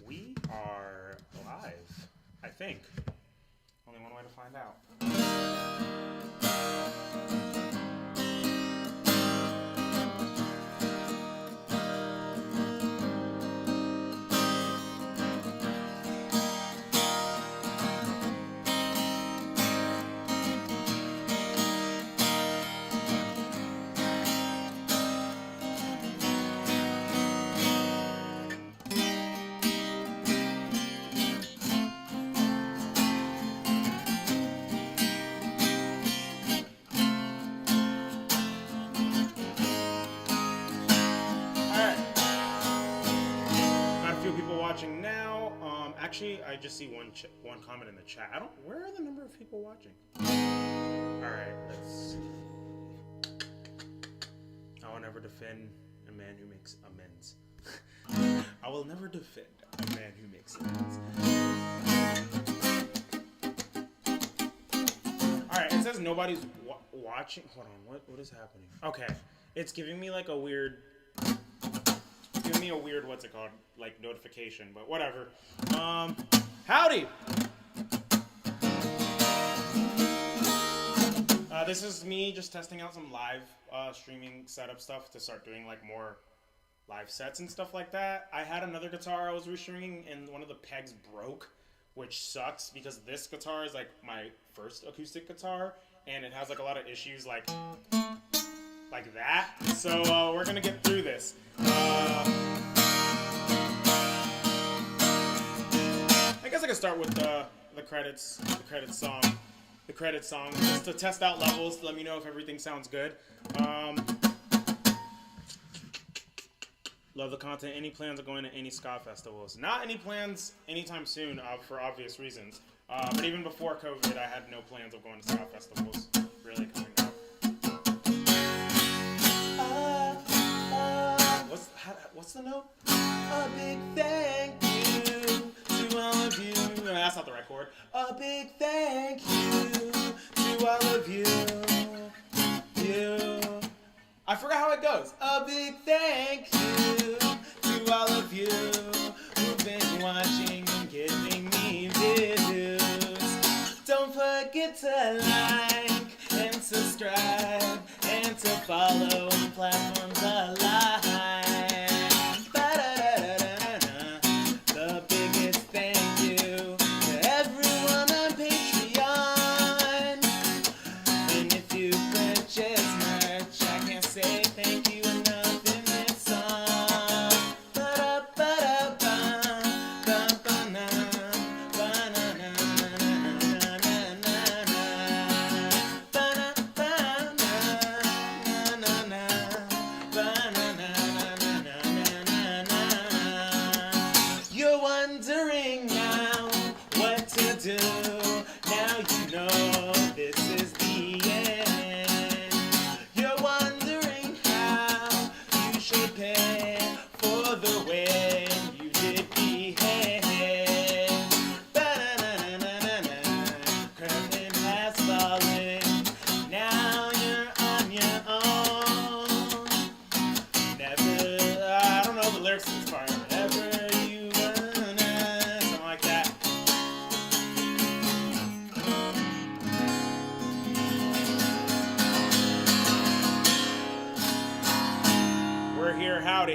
We are live, I think. Only one way to find out. Watching now. Actually, I just see one comment in the chat. Where are the number of people watching? All right, let's see. I will never defend a man who makes amends. I will never defend a man who makes amends. All right, it says nobody's watching. Hold on, what is happening? Okay, it's giving me like a weird. Give me a weird, what's it called, like notification, but whatever. Howdy! This is me just testing out some live streaming setup stuff to start doing like more live sets and stuff like that. I had another guitar I was restringing and one of the pegs broke, which sucks because this guitar is like my first acoustic guitar and it has like a lot of issues like that. So we're gonna get through this. I guess I can start with the credits song, just to test out levels, to let me know if everything sounds good. Love the content. Any plans of going to any ska festivals? Not any plans anytime soon, for obvious reasons. But even before COVID, I had no plans of going to ska festivals really coming up. What's the note? A big thank you to all of you. No, that's not the right chord. A big thank you to all of you. I forgot how it goes. A big thank you to all of you who've been watching and giving me views. Don't forget to like and subscribe and to follow on platforms alike.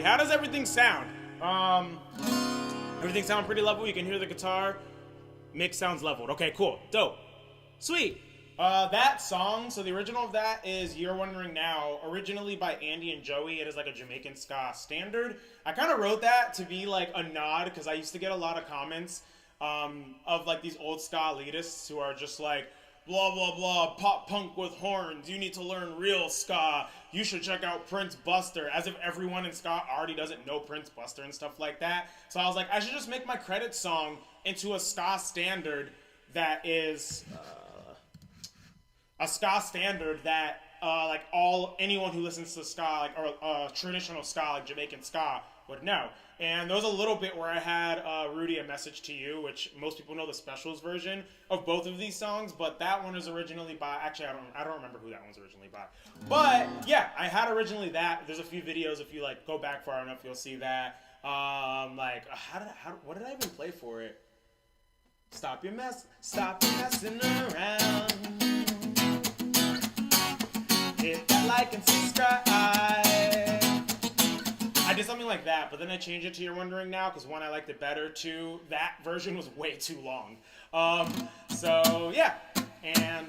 How does everything sound? Everything sound pretty level. You can hear the guitar. Mix sounds leveled. Okay, cool. Dope. Sweet. That song, so the original of that is You're Wondering Now, originally by Andy and Joey. It is like a Jamaican ska standard. I kind of wrote that to be like a nod because I used to get a lot of comments of like these old ska elitists who are just like, blah, blah, blah, pop punk with horns. You need to learn real ska. You should check out Prince Buster. As if everyone in ska already doesn't know Prince Buster and stuff like that. So I was like, I should just make my credits song into a ska standard that is a ska standard that like anyone who listens to ska, like or traditional ska, like Jamaican ska, would know. And there was a little bit where I had Rudy, a message to you, which most people know the specials version of both of these songs, but that one is originally by, actually I don't remember who that one's originally by. But yeah, I had originally that. There's a few videos, if you like go back far enough, you'll see that. Like what did I even play for it? Stop your messing around. Hit that like and subscribe. I did something like that, but then I changed it to You're Wondering Now because one, I liked it better. Two, that version was way too long. So yeah, and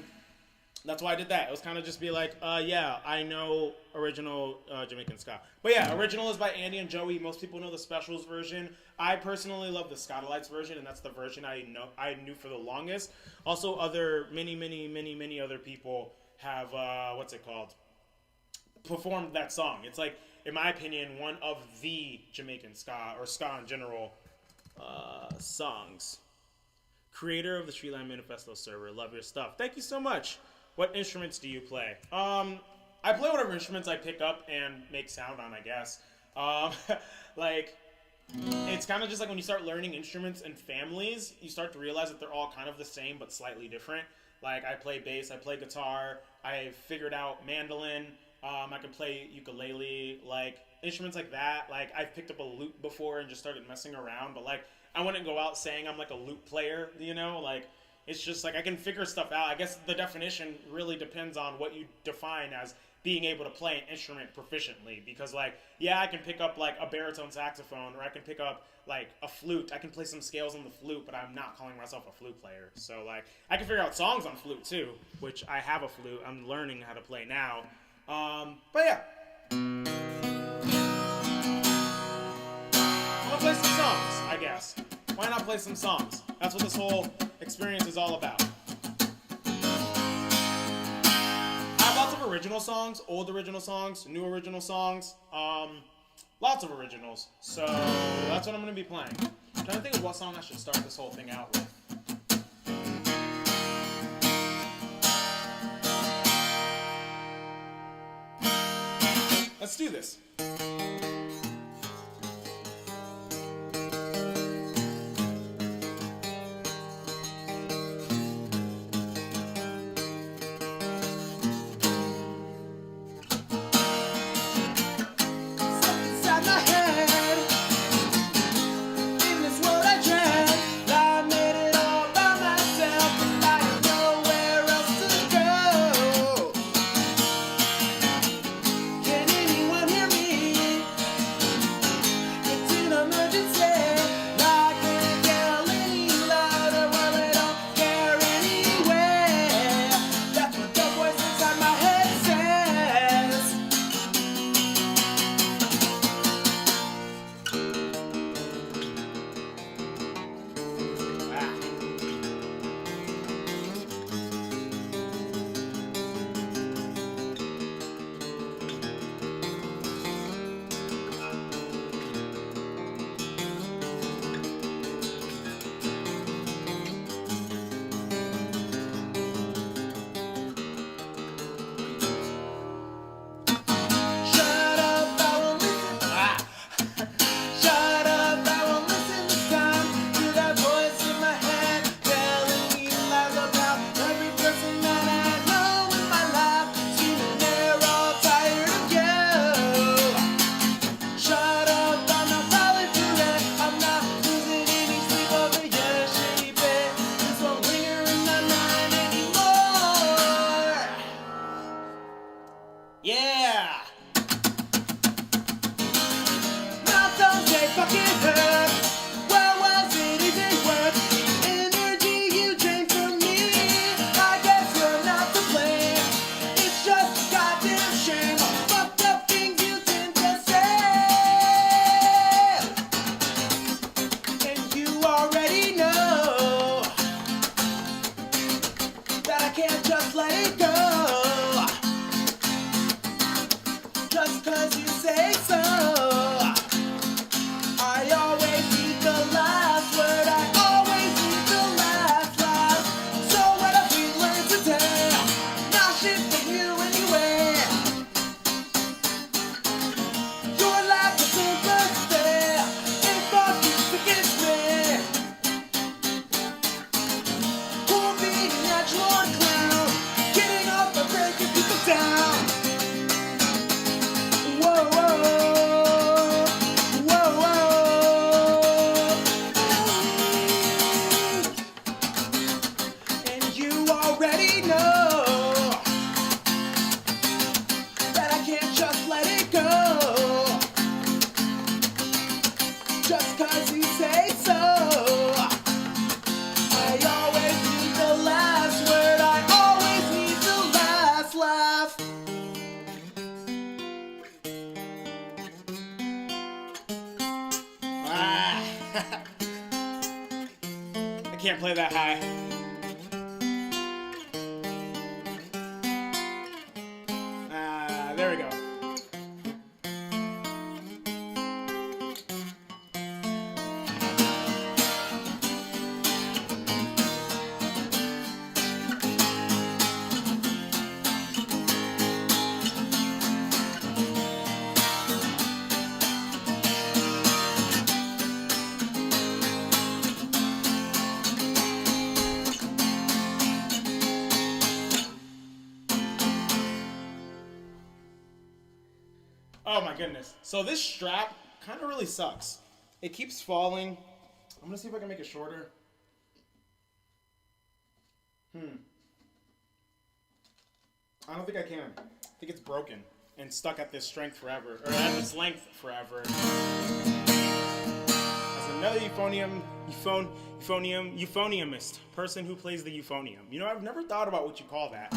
that's why I did that. It was kind of just be like, yeah, I know original Jamaican ska. But yeah, original is by Andy and Joey. Most people know the specials version. I personally love the Scotalites version, and that's the version I knew for the longest. Also, many other people have, performed that song. It's like, in my opinion, one of the Jamaican ska, or ska in general, songs. Creator of the Streetline Manifesto server. Love your stuff. Thank you so much. What instruments do you play? I play whatever instruments I pick up and make sound on, I guess. Like, it's kind of just like when you start learning instruments and families, you start to realize that they're all kind of the same but slightly different. Like, I play bass, I play guitar, I figured out mandolin, I can play ukulele, like, instruments like that. Like, I've picked up a lute before and just started messing around, but, like, I wouldn't go out saying I'm, like, a lute player, you know? Like, it's just, like, I can figure stuff out. I guess the definition really depends on what you define as being able to play an instrument proficiently. Because, like, yeah, I can pick up, like, a baritone saxophone, or I can pick up, like, a flute. I can play some scales on the flute, but I'm not calling myself a flute player. So, like, I can figure out songs on flute, too, which I have a flute. I'm learning how to play now. But, yeah. I'm gonna play some songs, I guess. Why not play some songs? That's what this whole experience is all about. I have lots of original songs, old original songs, new original songs, lots of originals. So that's what I'm going to be playing. I'm trying to think of what song I should start this whole thing out with. Let's do this. Hear me just 'cause you say so. I always need the last word, I always need the last laugh. I can't play that high. There we go. Oh my goodness. So this strap kind of really sucks. It keeps falling. I'm gonna see if I can make it shorter. I don't think I can. I think it's broken and stuck at this strength forever, or at this length forever. As another euphoniumist, person who plays the euphonium. You know, I've never thought about what you call that.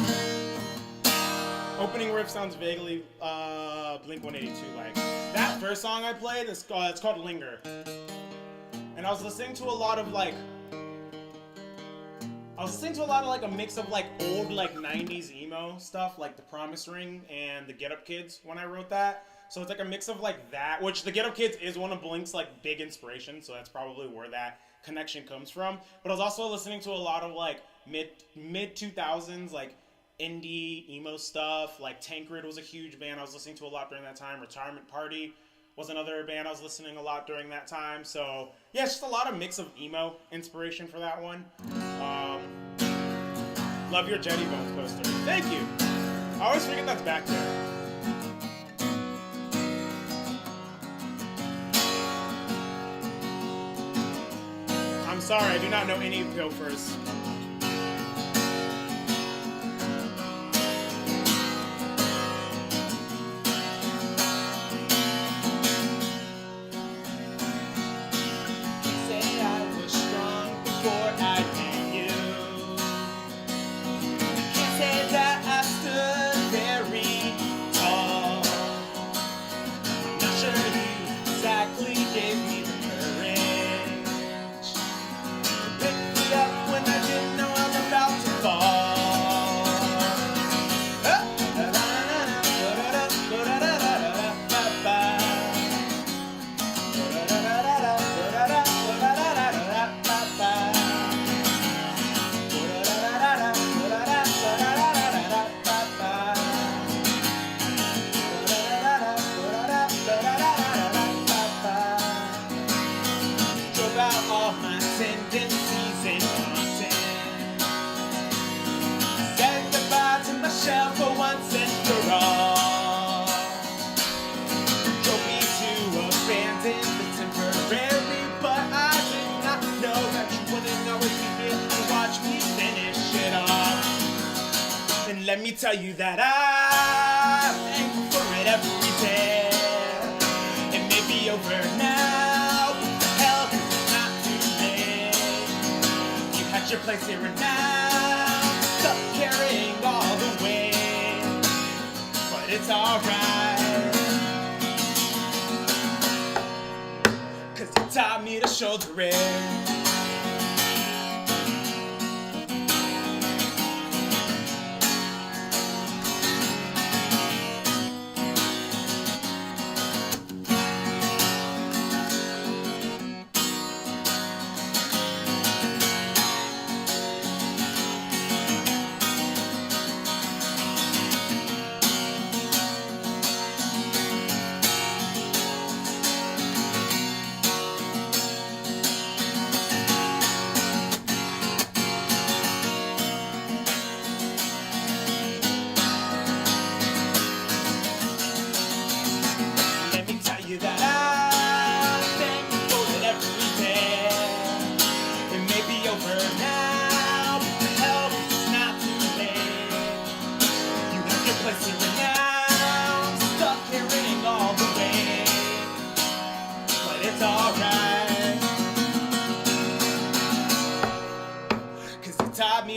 Opening riff sounds vaguely Blink-182 like. That first song I played is it's called Linger. And I was listening to a lot of like a mix of like old like 90s emo stuff, like The Promise Ring and the Get Up Kids when I wrote that. So it's like a mix of like that, which the Get Up Kids is one of Blink's like big inspirations, so that's probably where that connection comes from. But I was also listening to a lot of like mid 2000s like indie emo stuff. Like Tancred was a huge band I was listening to a lot during that time. Retirement Party was another band I was listening a lot during that time. So yeah, it's just a lot of mix of emo inspiration for that one. Love your Jetty Bones poster. Thank you. I always forget that's back there. I'm sorry, I do not know any Pilfers. Let me tell you that I'm thankful for it every day. It may be over now, what the hell, 'cause it's not too late. You had your place here and now, stuck carrying all the weight, but it's alright, 'cause you taught me to shoulder it.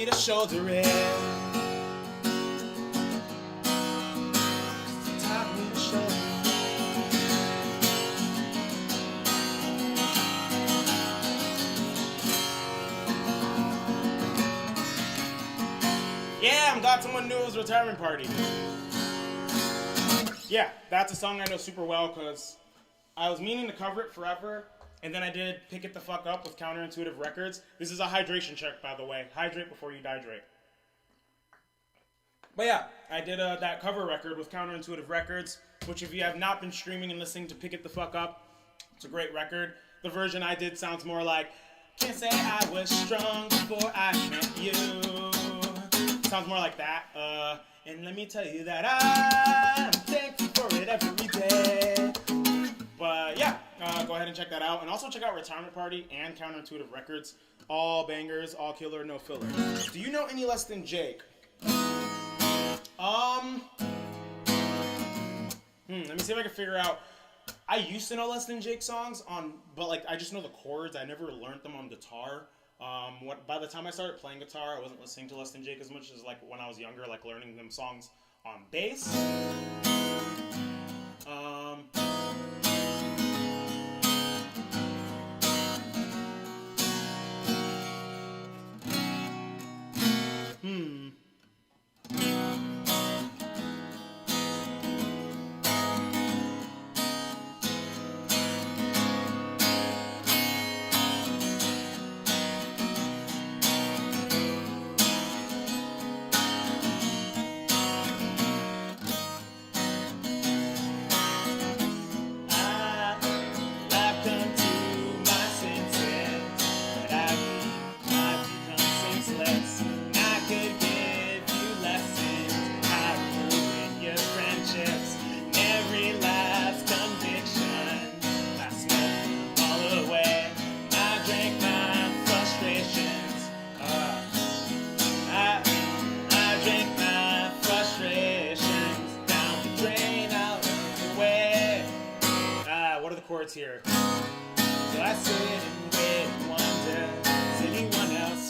me to shoulder it. Taught me to shoulder it. Yeah, I'm glad someone knew it was a retirement party. Yeah, that's a song I know super well because I was meaning to cover it forever, and then I did Pick It the Fuck Up with Counterintuitive Records. This is a hydration check, by the way. Hydrate before you dihydrate. But yeah, I did that cover record with Counterintuitive Records, which if you have not been streaming and listening to Pick It the Fuck Up, it's a great record. The version I did sounds more like, can't say I was strong before I met you. Sounds more like that. And let me tell you that I'm thankful for it every day. But yeah, go ahead and check that out. And also check out Retirement Party and Counterintuitive Records. All bangers, all killer, no filler. Do you know any less than Jake? Let me see if I can figure out. I used to know Less Than Jake songs but like I just know the chords. I never learned them on guitar. By the time I started playing guitar, I wasn't listening to Less Than Jake as much as like when I was younger, like learning them songs on bass. Chords here. So I sit and wait and wonder, does anyone else?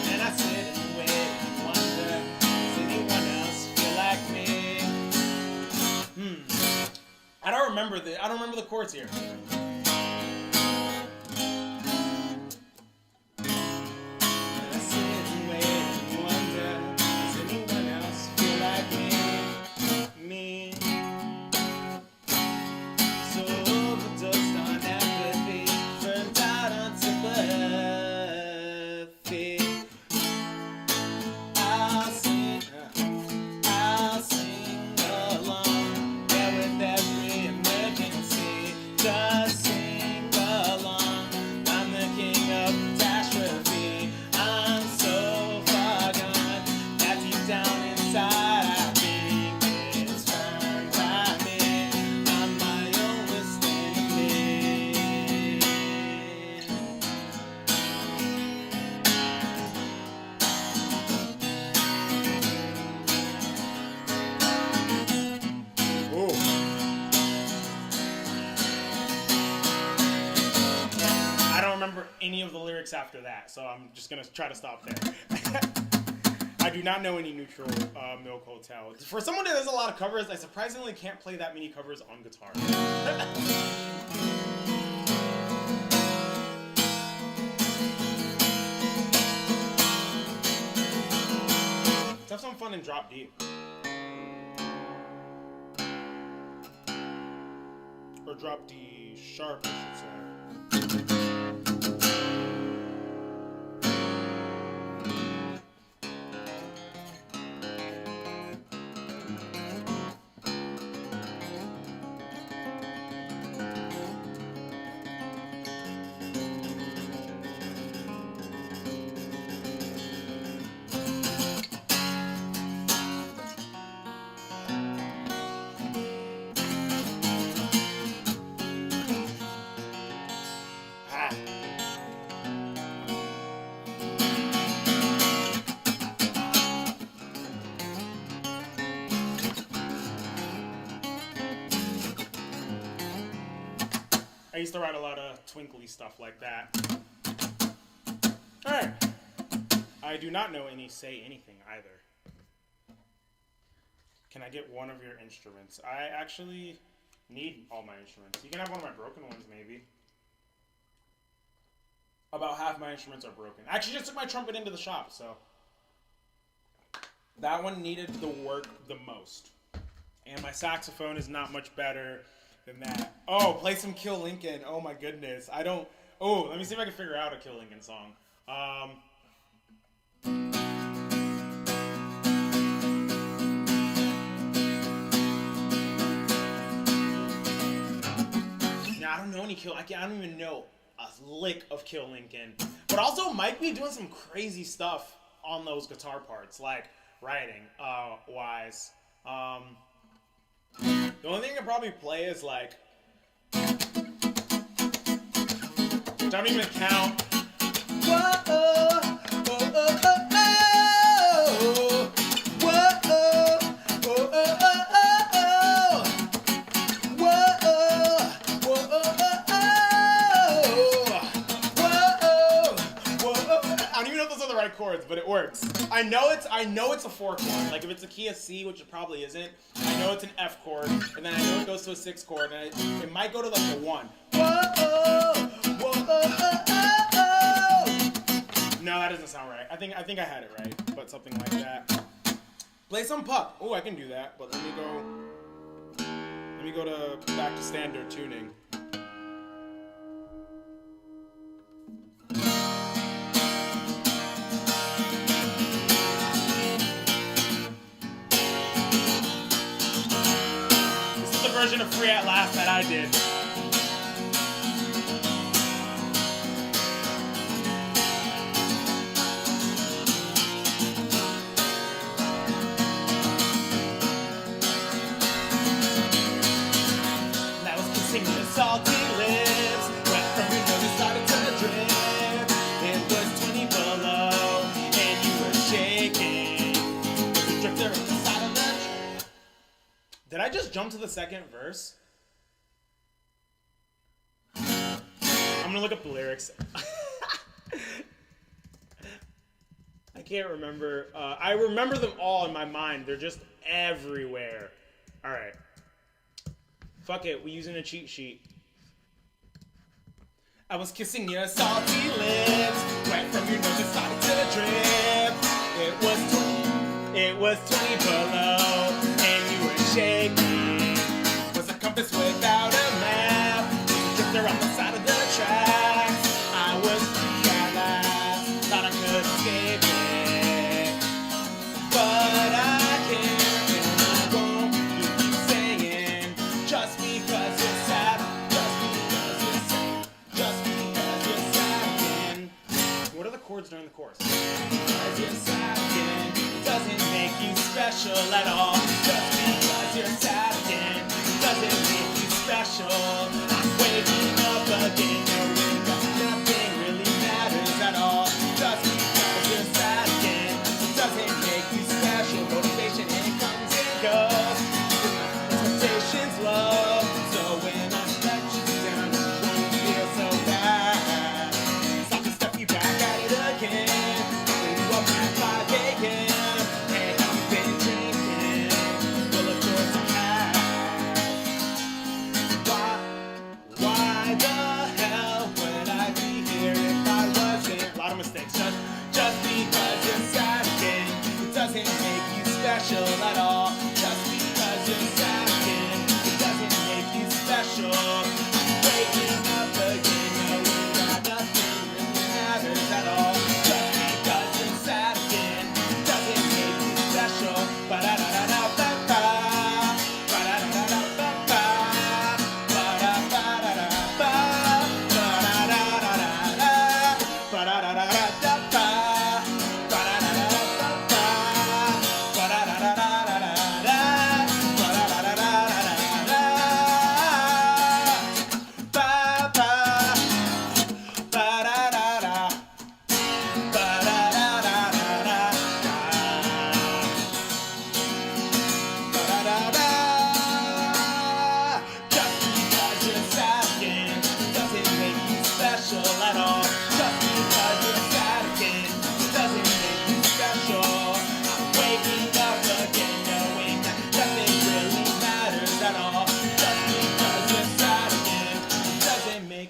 And I sit and wait and wonder, does anyone else feel like me? I don't remember the chords here. And I sit and wait and wonder, does anyone else feel like me? Me. Any of the lyrics after that, so I'm just gonna try to stop there. I do not know any Neutral Milk Hotel. For someone that does a lot of covers, I surprisingly can't play that many covers on guitar. Let's have some fun and drop D. Or drop D sharp, I should say. I used to write a lot of twinkly stuff like that. Alright. I do not know any say anything either. Can I get one of your instruments? I actually need all my instruments. You can have one of my broken ones, maybe. About half my instruments are broken. I actually just took my trumpet into the shop, so. That one needed the work the most. And my saxophone is not much better than that. Oh, play some Kill Lincoln. Oh my goodness. I don't. Oh, let me see if I can figure out a Kill Lincoln song. I don't know any I don't even know a lick of Kill Lincoln. But also, Mike be doing some crazy stuff on those guitar parts, like writing wise. The only thing I can probably play is like, don't even count. Whoa, oh, oh, oh, oh, oh. Whoa, oh, oh, oh, oh, oh. Whoa, whoa, oh, oh, oh. Whoa, whoa. I don't even know if those are the right chords, but it works. I know it's a 4 chord. Like if it's a key of C, which it probably isn't, I know it's an F chord, and then I know it goes to a 6 chord, and it might go to like a 1. Whoa, oh, whoa, oh, oh, oh. No, that doesn't sound right. I think I had it right, but something like that. Play some Puck. Oh, I can do that, but let me go to back to standard tuning. This is the version of Free at Last that I did. Salty lips, wet from your nose, it started to drip. It was 20 below, and you were shaking. There's a drifter on the side of the trip. Did I just jump to the second verse? I'm gonna look up the lyrics. I can't remember. I remember them all in my mind. They're just everywhere. All right. Fuck it, we're using a cheat sheet. I was kissing your salty lips, wet from your nose, it started to drip. It was 20 below, and you were shaking. Was a compass without a map, a drifter on the side of the tracks. I was free at last, thought I could escape it, but I can't and I won't. You keep saying, just because you're sad, just because you're sad, just because you're sad again. What are the chords during the chorus? Because you're sad again doesn't make you special at all. Just because you're sad again doesn't make you special. I'm waking up again, knowing that nothing really matters at all. Just because you're sad again doesn't make you special. Motivation and it comes and goes. Expectations low, so when I let you down, you won't feel so bad. Stop to step you back at it again. When you up at 5 a.m. and I've been drinking.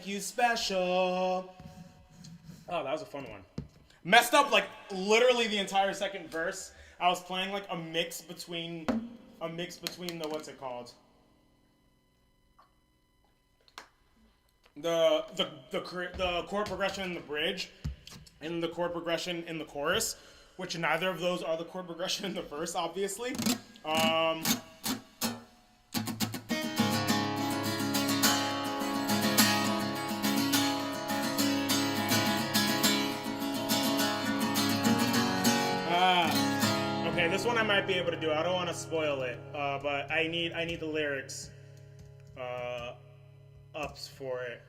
you special. Oh, that was a fun one. Messed up like literally the entire second verse. I was playing like a mix between the what's it called? The chord progression in the bridge and the chord progression in the chorus, which neither of those are the chord progression in the verse, obviously. Okay, this one I might be able to do. I don't want to spoil it, but I need the lyrics ups for it.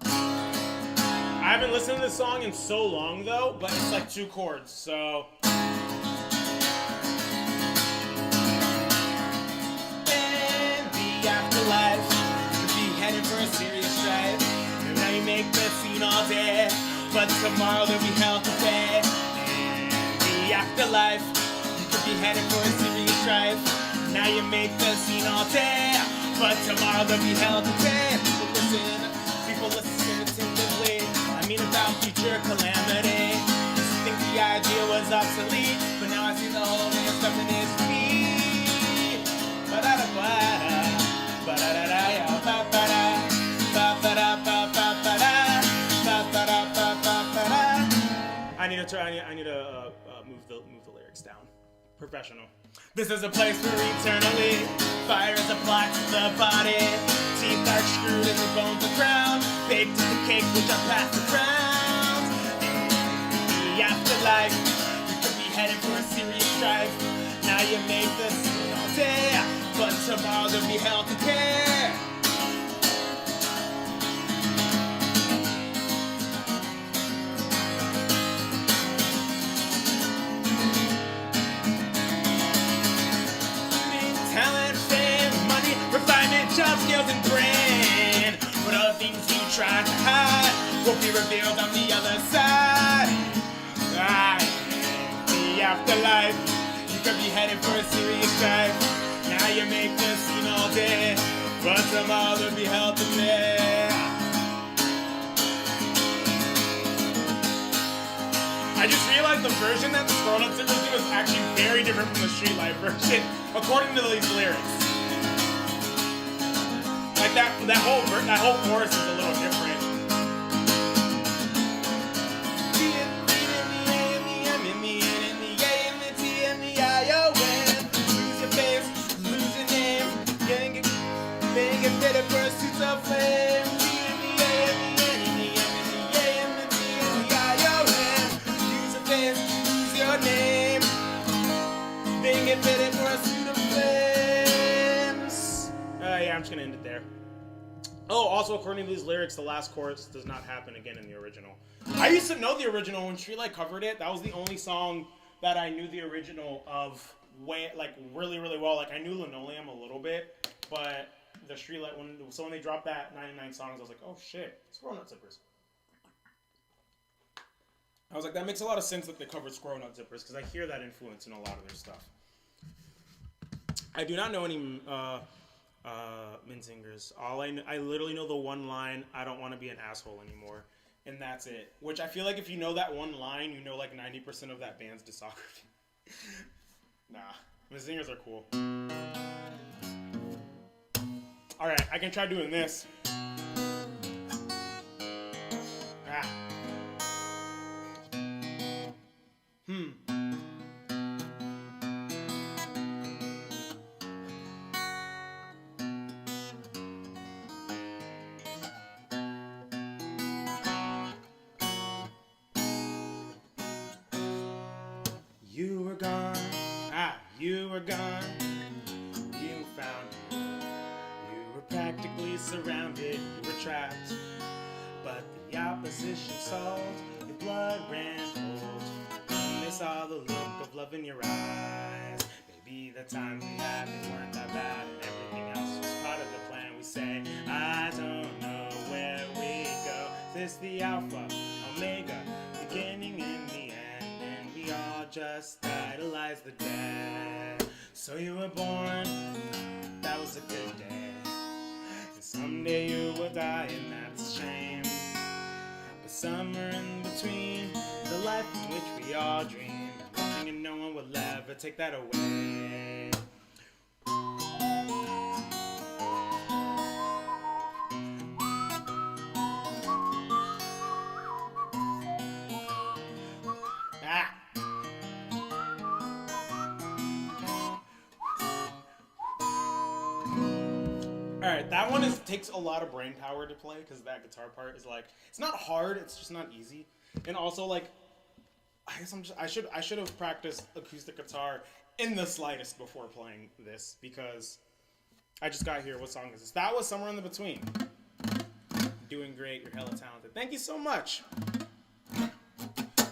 I haven't listened to this song in so long though, but it's like 2 chords, so. In the afterlife, could be headed for a serious strife. And now you make the scene all day, but tomorrow there'll be hell to pay. In the afterlife, you could be headed for a serious strife. Now you make the scene all day, but tomorrow there'll be hell to pay. People listen attentively. I mean about future calamity. Used to think the idea was obsolete, but now I see the whole man stuffing his feet. Ba-da-da-ba-da, ba-da-da-da, ba-ba-da, ba-ba-da, ba-ba-da, ba-ba-da, ba-ba-da. I need to move the lyrics down. Professional. This is a place where eternally fire is applied to the body. Teeth are screwed in the bones of ground, baked in the cake which are passed around. In the afterlife, you could be headed for a serious strife. Now you make the scene all day, but tomorrow there'll be hell to pay. Talent, fame, money, refinement, job skills, and brain. But other things you try to hide will be revealed on the other side. In the afterlife, you could be headed for a serious strife. Now you make the scene all day, but tomorrow there'll be hell to pay. I just realized the version that the Grown Up Zippers do is actually very different from the Streetlight version, according to these lyrics. Like that whole chorus is a little different. Lose your face, lose your name, get better pursuits of flame. Lose your name, then get fitted for a suit of flames. Yeah, I'm just gonna end it there. Oh, also according to these lyrics, the last chorus does not happen again in the original. I used to know the original when Streetlight covered it. That was the only song that I knew the original of really, really well. Like I knew Linoleum a little bit, but the Streetlight when they dropped that 99 songs, I was like, oh shit, it's Grown Up Zippers. I was like, that makes a lot of sense that they covered Squirrel Nut Zippers because I hear that influence in a lot of their stuff. I do not know any Minzingers. I literally know the one line, I don't want to be an asshole anymore. And that's it. Which I feel like if you know that one line, you know like 90% of that band's discography. Nah, Minzingers are cool. Alright, I can try doing this. You were gone, you were gone, you found me. You were practically surrounded, you were trapped. But the opposition sold, your blood ran cold. When they saw the look of love in your eyes, maybe the times we had, they weren't that bad. And everything else was part of the plan. We say, I don't know where we go. Is this the Alpha, Omega, beginning and the end? We all just idolize the dead. So you were born, that was a good day. And someday you were die, and that's a shame. But somewhere in between, the life in which we all dream, nothing and no one will ever take that away. Ah. Alright, that one takes a lot of brain power to play, because that guitar part is like, it's not hard, it's just not easy. And also, like, I guess I should have practiced acoustic guitar in the slightest before playing this, because I just got here. What song is this? That was Somewhere in the Between. Doing great, you're hella talented. Thank you so much.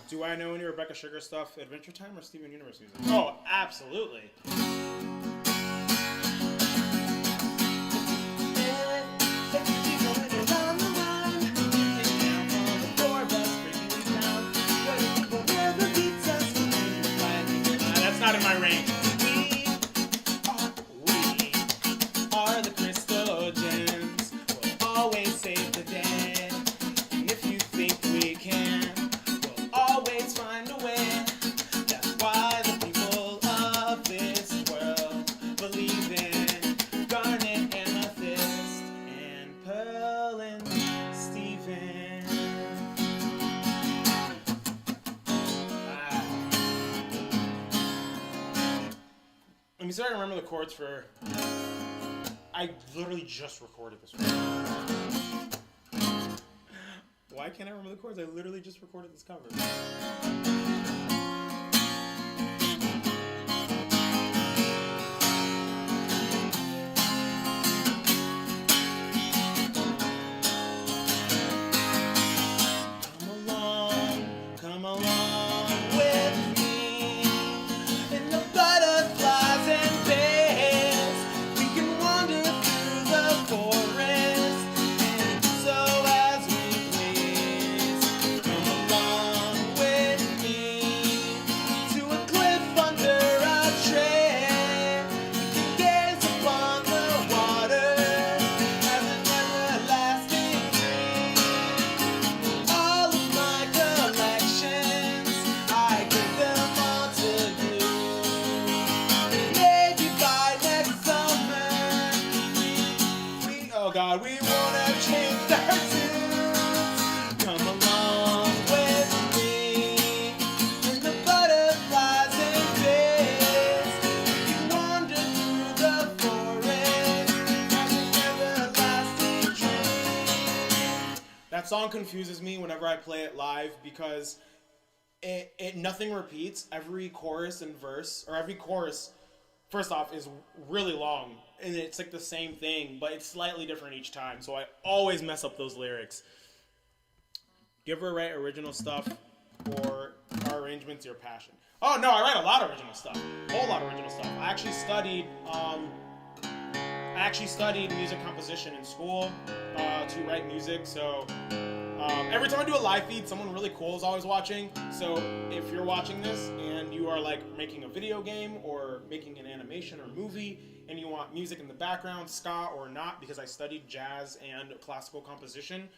Do I know any Rebecca Sugar stuff? Adventure Time or Steven Universe music? Oh, absolutely. Not in my range. We are the crystal gems. We'll always save the day. And if you think we can, we'll always find a way. That's why the people of this world believe in garnet, amethyst, and pearl and Stephen. Let me see if I remember the chords for... I literally just recorded this one. Why can't I remember the chords? I literally just recorded this cover. Come along with me in the butterflies and bears. We can wander through the forest and do so as we please. Come along with me to a cliff under a tree. We can gaze upon the water as an everlasting dream. All of my collections, I give them all to you. Maybe by next summer, oh God, we won't have changed our tunes. Come along with me in the butterflies and bears. We can wander through the forest as an everlasting dream. That song confuses me whenever I play it live, because it nothing repeats. Every chorus and verse, or every chorus, first off, is really long, and it's like the same thing, but it's slightly different each time, so I always mess up those lyrics. Do you ever write original stuff, or are arrangements your passion? Oh no, I write a lot of original stuff. A whole lot of original stuff. I actually studied music composition in school to write music, so every time I do a live feed, someone really cool is always watching. So if you're watching this and you are like making a video game or making an animation or movie and you want music in the background, ska or not, because I studied jazz and classical composition,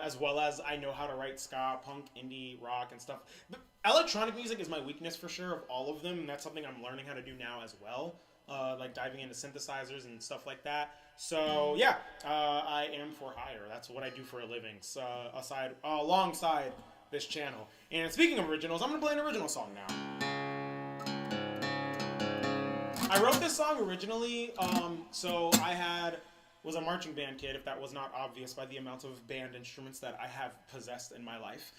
as well as I know how to write ska, punk, indie, rock, and stuff. But electronic music is my weakness for sure of all of them, and that's something I'm learning how to do now as well. Like diving into synthesizers and stuff like that. So yeah, I am for hire. That's what I do for a living. So alongside this channel. And speaking of originals, I'm gonna play an original song now. I wrote this song originally. So I was a marching band kid, if that was not obvious by the amount of band instruments that I have possessed in my life.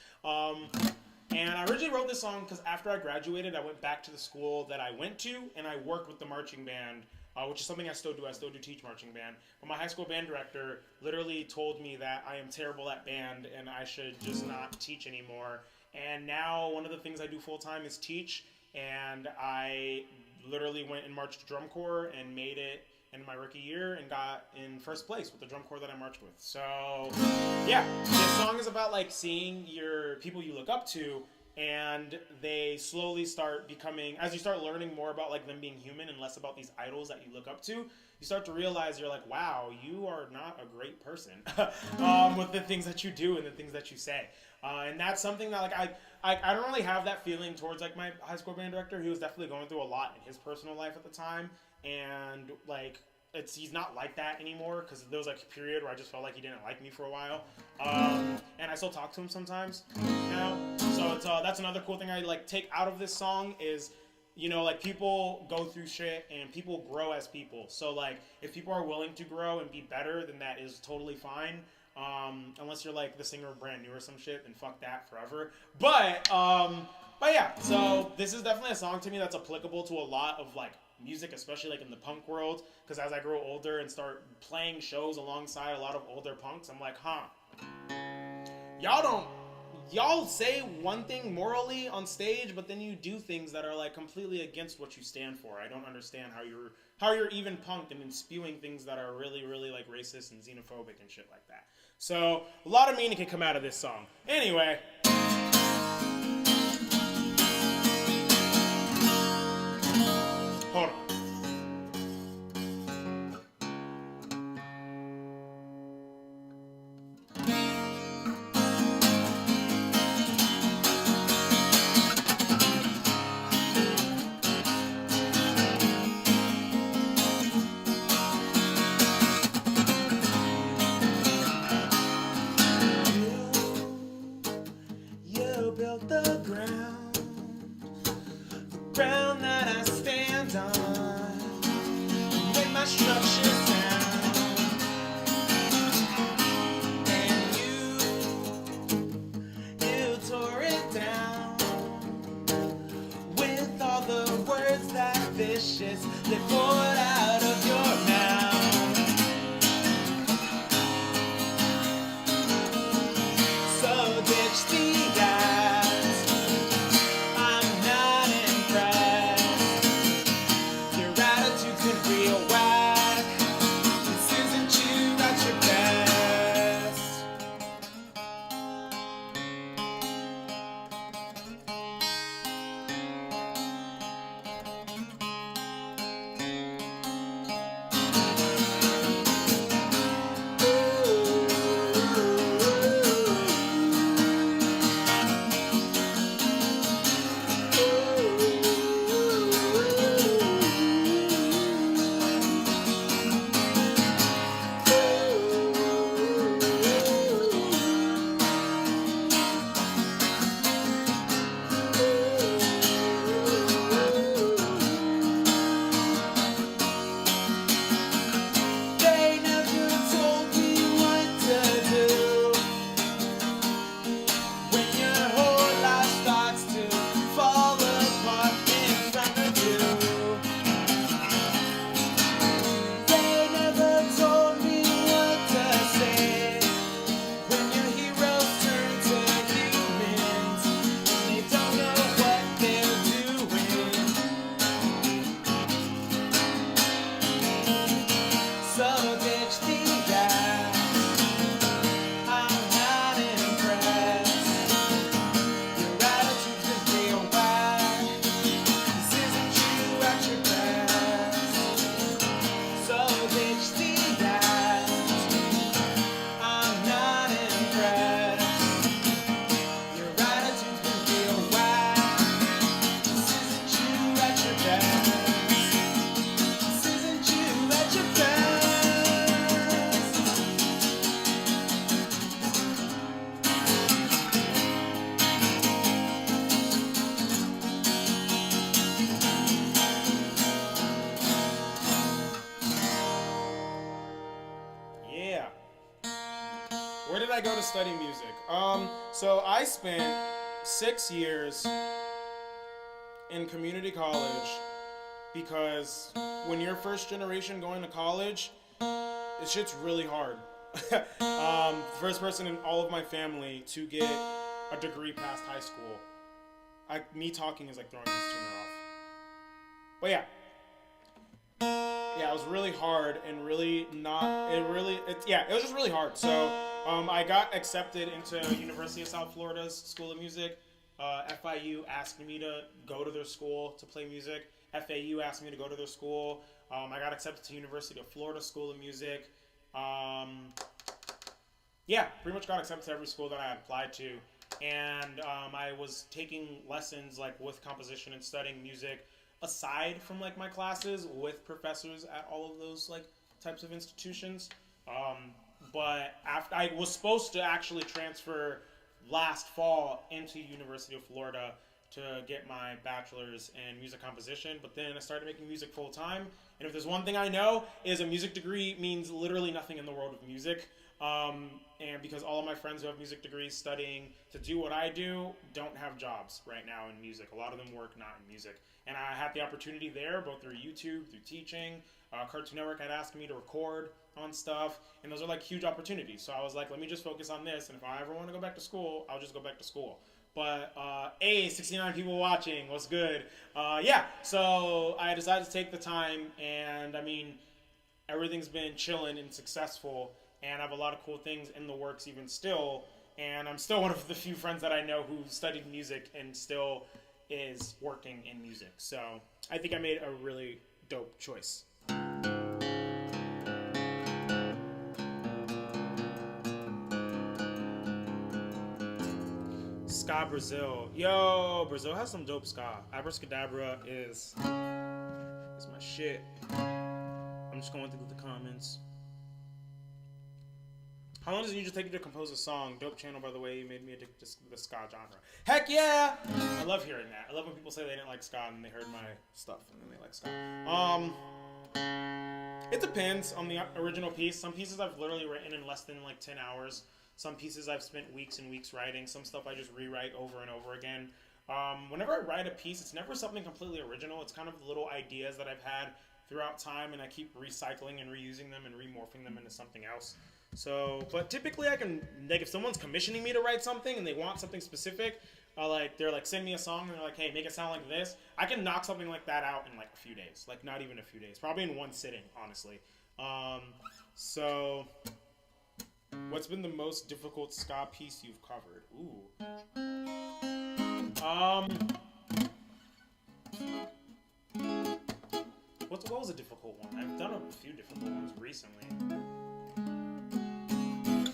And I originally wrote this song because after I graduated, I went back to the school that I went to, and I worked with the marching band, which is something I still do. I still do teach marching band. But my high school band director literally told me that I am terrible at band, and I should just not teach anymore. And now one of the things I do full-time is teach, and I literally went and marched drum corps and made it in my rookie year and got in first place with the drum corps that I marched with. So yeah, this song is about like seeing your people you look up to, and they slowly start becoming, as you start learning more about like them being human and less about these idols that you look up to, you start to realize you're like, wow, you are not a great person with the things that you do and the things that you say. And that's something that like I don't really have that feeling towards like my high school band director. He was definitely going through a lot in his personal life at the time, and like he's not like that anymore because there was like a period where I just felt like he didn't like me for a while, and I still talk to him sometimes now. So it's that's another cool thing I like take out of this song is, you know, like people go through shit and people grow as people. So like if people are willing to grow and be better, then that is totally fine. Unless you're like the singer of Brand New or some shit, then fuck that forever. But yeah, so this is definitely a song to me that's applicable to a lot of like music, especially like in the punk world. Because as I grow older and start playing shows alongside a lot of older punks, I'm like, y'all say one thing morally on stage, but then you do things that are like completely against what you stand for. I don't understand how you're even punk and then spewing things that are really, really like racist and xenophobic and shit like that. So a lot of meaning can come out of this song. Anyway. Hold on. Ground that I stand on, make my structure sound, and you tore it down with all the words that viciously poured out of your mouth. So ditch the eyes. Where did I go to study music? So I spent 6 years in community college because when you're first generation going to college, it shit's really hard. First person in all of my family to get a degree past high school. Me talking is like throwing this tuner off. But yeah, it was really hard and really not. It was just really hard. So I got accepted into University of South Florida's School of Music. FIU asked me to go to their school to play music. FAU asked me to go to their school. I got accepted to University of Florida School of Music. Yeah, pretty much got accepted to every school that I applied to. And I was taking lessons like with composition and studying music aside from like my classes with professors at all of those like types of institutions. But after I was supposed to actually transfer last fall into University of Florida to get my bachelor's in music composition, but then I started making music full time. And if there's one thing I know is a music degree means literally nothing in the world of music. And because all of my friends who have music degrees studying to do what I do don't have jobs right now in music. A lot of them work not in music. And I had the opportunity there, both through YouTube, through teaching. Cartoon Network had asked me to record on stuff, and those are like huge opportunities. So I was like, let me just focus on this, and if I ever want to go back to school, I'll just go back to school. But 69 people watching, what's good? Yeah, so I decided to take the time, and I mean, everything's been chilling and successful, and I have a lot of cool things in the works even still, and I'm still one of the few friends that I know who studied music and still is working in music. So I think I made a really dope choice. Ska Brazil. Yo, Brazil has some dope ska. Abracadabra is my shit. I'm just going through the comments. How long does it usually take you to compose a song? Dope channel, by the way. You made me addicted to the ska genre. Heck yeah! I love hearing that. I love when people say they didn't like ska and they heard my stuff and then they like ska. It depends on the original piece. Some pieces I've literally written in less than like 10 hours. Some pieces I've spent weeks and weeks writing. Some stuff I just rewrite over and over again. Whenever I write a piece, it's never something completely original. It's kind of little ideas that I've had throughout time, and I keep recycling and reusing them and remorphing them into something else. So, but typically I can, like, if someone's commissioning me to write something and they want something specific, they're like, send me a song, and they're like, hey, make it sound like this. I can knock something like that out in like a few days. Like, not even a few days. Probably in one sitting, honestly. So, what's been the most difficult ska piece you've covered? Ooh. What was a difficult one? I've done a few difficult ones recently.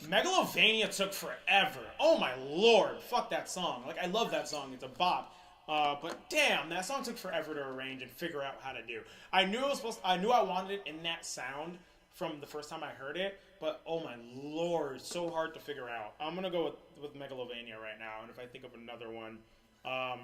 Megalovania took forever. Oh my lord, fuck that song. Like, I love that song. It's a bop. But damn, that song took forever to arrange and figure out how to do. I knew I wanted it in that sound from the first time I heard it, but oh my lord, so hard to figure out. I'm gonna go with Megalovania right now, and if I think of another one, I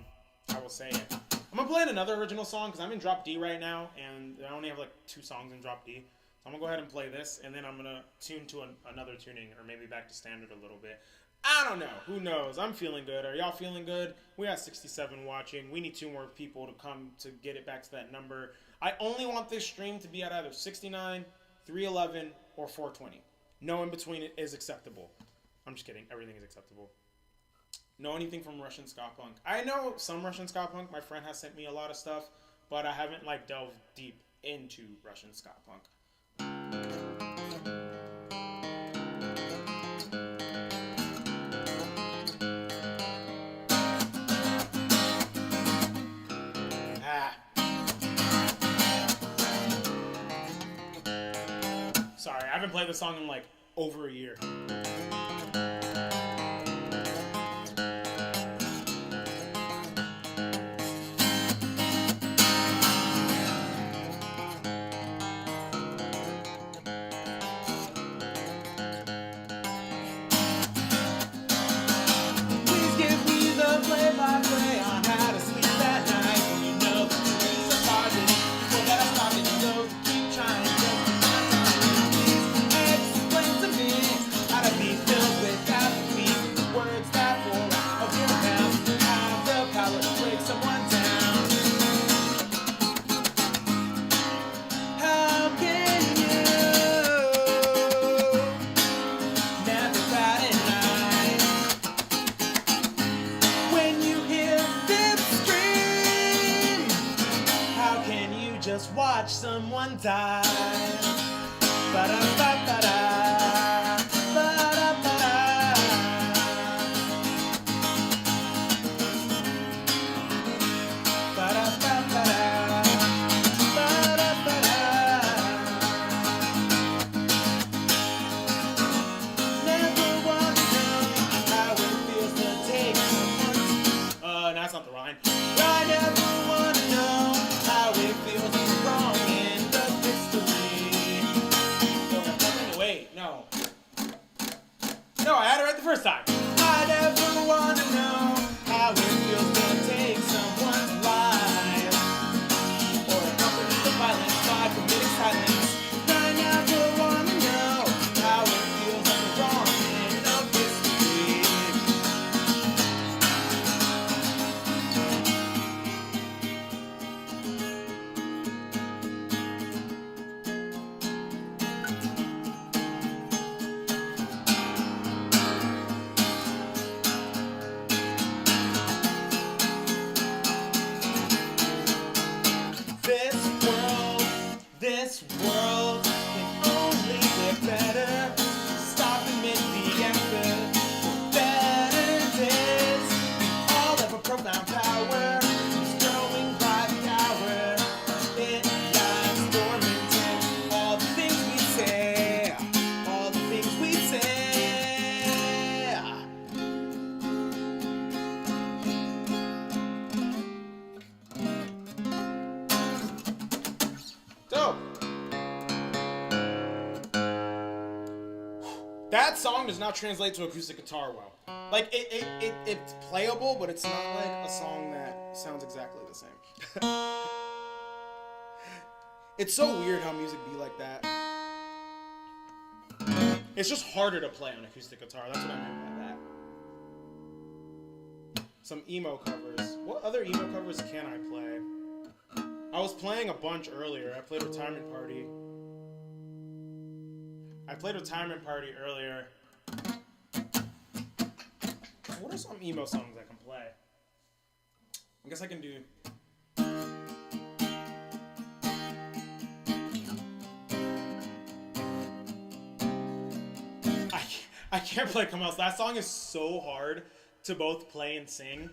will say it. I'm gonna play another original song because I'm in drop D right now, and I only have like 2 songs in drop D. So I'm gonna go ahead and play this, and then I'm gonna tune to another tuning, or maybe back to standard a little bit. I don't know. Who knows? I'm feeling good. Are y'all feeling good? We got 67 watching. We need 2 more people to come to get it back to that number. I only want this stream to be at either 69, 311, or 420. No in between it is acceptable. I'm just kidding. Everything is acceptable. Know anything from Russian ska punk? I know some Russian ska punk. My friend has sent me a lot of stuff, but I haven't like delved deep into Russian ska punk. Sorry, I haven't played this song in like over a year. Watch someone die. Ba-da-ba-ba-da. Ba-da-ba-da. Ba-da-ba-ba-da. Ba-da-ba-da. first time. I never wanna know how it feels to take someone's life or accompany the violence by committing silence. I never wanna know how it feels on the wrong end of history. This world can only get better. Stopping mid the answer for better days. We all have a profound power. It's growing by the hour. It lies dormant in all the things we say. All the things we say. Dope. That song does not translate to acoustic guitar well. Like, it's playable, but it's not like a song that sounds exactly the same. It's so weird how music be like that. It's just harder to play on acoustic guitar. That's what I meant by that. Some emo covers. What other emo covers can I play? I was playing a bunch earlier. I played Retirement Party. Earlier. What are some emo songs I can play? I guess I can do... I can't play Come Else. That song is so hard to both play and sing.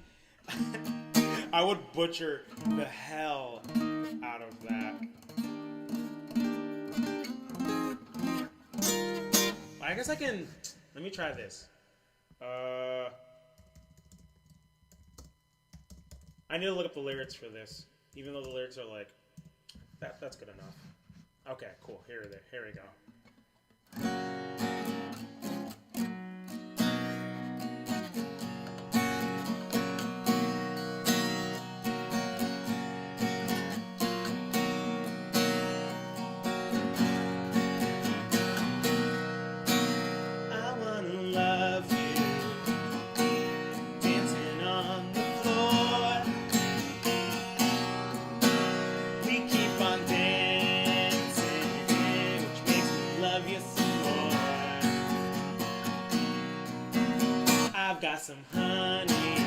I would butcher the hell out of that. I guess I can... Let me try this. I need to look up the lyrics for this. Even though the lyrics are like... That's good enough. Okay, cool. Here we go. I've got some honey,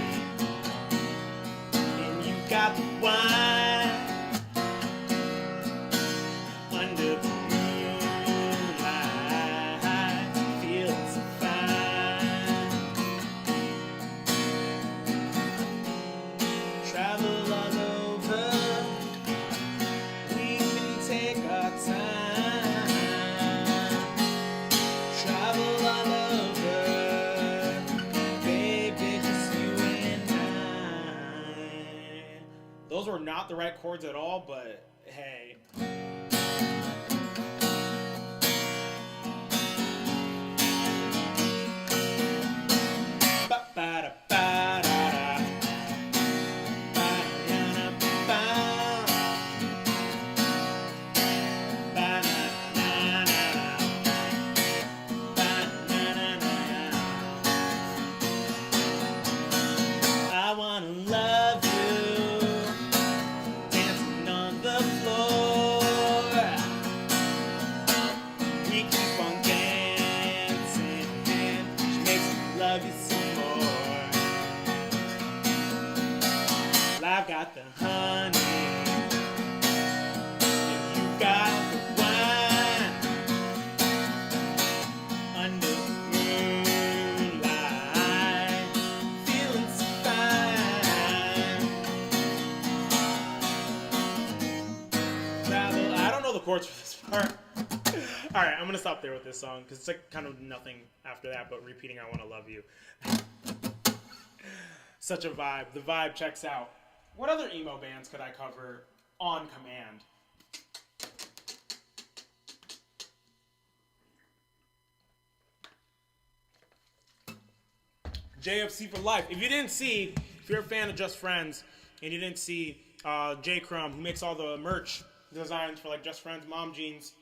and you got the wine. Under the moonlight, feeling so fine. Travel all over, we can take our time. Travel all over. Those were not the right chords at all, but hey. I wanna love you. I've got the honey, and you got the wine. Under the moonlight, feeling so fine. Travel. I don't know the chords for this part. All right, I'm gonna stop there with this song because it's like kind of nothing after that, but repeating "I Wanna Love You." Such a vibe. The vibe checks out. What other emo bands could I cover on command? JFC for life. If you're a fan of Just Friends and you didn't see J Crumb, who makes all the merch designs for like Just Friends mom jeans,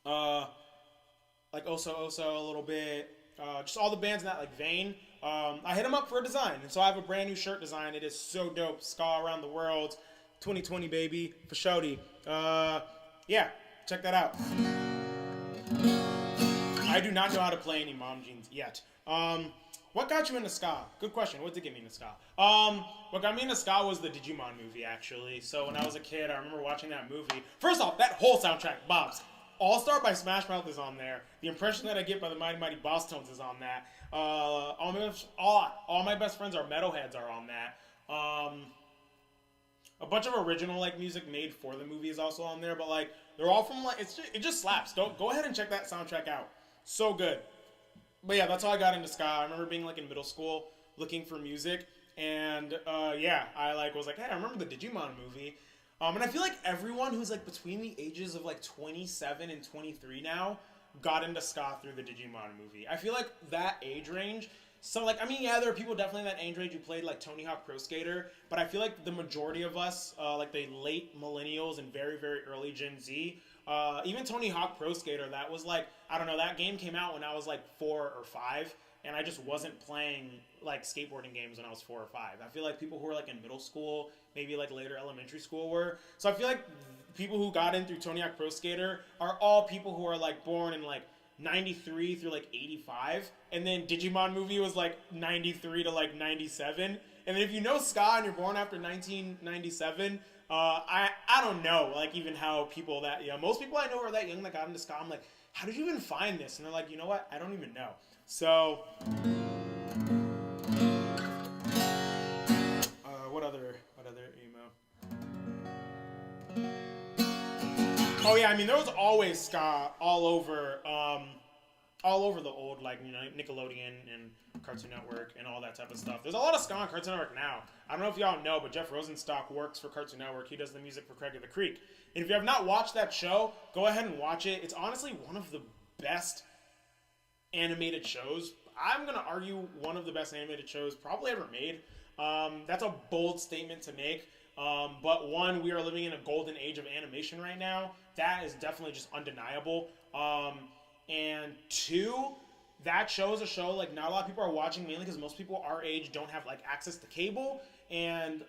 like Oso a little bit, just all the bands in that like vein. I hit him up for a design, and so I have a brand new shirt design. It is so dope. Ska around the world, 2020 baby, for shorty. Yeah, check that out. I do not know how to play any mom jeans yet. What got you into ska? Good question. What did get me into ska? What got me into ska was the Digimon movie, actually. So when I was a kid, I remember watching that movie. First off, that whole soundtrack, Bob's. All Star by Smash Mouth is on there. The Impression That I Get by the Mighty Mighty Boss Tones is on that. All my best friends are metalheads are on that. A bunch of original like music made for the movie is also on there, but like they're all from like it just slaps. Go ahead and check that soundtrack out. So good. But yeah, that's how I got into ska. I remember being like in middle school looking for music, and I like was like, hey, I remember the Digimon movie. And I feel like everyone who's like between the ages of like 27 and 23 now got into ska through the Digimon movie. I feel like that age range. So like, I mean, yeah, there are people definitely in that age range who played like Tony Hawk Pro Skater, but I feel like the majority of us, like the late millennials and very, very early Gen Z, even Tony Hawk Pro Skater, that was like, I don't know, that game came out when I was like 4 or 5, and I just wasn't playing like skateboarding games when I was 4 or 5. I feel like people who were like in middle school, maybe like later elementary school were. So I feel like people who got in through Tony Hawk Pro Skater are all people who are like born in like 93 through like 85, and then Digimon movie was like 93 to like 97. And then if you know ska and you're born after 1997, I don't know like even how people that most people I know are that young that got into ska. I'm like, how did you even find this? And they're like, you know what? I don't even know. So what other emo? Oh yeah, I mean there was always ska all over the old like Nickelodeon and Cartoon Network and all that type of stuff. There's a lot of ska on Cartoon Network now. I don't know if y'all know, but Jeff Rosenstock works for Cartoon Network. He does the music for Craig of the Creek. And if you have not watched that show, go ahead and watch it. It's honestly one of the best animated shows. I'm gonna argue one of the best animated shows probably ever made. That's a bold statement to make. But one, we are living in a golden age of animation right now. That is definitely just undeniable. And two, that show is a show like not a lot of people are watching, mainly because most people our age don't have like access to cable, and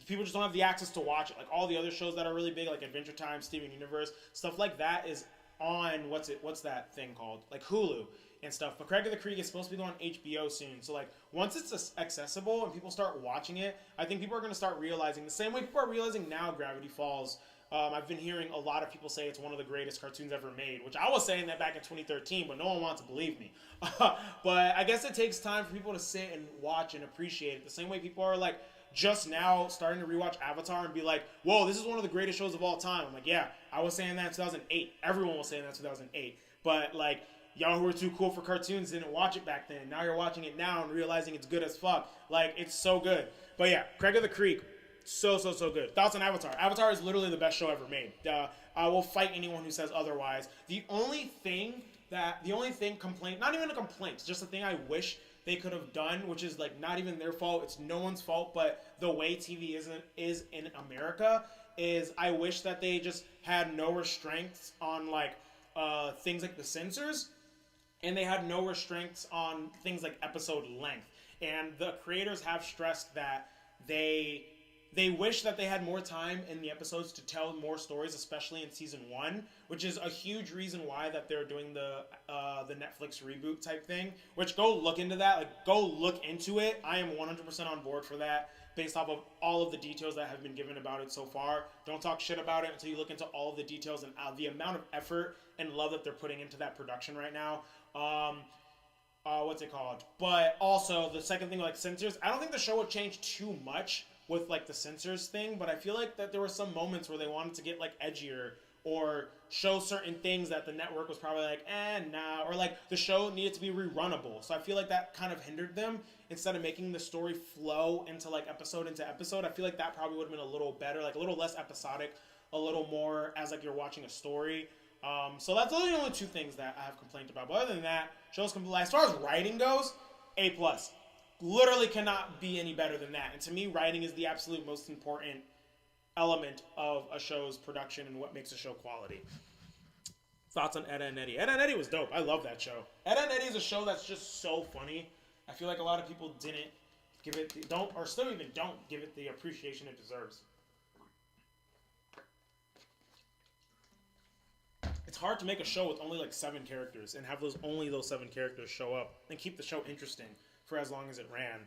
people just don't have the access to watch it. Like all the other shows that are really big, like Adventure Time, Steven Universe, stuff like that is on what's that thing called? Like Hulu and stuff. But Craig of the Creek is supposed to be going on HBO soon. So like once it's accessible and people start watching it, I think people are going to start realizing the same way people are realizing now Gravity Falls. I've been hearing a lot of people say it's one of the greatest cartoons ever made, which I was saying that back in 2013, but no one wants to believe me. But I guess it takes time for people to sit and watch and appreciate it. The same way people are like just now starting to rewatch Avatar and be like, whoa, this is one of the greatest shows of all time. I'm like, yeah, I was saying that in 2008. Everyone was saying that in 2008. But like, y'all who were too cool for cartoons didn't watch it back then. Now you're watching it now and realizing it's good as fuck. Like, it's so good. But yeah, Craig of the Creek. So good. Thoughts on Avatar? Avatar is literally the best show ever made. I will fight anyone who says otherwise. The only complaint, not even a complaint, just a thing I wish they could have done, which is like not even their fault, it's no one's fault, but the way TV is in America, is I wish that they just had no restraints on like things like the censors, and they had no restraints on things like episode length. And the creators have stressed that they wish that they had more time in the episodes to tell more stories, especially in season 1, which is a huge reason why that they're doing the Netflix reboot type thing. Which, go look into that. Like, go look into it. I am 100% on board for that, based off of all of the details that have been given about it so far. Don't talk shit about it until you look into all of the details and the amount of effort and love that they're putting into that production right now. What's it called? But also, the second thing, like censors, I don't think the show would change too much with like the censors thing, but I feel like that there were some moments where they wanted to get like edgier or show certain things that the network was probably like, nah, or like the show needed to be rerunnable. So I feel like that kind of hindered them. Instead of making the story flow into like episode into episode, I feel like that probably would have been a little better, like a little less episodic, a little more as like you're watching a story. So that's the only two things that I have complained about. But other than that, show's complete. As far as writing goes, A+. literally cannot be any better than that. And to me, writing is the absolute most important element of a show's production and what makes a show quality. Thoughts on Ed, Edd n Eddy? Ed, Edd n Eddy was dope. I love that show. Ed, Edd n Eddy is a show that's just so funny. I feel like a lot of people didn't give it, still even don't give it the appreciation it deserves. It's hard to make a show with only like 7 characters and have only those 7 characters show up and keep the show interesting for as long as it ran.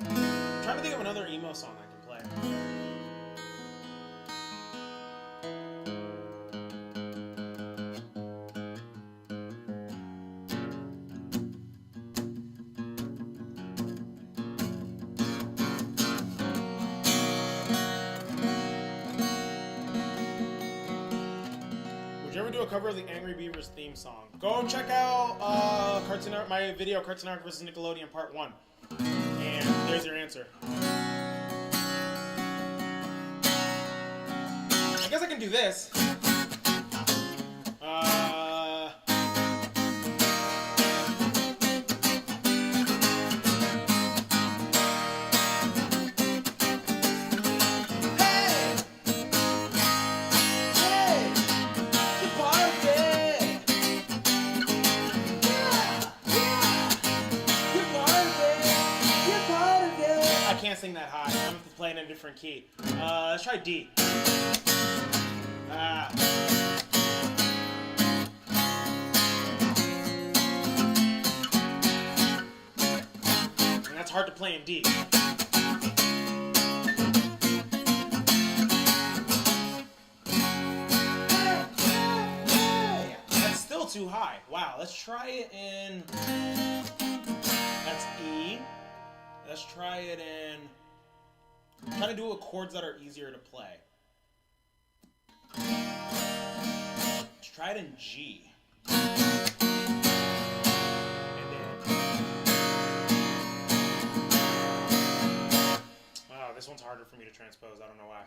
I'm trying to think of another emo song I can play. Would you ever do a cover of the Angry Beavers theme song? Go check out my video, Cartoon Network vs. Nickelodeon Part 1. And there's your answer. I guess I can do this. Sing that high. I'm playing in a different key. Let's try D. And that's hard to play in D. That's still too high. Wow, let's try it in... That's E. Let's try it in... I'm trying to do chords that are easier to play. Let's try it in G. And then... Wow, this one's harder for me to transpose. I don't know why.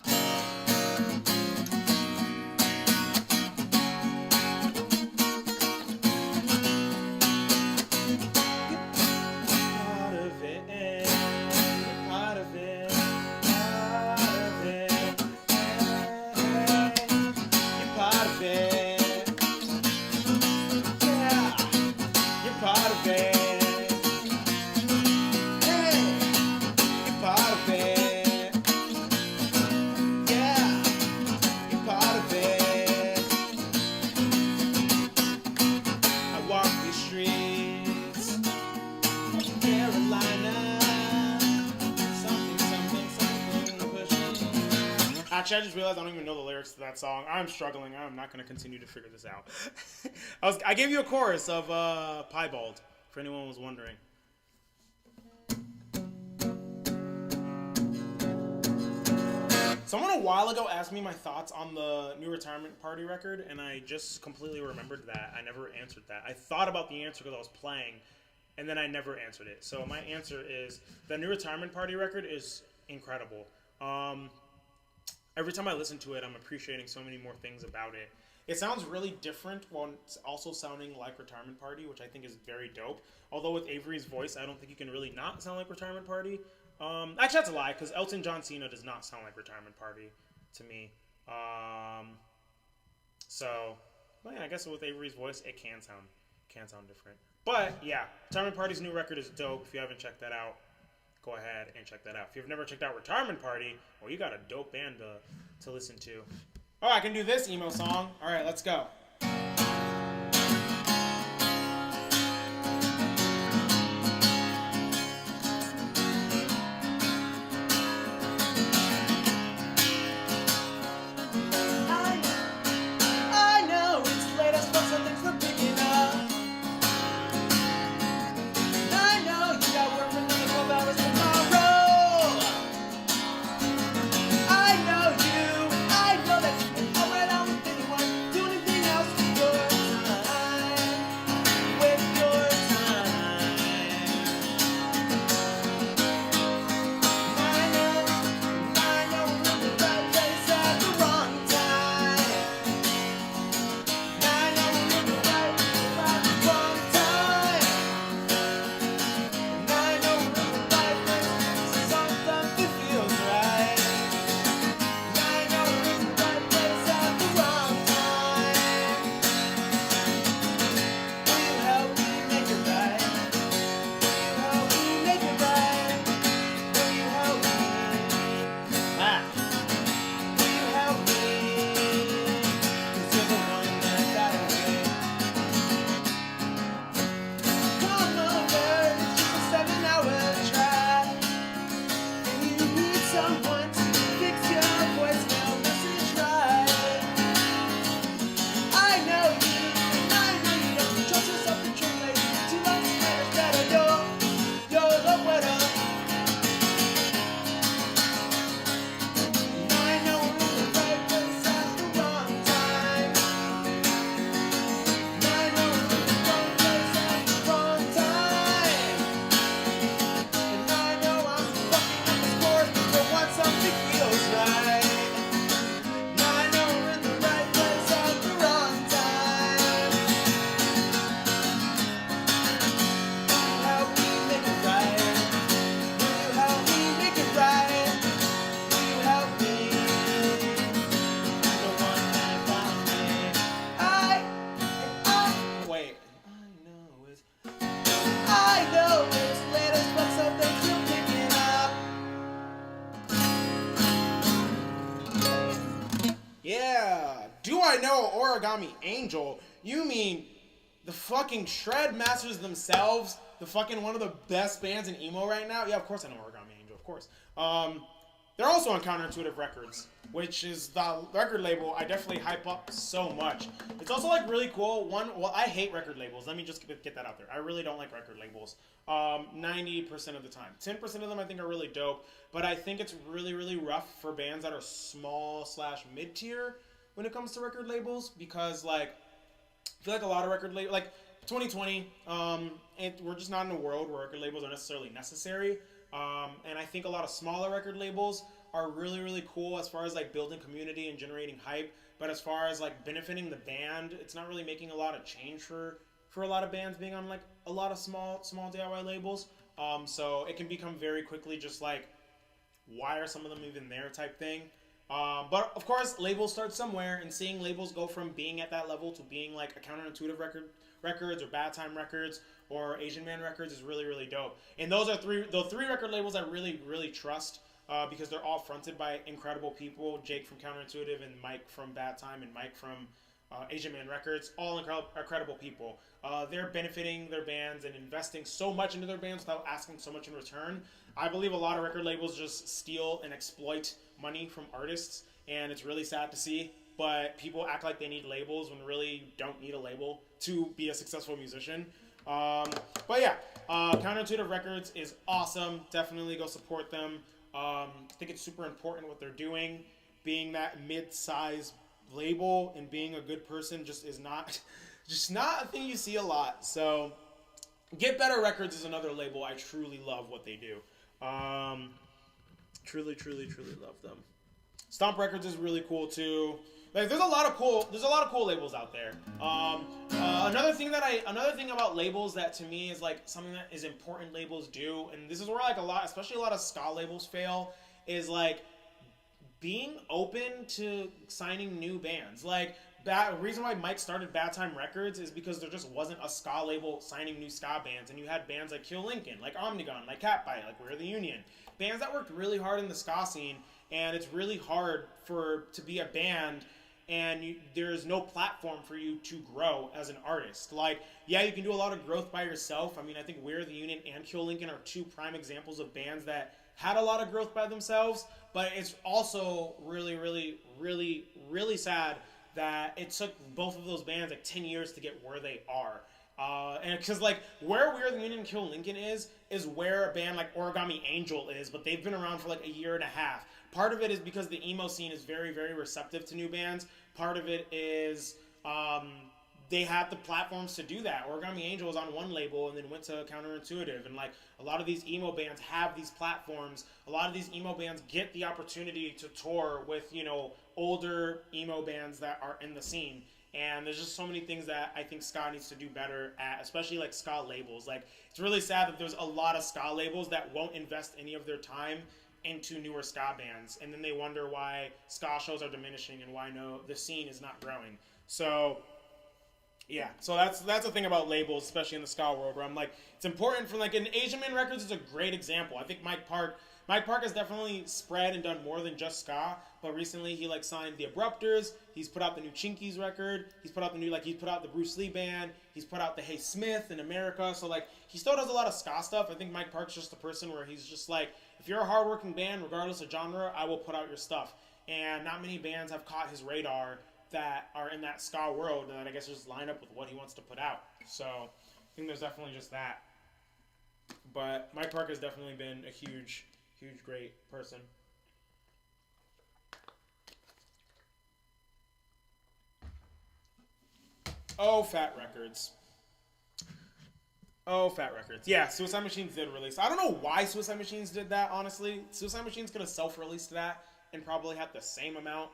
Actually, I just realized I don't even know the lyrics to that song. I'm struggling. I'm not going to continue to figure this out. I gave you a chorus of Piebald, for anyone who was wondering. Someone a while ago asked me my thoughts on the New Retirement Party record, and I just completely remembered that. I never answered that. I thought about the answer because I was playing, and then I never answered it. So my answer is the New Retirement Party record is incredible. Every time I listen to it, I'm appreciating so many more things about it. It sounds really different while it's also sounding like Retirement Party, which I think is very dope. Although with Avery's voice, I don't think you can really not sound like Retirement Party. Actually, that's a lie, because Elton John Cena does not sound like Retirement Party to me. Well, yeah, I guess with Avery's voice, it can sound different. But yeah, Retirement Party's new record is dope. If you haven't checked that out, go ahead and check that out. If you've never checked out Retirement Party, well, you got a dope band to listen to. Oh, I can do this emo song. All right, let's go. Yeah. Do I know Origami Angel? You mean the fucking Shred Masters themselves? The fucking one of the best bands in emo right now? Yeah, of course I know Origami Angel, of course. They're also on Counterintuitive Records, which is the record label I definitely hype up so much. It's also like really cool. Well, I hate record labels. Let me just get that out there. I really don't like record labels. 90% of the time. 10% of them I think are really dope, but I think it's really, really rough for bands that are small / mid-tier when it comes to record labels, because like I feel like a lot of record labels, like 2020, and we're just not in a world where record labels are necessarily necessary. And I think a lot of smaller record labels are really, really cool as far as like building community and generating hype. But as far as like benefiting the band, it's not really making a lot of change for a lot of bands being on like a lot of small DIY labels. So it can become very quickly just like, why are some of them even there type thing. But of course, labels start somewhere, and seeing labels go from being at that level to being like a Counterintuitive Records or Bad Time Records or Asian Man Records is really, really dope. And those are the three record labels I really, really trust, because they're all fronted by incredible people. Jake from Counterintuitive and Mike from Bad Time and Mike from Asian Man Records, all incredible people. They're benefiting their bands and investing so much into their bands without asking so much in return. I believe a lot of record labels just steal and exploit money from artists, and it's really sad to see. But people act like they need labels when really you don't need a label to be a successful musician. But yeah, Counterintuitive Records is awesome. Definitely go support them. I think it's super important what they're doing. Being that mid-size label and being a good person just is not a thing you see a lot. So Get Better Records is another label I truly love what they do. Truly, truly, truly love them. Stomp Records is really cool too. Like, there's a lot of cool labels out there. Another thing about labels that to me is like something that is important labels do, and this is where like especially a lot of ska labels fail, is like being open to signing new bands. Like, the reason why Mike started Bad Time Records is because there just wasn't a ska label signing new ska bands, and you had bands like Kill Lincoln, like Omnigon, like Catbite, like We're the Union, bands that worked really hard in the ska scene. And it's really hard to be a band, and there's no platform for you to grow as an artist. Like, yeah, you can do a lot of growth by yourself. I mean, I think We're the Union and Kill Lincoln are two prime examples of bands that had a lot of growth by themselves. But it's also really, really, really, really sad that it took both of those bands like 10 years to get where they are. And because like where We're the Union and Kill Lincoln is where a band like Origami Angel is, but they've been around for like a year and a half. Part of it is because the emo scene is very, very receptive to new bands. Part of it is they had the platforms to do that. Origami Angel was on one label and then went to Counterintuitive, and like a lot of these emo bands have these platforms. A lot of these emo bands get the opportunity to tour with, you know, older emo bands that are in the scene. And there's just so many things that I think ska needs to do better at, especially like ska labels. Like, it's really sad that there's a lot of ska labels that won't invest any of their time into newer ska bands, and then they wonder why ska shows are diminishing and why the scene is not growing. So yeah, so that's the thing about labels, especially in the ska world, where I'm like, it's important for like an Asian Man Records is a great example. I think Mike Park has definitely spread and done more than just ska, but recently he like signed the Abrupters. He's put out the new Chinkies record. He's put out the Bruce Lee band. He's put out the Hey Smith in America. So like he still does a lot of ska stuff. I think Mike Park's just a person where he's just like, if you're a hardworking band, regardless of genre, I will put out your stuff. And not many bands have caught his radar that are in that ska world that I guess just line up with what he wants to put out. So I think there's definitely just that. But Mike Park has definitely been a huge, great person. Oh, Fat Records. Yeah, Suicide Machines did release. I don't know why Suicide Machines did that, honestly. Suicide Machines could have self-released that and probably had the same amount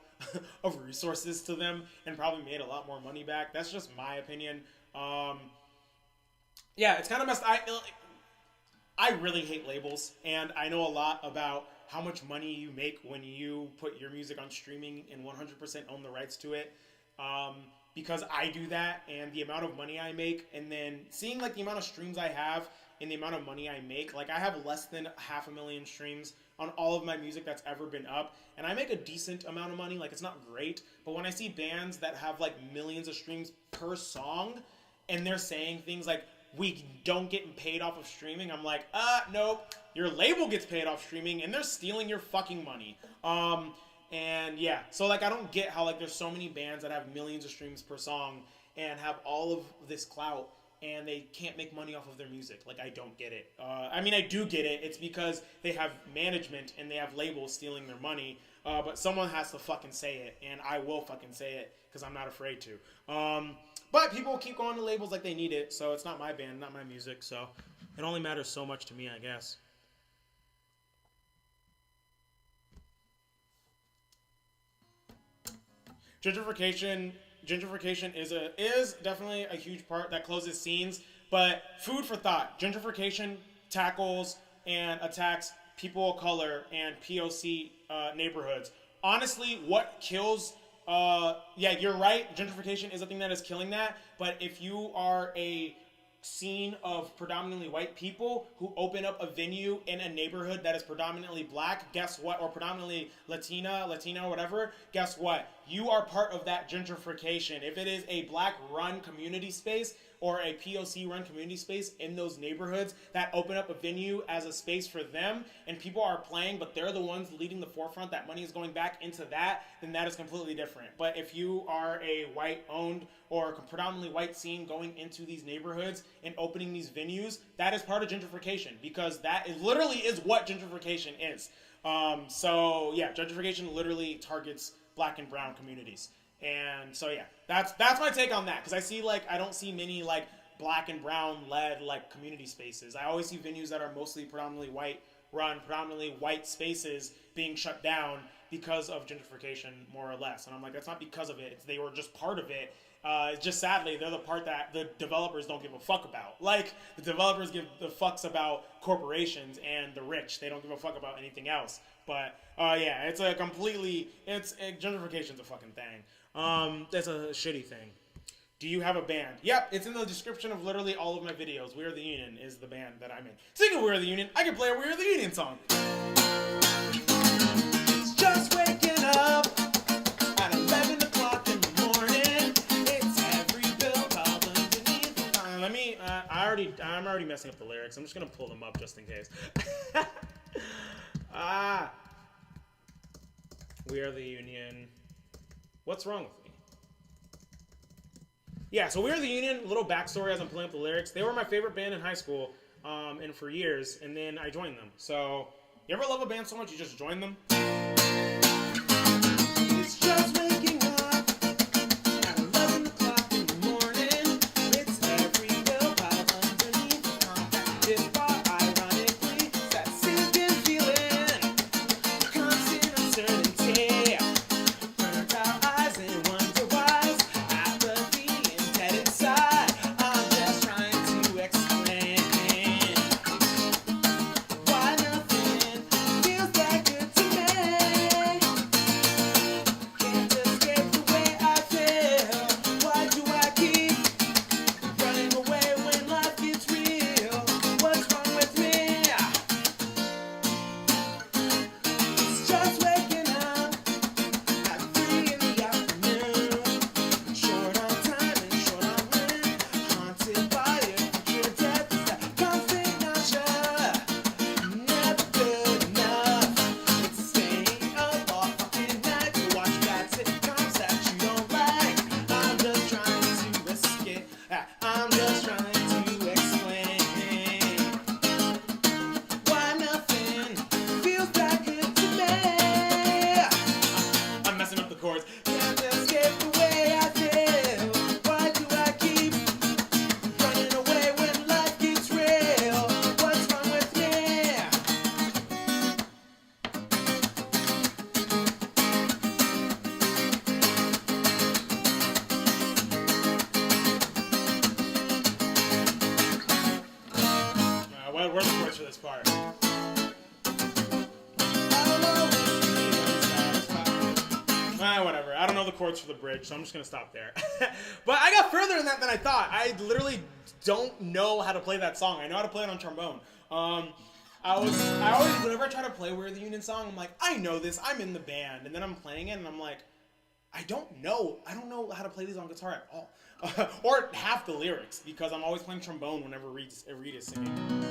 of resources to them and probably made a lot more money back. That's just my opinion. Yeah, it's kind of messed. I really hate labels, and I know a lot about how much money you make when you put your music on streaming and 100% own the rights to it. Because I do that, and the amount of money I make, and then seeing like the amount of streams I have, in the amount of money I make. Like, I have less than 500,000 streams on all of my music that's ever been up, and I make a decent amount of money. Like, it's not great, but when I see bands that have like millions of streams per song, and they're saying things like, we don't get paid off of streaming, I'm like, nope, your label gets paid off streaming, and they're stealing your fucking money. And yeah, so like, I don't get how like there's so many bands that have millions of streams per song and have all of this clout, and they can't make money off of their music. Like, I don't get it. I mean, I do get it. It's because they have management and they have labels stealing their money. But someone has to fucking say it, and I will fucking say it because I'm not afraid to. But people keep going to labels like they need it, so it's not my band, not my music, so it only matters so much to me, I guess. Gentrification is definitely a huge part that closes scenes, but food for thought. Gentrification tackles and attacks people of color and POC neighborhoods. Honestly, what kills... yeah, you're right. Gentrification is a thing that is killing that. But if you are a scene of predominantly white people who open up a venue in a neighborhood that is predominantly black, guess what? Or predominantly Latino, whatever, guess what? You are part of that gentrification. If it is a black-run community space or a POC-run community space in those neighborhoods that open up a venue as a space for them, and people are playing, but they're the ones leading the forefront, that money is going back into that, then that is completely different. But if you are a white-owned or predominantly white scene going into these neighborhoods and opening these venues, that is part of gentrification, because that is literally is what gentrification is. So yeah, gentrification literally targets black and brown communities. And so yeah, that's my take on that, because I don't see many like black and brown led like community spaces. I always see venues that are mostly predominantly white run, predominantly white spaces being shut down because of gentrification, more or less. And I'm like, that's not because of it. They were just part of it. It's just sadly they're the part that the developers don't give a fuck about. Like, the developers give the fucks about corporations and the rich. They don't give a fuck about anything else. But yeah, gentrification's a fucking thing. That's a shitty thing. Do you have a band? Yep, it's in the description of literally all of my videos. We Are the Union is the band that I'm in. Speaking of We Are the Union, I can play a We Are the Union song. It's just waking up at 11 o'clock in the morning. It's every bill problem beneath. I'm already messing up the lyrics. I'm just gonna pull them up just in case. We Are the Union. What's wrong with me? Yeah, so We Are the Union, little backstory as I'm pulling up the lyrics. They were my favorite band in high school, and for years, and then I joined them. So, you ever love a band so much you just join them? It's just waking up at 11 o'clock in the morning. It's every bill piled underneath the compacted bar. Ironically, it's that sinking feeling, constant uncertainty. Burnt out eyes and wonder why's, apathy and dead inside. I'm just trying to explain why nothing feels that good to me. whatever. I don't know the chords for the bridge, so I'm just gonna stop there. But I got further in that than I thought. I literally don't know how to play that song. I know how to play it on trombone. I always, whenever I try to play We're the Union song, I'm like, I know this. I'm in the band, and then I'm playing it, and I'm like, I don't know how to play these on guitar at all, or half the lyrics, because I'm always playing trombone whenever Reed is singing.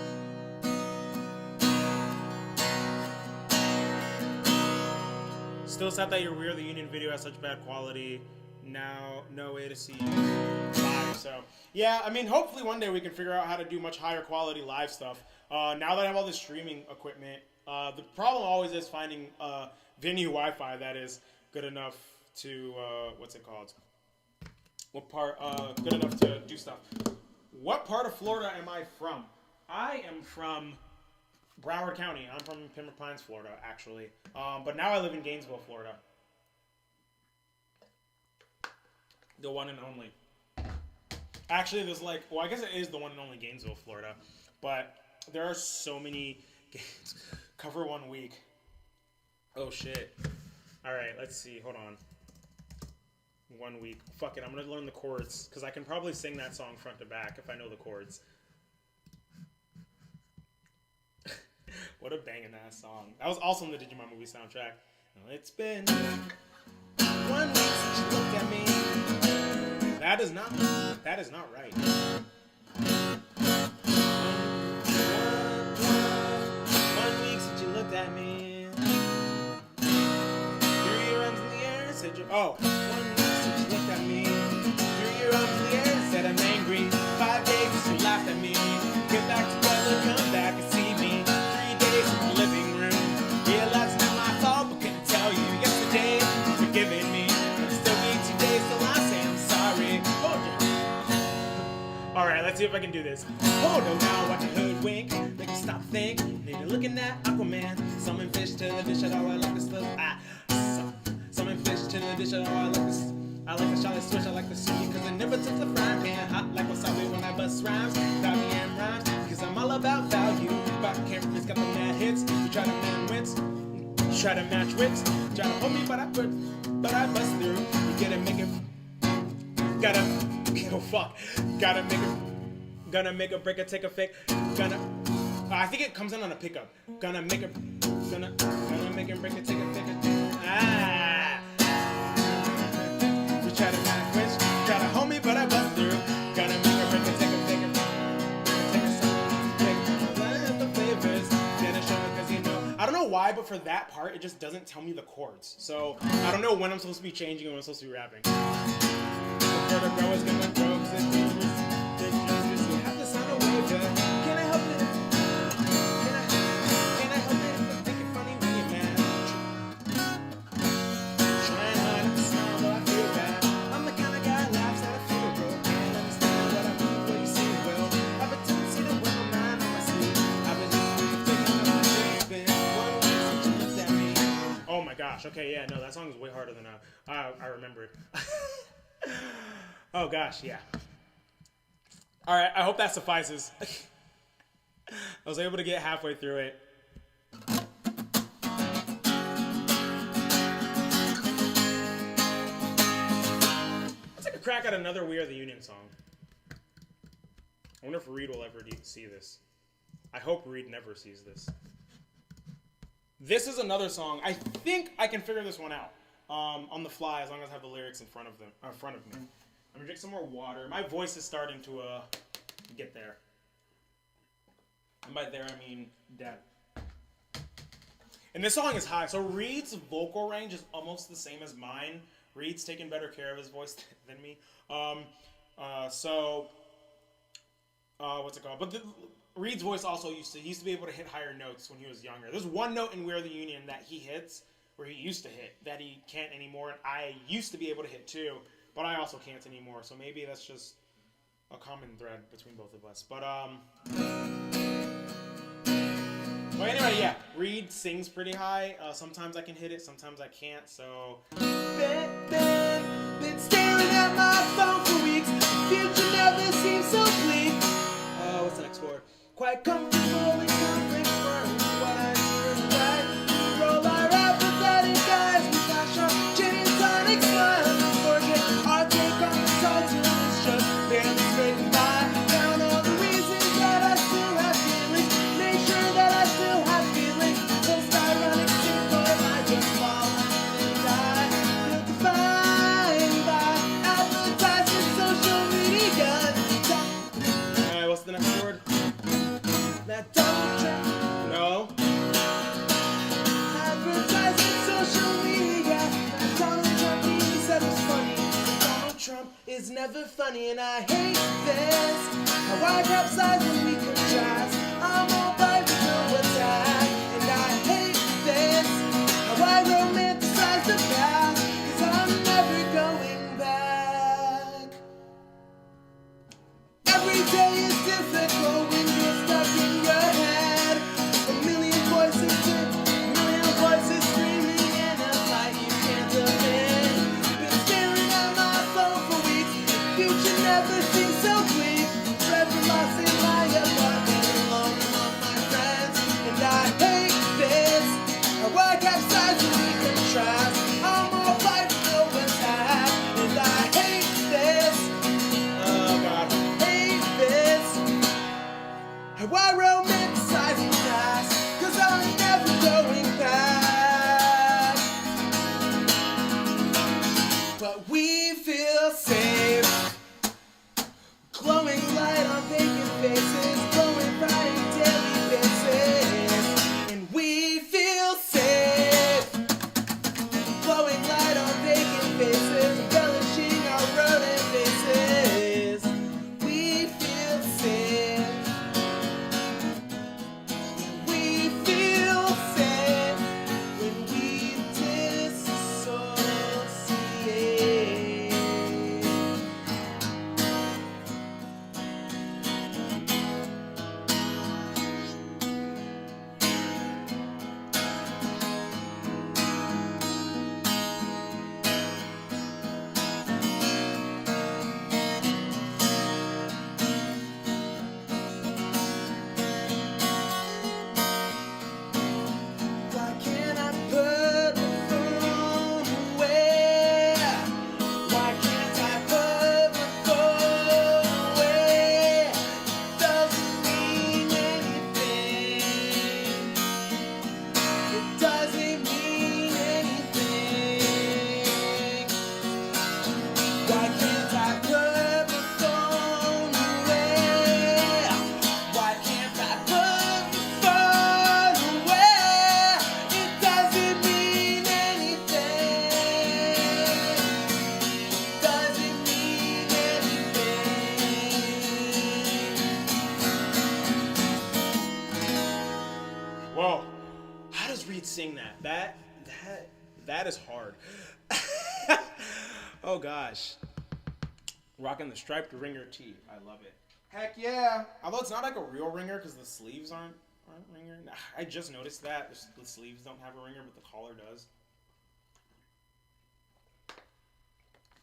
Still sad that your We're the Union video has such bad quality. Now, no way to see you live. So, yeah, I mean, hopefully one day we can figure out how to do much higher quality live stuff. Now that I have all this streaming equipment, the problem always is finding venue Wi-Fi that is good enough to, what's it called? What part, good enough to do stuff. What part of Florida am I from? I am from Broward County. I'm from Pembroke Pines, Florida, actually. But now I live in Gainesville, Florida. The one and only. Actually, there's like, well, I guess it is the one and only Gainesville, Florida. But there are so many games. Cover 1 week. Oh, shit. All right, let's see. Hold on. 1 week. Fuck it. I'm going to learn the chords, because I can probably sing that song front to back if I know the chords. What a banging ass song. That was also in the Digimon movie soundtrack. It's been 1 week since you looked at me. That is not right. 1 week since you looked at me. Threw your arms in the air and said 1 week since you looked at me. Threw your arms in the air and said I'm angry. 5 days since you laughed at me. Get back together, come back and see me. 3 days in the living room. Yeah, that's not my fault, but couldn't tell you yesterday. Forgiving me. But it still needs 2 days till I say I'm sorry. Alright, let's see if I can do this. Hold on now, watch a hoodwink. Make you stop think. Need you looking at Aquaman. Summon fish to the dish at all. I like this little summon fish to the dish at all. I like this. I like the Charlotte Switch, I like the sushi, cause it never took the frying pan. Hot like wasabi when I bust rhymes. Got me and rhymes, cause I'm all about value. Back cameras got the mad hits. You try to man wits, you try to match wits. Try to hold me, but I bust through. You gotta make it, oh fuck. Gotta make a break or take a fake. I think it comes in on a pickup. Gonna make it break or take a fake. Try to match wits, try to hold me, but I bust through. Gonna make a break and take a figure. Take a song, take the flavors. Then I show it cause you know. I don't know why, but for that part, it just doesn't tell me the chords. So I don't know when I'm supposed to be changing and when I'm supposed to be rapping. The grow is gonna grow cause it's dangerous. You have to sound a wave, yeah. Can I help it? Can I help it if I think it funny when you're mad? Trying hard not to smile, though I feel bad. I'm the kind of guy who laughs at a funeral. Can't understand what I mean, what you see well. I've a tendency to wear my mind on my sleeve. I've been just thinking of my dreams. Been 1 week since you looked at me. Oh my gosh, okay, yeah, no, that song is way harder than I remembered. Oh gosh, yeah. Alright, I hope that suffices. I was able to get halfway through it. Let's take a crack at another We Are the Union song. I wonder if Reed will ever see this. I hope Reed never sees this. This is another song. I think I can figure this one out on the fly as long as I have the lyrics in front of me. I'm gonna drink some more water. My voice is starting to get there. And by there I mean dead. And this song is high. So Reed's vocal range is almost the same as mine. Reed's taking better care of his voice than me. What's it called? But Reed's voice also used to be able to hit higher notes when he was younger. There's one note in We Are the Union that he hits, where he used to hit, that he can't anymore. And I used to be able to hit too. But I also can't anymore, so maybe that's just a common thread between both of us. But anyway, yeah, Reed sings pretty high. Sometimes I can hit it, sometimes I can't. So been staring at my phone for weeks. The future never seems so bleak. What's the next chord? Quite comfortable and confident for what I do is right. We roll our apathetic eyes. We flash our gin and tonic. is never funny, and I hate this. How I capsize when we contrast. I'm all by the know what's at, and I hate this. How I romanticize the past, 'cause I'm never going back. Every day is difficult when you're stuck in your head. A million voices screaming in a fight you can't defend. Been staring at my phone for weeks. The future never seems so bleak. Forever lost in my apartment, alone among my friends. And I hate this. How I capsize when we contrast. I'm all fight to know what's at. And I hate this. Oh God, hate this. How I romanticize the past, 'cause I'm never going back. But we feel safe. Glowing light on vacant faces, glowing bright on daily basis. And we feel safe. Glowing light on vacant faces, embellishing our rodent faces. We feel safe. We feel safe when we dissociate. Why can't I put my phone away? Why can't I put my phone away? Doesn't mean anything. It doesn't mean anything. Why can't I put my phone away? Why can't I put my phone away? It doesn't mean anything. Doesn't mean anything. Whoa. How does Reed sing that? That is hard. Oh gosh. Rocking the striped ringer tee. I love it. Heck yeah. Although it's not like a real ringer because the sleeves aren't ringer. Nah, I just noticed that. The sleeves don't have a ringer, but the collar does.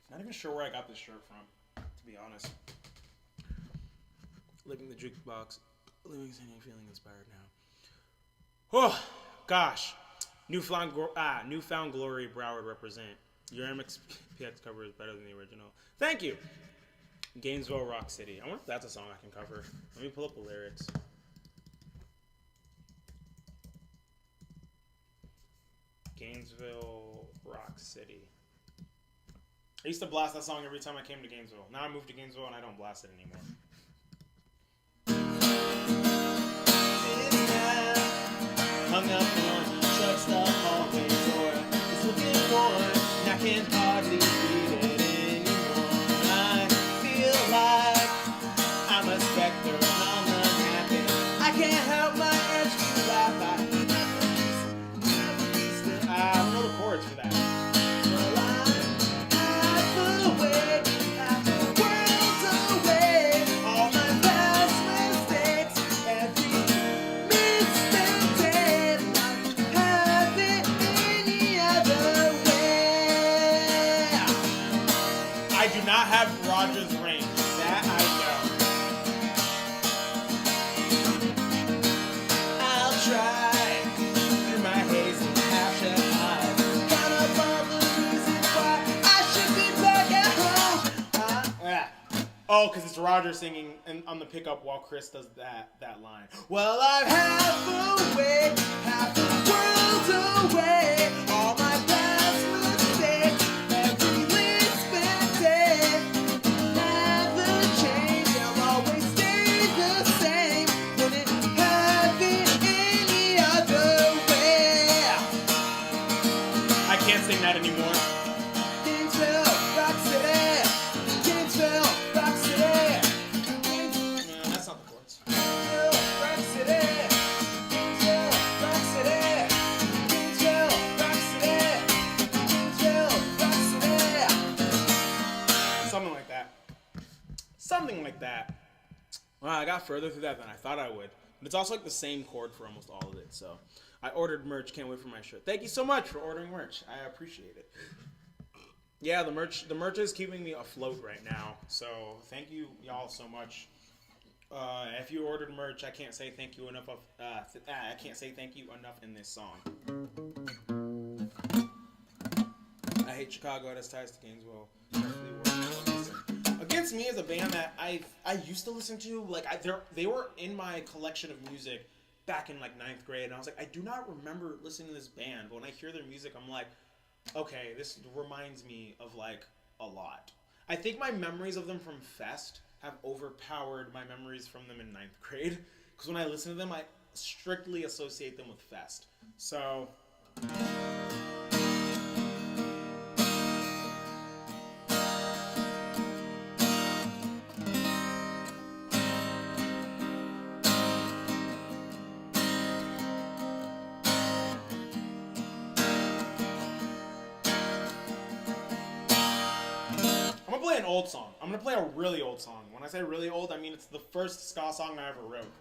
Not even sure where I got this shirt from, to be honest. Living the jukebox. Living Singing, feeling inspired now. Oh, gosh. Newfound Glory, Broward represent. Your MXPX cover is better than the original. Thank you. Gainesville, Rock City. I wonder if that's a song I can cover. Let me pull up the lyrics. Gainesville, Rock City. I used to blast that song every time I came to Gainesville. Now I moved to Gainesville and I don't blast it anymore. Hung up on truck stop hallway door. It's looking worn, and I can hardly read it anymore. I feel like I'm a specter and I'm unhappy. I can't help my urge to laugh. I don't know the chords for that. Well, I'm half awake, half the world's away. All my past mistakes, every misspent day, not have it any other way. I do not have Roger's range. That I I'll try through my haze and half-shut eyes. Count up all the reasons why I should be back at home. know. Oh, because it's Roger singing on the pickup while Chris does that line. Well, I'm half awake, half the world away. All my past mistakes, every misspent day, never change. I'll always stay the same. Wouldn't have it any other way. I can't sing that anymore. Gainesville, Rock City. something like that. Well, I got further through that than I thought I would. But it's also like the same chord for almost all of it. So I ordered merch. Can't wait for my shirt. Thank you so much for ordering merch. I appreciate it. Yeah, the merch is keeping me afloat right now. So thank you y'all so much. If you ordered merch, I can't say thank you enough. I can't say thank you enough in this song. I hate Chicago. It has ties to Gainesville. Against Me is a band that I used to listen to. Like they were in my collection of music back in like 9th grade, and I was like, I do not remember listening to this band, but when I hear their music, I'm like, okay, this reminds me of like a lot. I think my memories of them from Fest have overpowered my memories from them in 9th grade, because when I listen to them, I strictly associate them with Fest. So I'm gonna play an old song. I'm gonna play a really old song. When I say really old, I mean it's the first ska song I ever wrote.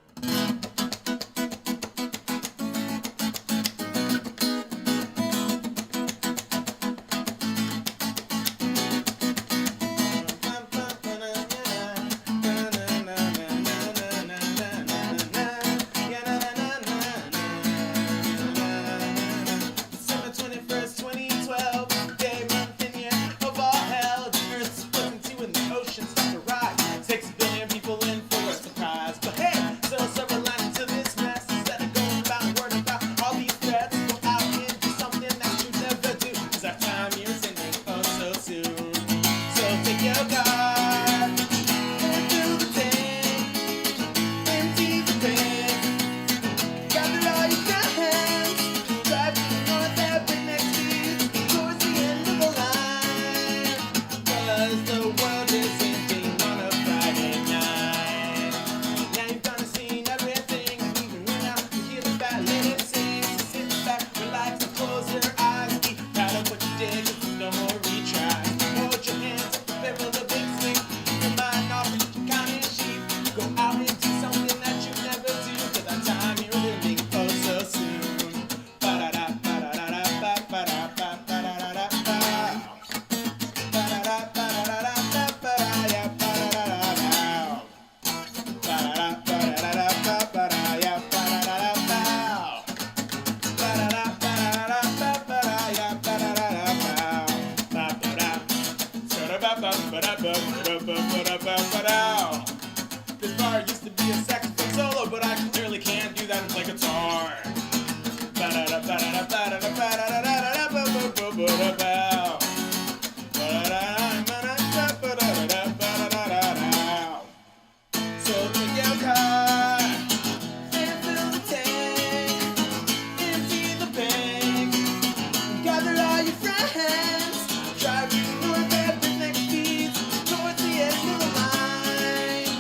This bar used to be a saxophone solo, but I clearly can't do that and play guitar. So take your car and fill the tank, empty the bank, gather all your friends, drive you north at the next beat towards the end of the line.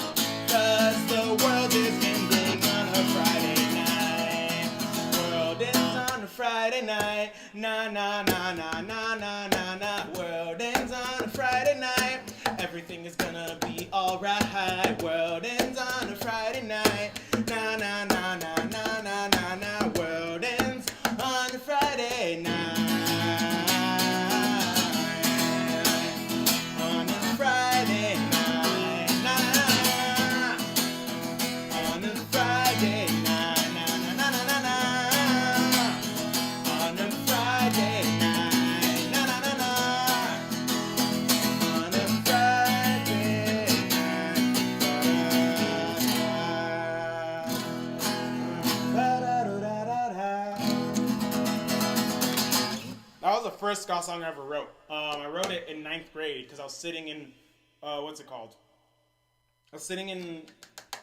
'Cause the world is ending on a Friday night. World ends on a Friday night. Na na na na na na na na. World ends on a Friday night. Everything is gonna be alright. World ends on a Friday night. Na na na na na na na na. World ends on a Friday night. On a Friday night. Na na na. On a Friday night. Na na na na na na. On a Friday night. Na na na na. On a Friday night. That was the first ska song I ever wrote. I wrote it in 9th grade because I was sitting in, what's it called? I was sitting in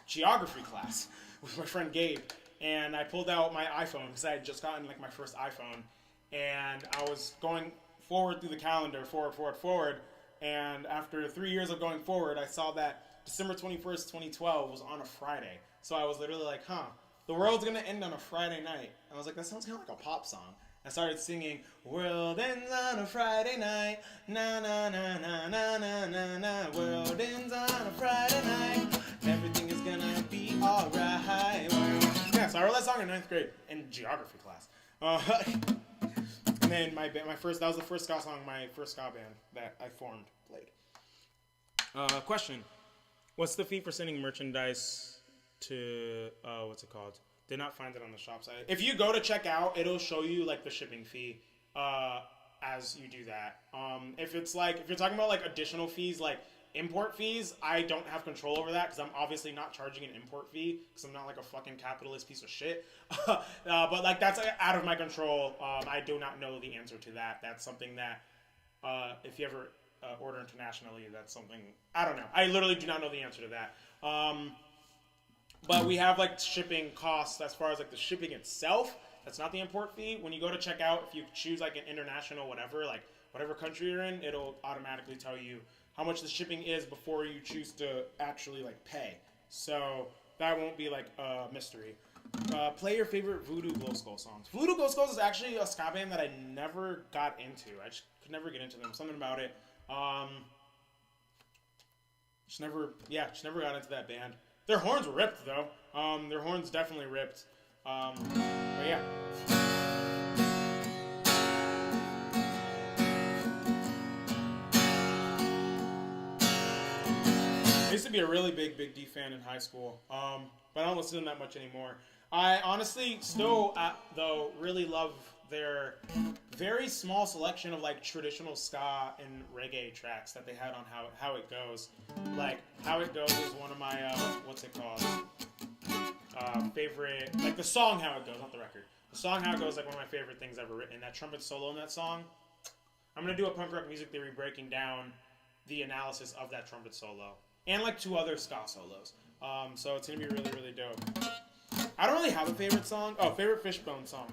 geography class with my friend Gabe, and I pulled out my iPhone because I had just gotten like my first iPhone, and I was going forward through the calendar, forward, and after 3 years of going forward, I saw that December 21st, 2012 was on a Friday. So I was literally like, the world's gonna end on a Friday night. I was like, that sounds kind of like a pop song. I started singing, world ends on a Friday night, na na na na na na na na. World ends on a Friday night. Everything is gonna be alright. Yeah, so I wrote that song in 9th grade in geography class. And then that was the first ska song my first ska band that I formed played. Question. What's the fee for sending merchandise to, what's it called? Did not find it on the shop site. If you go to check out, it'll show you like the shipping fee as you do that. If you're talking about like additional fees, like import fees, I don't have control over that because I'm obviously not charging an import fee because I'm not like a fucking capitalist piece of shit. But like that's out of my control. I do not know the answer to that. That's something that if you ever order internationally, that's something I don't know. I literally do not know the answer to that. But we have like shipping costs as far as like the shipping itself. That's not the import fee. When you go to check out, if you choose like an international whatever, like whatever country you're in, it'll automatically tell you how much the shipping is before you choose to actually like pay. So that won't be like a mystery. Play your favorite Voodoo Glow Skull songs. Voodoo Glow Skulls is actually a ska band that I never got into. I just could never get into them. Something about it. Just never got into that band. Their horns were ripped though. Their horns definitely ripped. But yeah. I used to be a really big D fan in high school, but I don't listen to them that much anymore. I honestly still, though, really love their very small selection of like traditional ska and reggae tracks that they had on How It Goes. Like How It Goes is one of my what's it called? Favorite, like the song How It Goes, not the record. The song How It Goes is like one of my favorite things ever written. That trumpet solo in that song. I'm gonna do a punk rock music theory breaking down the analysis of that trumpet solo and like 2 other ska solos. So it's gonna be really, really dope. I don't really have a favorite song. Oh, favorite Fishbone song.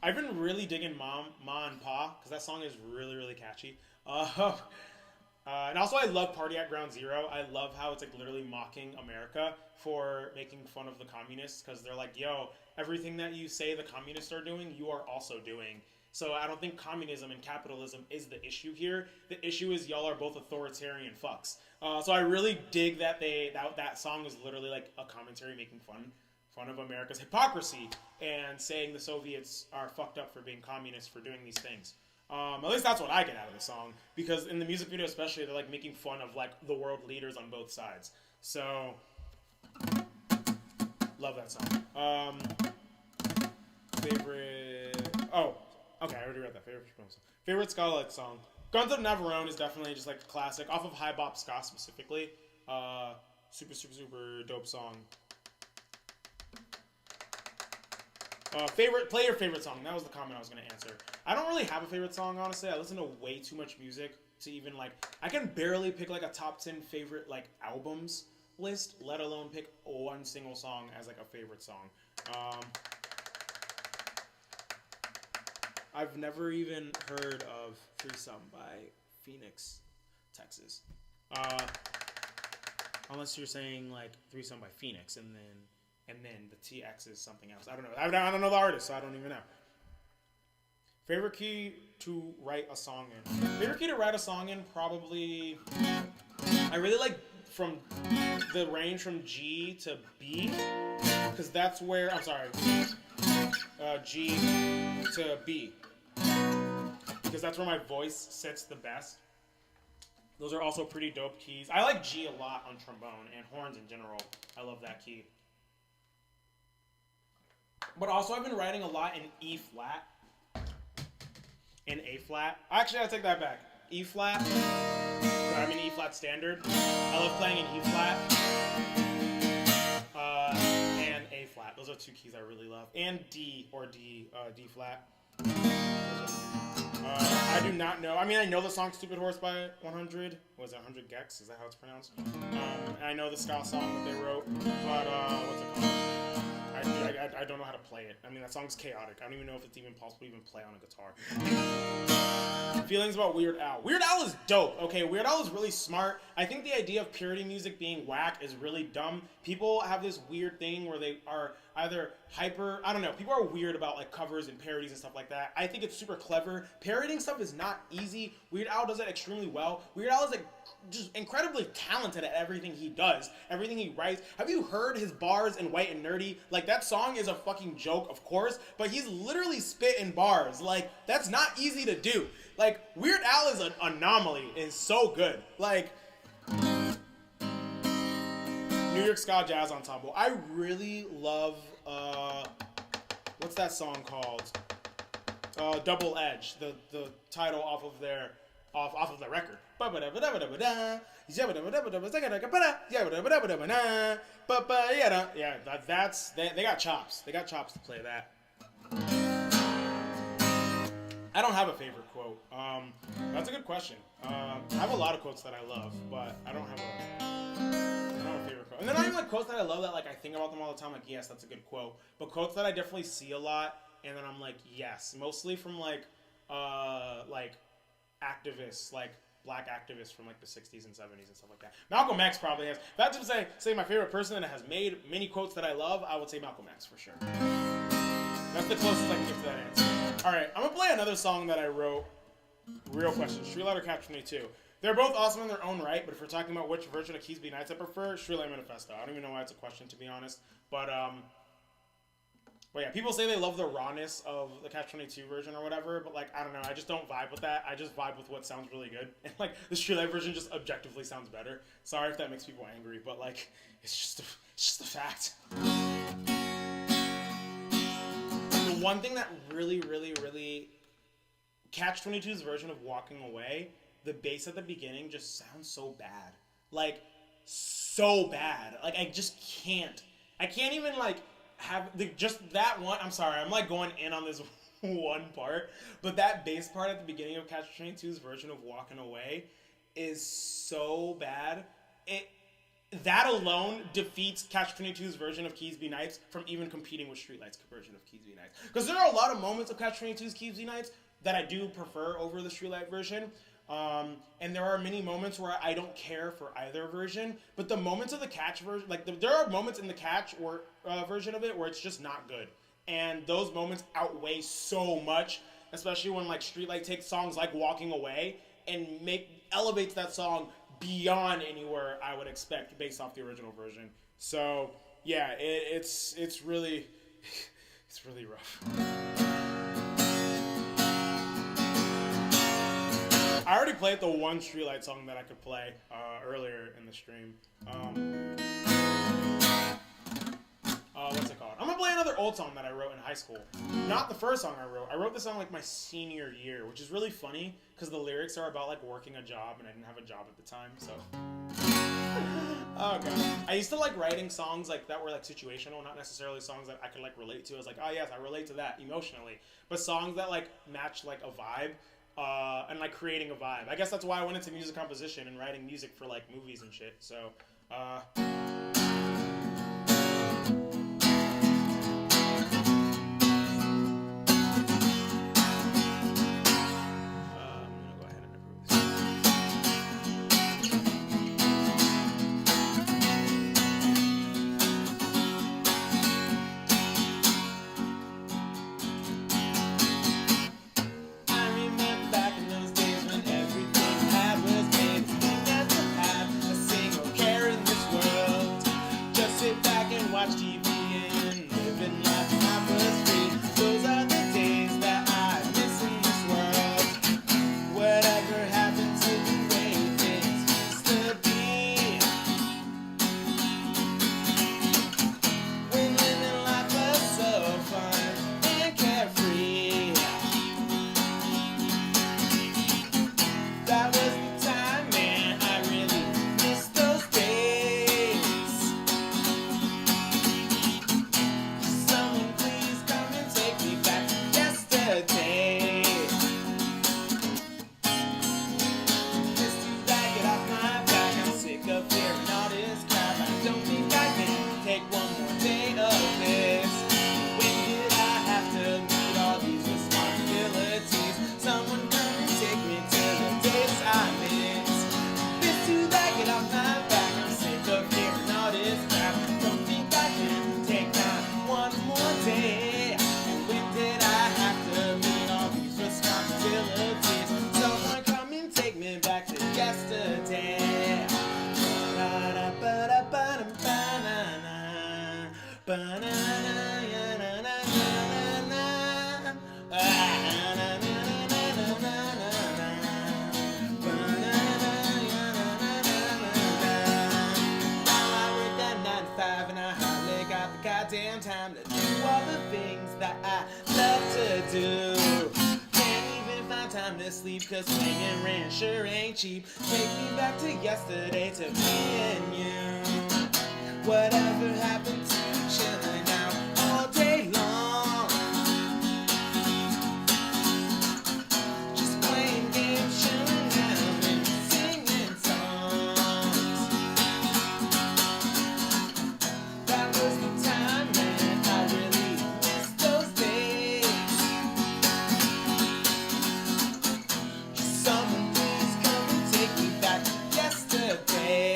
I've been really digging Ma and Pa because that song is really, really catchy. And also I love Party at Ground Zero. I love how it's like literally mocking America for making fun of the communists because they're like, yo, everything that you say the communists are doing, you are also doing. So I don't think communism and capitalism is the issue here. The issue is y'all are both authoritarian fucks. So I really dig that that song is literally like a commentary making fun of America's hypocrisy and saying the Soviets are fucked up for being communists for doing these things. At least that's what I get out of the song, because in the music video especially, they're like making fun of like the world leaders on both sides. So love that song. Favorite. Oh, okay, I already read that. Favorite ska song. Guns of Navarone is definitely just like a classic off of High Bop Ska specifically. Super, super, super dope song. Play your favorite song. That was the comment I was going to answer. I don't really have a favorite song, honestly. I listen to way too much music to even like. I can barely pick like a top 10 favorite like albums list, let alone pick one single song as like a favorite song. I've never even heard of Threesome by Phoenix, Texas. Unless you're saying like Threesome by Phoenix and then the TX is something else. I don't know. I don't know the artist, so I don't even know. Favorite key to write a song in? Favorite key to write a song in, probably. I really like from the range from G to B, because that's where G to B, because that's where my voice sits the best. Those are also pretty dope keys. I like G a lot on trombone and horns in general. I love that key. But also I've been writing a lot in E flat and A flat. Actually, I take that back. E flat. I'm in E flat standard. I love playing in E flat and A flat. Those are 2 keys I really love. And D flat. I do not know. I mean, I know the song "Stupid Horse" by 100. Was it 100 Gex? Is that how it's pronounced? And I know the ska song that they wrote, but what's it called? I don't know how to play it. I mean, that song's chaotic. I don't even know if it's even possible to even play on a guitar. Feelings about Weird Al. Weird Al is dope. Okay, Weird Al is really smart. I think the idea of parody music being whack is really dumb. People have this weird thing where they are either hyper, I don't know, people are weird about like covers and parodies and stuff like that. I think it's super clever. Parodying stuff is not easy. Weird Al does it extremely well. Weird Al is like just incredibly talented at everything he does, everything he writes. Have you heard his bars in White and Nerdy? Like, that song is a fucking joke, of course, but he's literally spitting bars. Like, that's not easy to do. Like, Weird Al is an anomaly. It's so good. Like, New York Ska Jazz Ensemble. I really love, what's that song called? Double Edge, the title off of their record. Yeah, that's they got chops. They got chops to play that. I don't have a favorite quote. That's a good question. I have a lot of quotes that I love, but I don't have a favorite quote. And then I even like quotes that I love that like I think about them all the time. Like, yes, that's a good quote. But quotes that I definitely see a lot, and then I'm like, yes, mostly from like activists, like black activists from like the 60s and 70s and stuff like that. Malcolm X probably has. If I had to say my favorite person that has made many quotes that I love, I would say Malcolm X for sure. That's the closest I can get to that answer. All right, I'm gonna play another song that I wrote. Real question: Streetlight or Catch 22? They're both awesome in their own right, but if we're talking about which version of Keys Be Nights I prefer, Streetlight Manifesto. I don't even know why it's a question, to be honest. But yeah, people say they love the rawness of the Catch-22 version or whatever, but like, I don't know, I just don't vibe with that. I just vibe with what sounds really good. And like, the Streetlight version just objectively sounds better. Sorry if that makes people angry, but like, it's just a fact. The one thing that really Catch-22's version of Walking Away, the bass at the beginning just sounds so bad. Like, so bad. Like, I just can't. I can't even like have just that one. I'm sorry, I'm like going in on this one part, but that bass part at the beginning of Catch-22's version of Walking Away is so bad. That alone defeats Catch-22's version of Keys Be Nights from even competing with Streetlight's version of Keys Be Nights. Because there are a lot of moments of Catch-22's Keys Be Nights that I do prefer over the Streetlight version. And there are many moments where I don't care for either version, but the moments of the Catch version, like there are moments in the Catch version of it where it's just not good, and those moments outweigh so much, especially when like Streetlight takes songs like Walking Away and elevates that song beyond anywhere I would expect based off the original version. So yeah, it's really it's really rough. I already played the one Streetlight song that I could play earlier in the stream. What's it called? I'm gonna play another old song that I wrote in high school. Not the first song I wrote. I wrote this song like my senior year, which is really funny because the lyrics are about like working a job, and I didn't have a job at the time, so. Oh god. I used to like writing songs like that were like situational, not necessarily songs that I could like relate to. I was like, oh yes, I relate to that emotionally, but songs that like match like a vibe. And like creating a vibe. I guess that's why I went into music composition and writing music for like movies and shit. So, to sleep, cause playing rent sure ain't cheap. Take me back to yesterday, to me and you. Whatever happened to chilling out all day long? Just playing games, chilling out and singing songs. That was the time, man, I really miss those days. Someone please come and take me back to yesterday.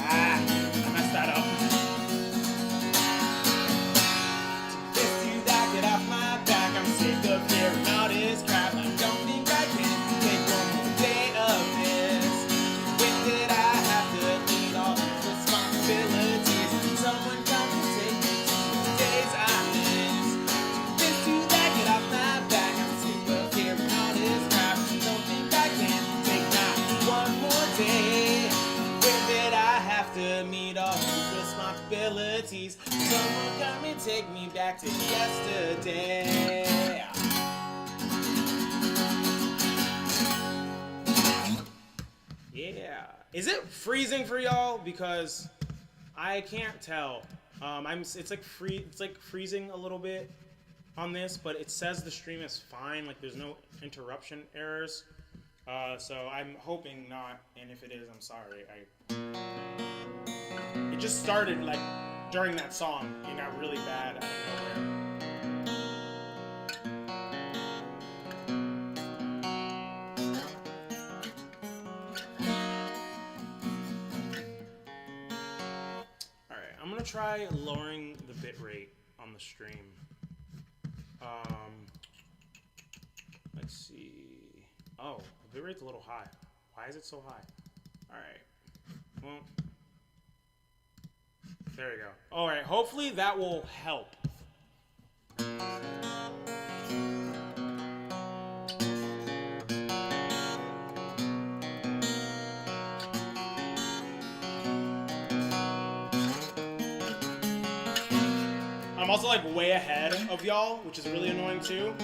I messed that up. This you that get off my back. I'm sick of hearing all this crap. I don't think I can take one more day of this. When did I have to lead all these responsibilities? Someone come and take me to the days I miss. This you that get off my back. I'm sick of hearing all this crap. I don't think I can take not one more day. When did I have to meet all these responsibilities? Someone come and take me back to yesterday. Yeah. Is it freezing for y'all? Because I can't tell. It's like freezing a little bit on this, but it says the stream is fine. Like there's no interruption errors. So I'm hoping not. And if it is, I'm sorry. It just started like during that song. It got really bad out of nowhere. I'm gonna try lowering the bitrate on the stream. Let's see. Oh, the bitrate's a little high. Why is it so high? All right. Well, there we go. All right. Hopefully that will help. I'm also like way ahead of y'all, which is really annoying too.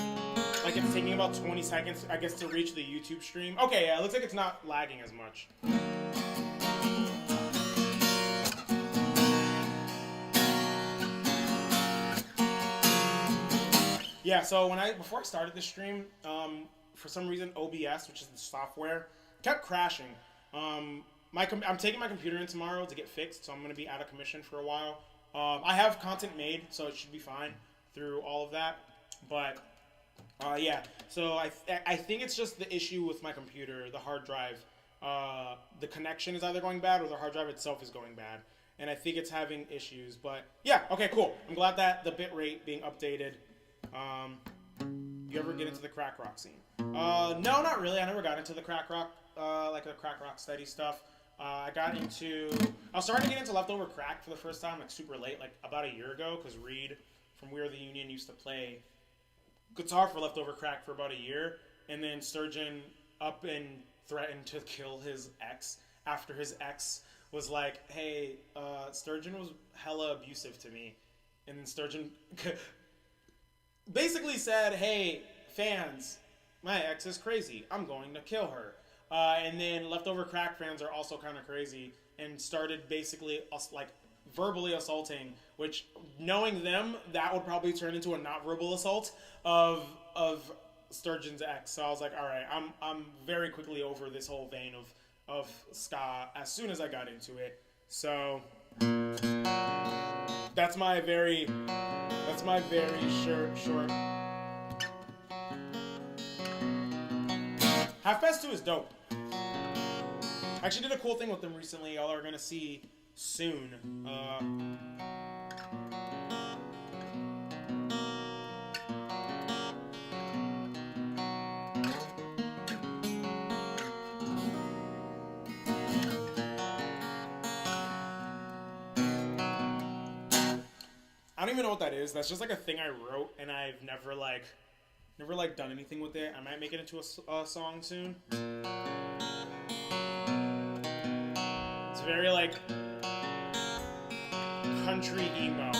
Like it's taking about 20 seconds, I guess, to reach the YouTube stream. Okay, yeah, it looks like it's not lagging as much. Yeah, so before I started this stream, for some reason OBS, which is the software, kept crashing. I'm taking my computer in tomorrow to get fixed, so I'm gonna be out of commission for a while. I have content made, so it should be fine through all of that. But yeah, so I think it's just the issue with my computer, the hard drive. The connection is either going bad or the hard drive itself is going bad. And I think it's having issues. But yeah, okay, cool. I'm glad that the bitrate being updated. You ever get into the crack rock scene? No, not really. I never got into the crack rock, like the crack rock steady stuff. I was starting to get into Leftover Crack for the first time, like super late, like about a year ago, because Reed from We Are the Union used to play guitar for Leftover Crack for about a year, and then Sturgeon up and threatened to kill his ex after his ex was like, hey, Sturgeon was hella abusive to me, and then Sturgeon basically said, hey, fans, my ex is crazy, I'm going to kill her. And then Leftover Crack fans are also kind of crazy and started basically like verbally assaulting, which knowing them, that would probably turn into a not verbal assault of Sturgeon's ex. So I was like, all right, I'm very quickly over this whole vein of ska as soon as I got into it. So that's my very short. Half Past 2 is dope. I actually did a cool thing with them recently. Y'all are gonna see soon. I don't even know what that is. That's just like a thing I wrote, and I've never Never like done anything with it. I might make it into a song soon. It's very like country emo.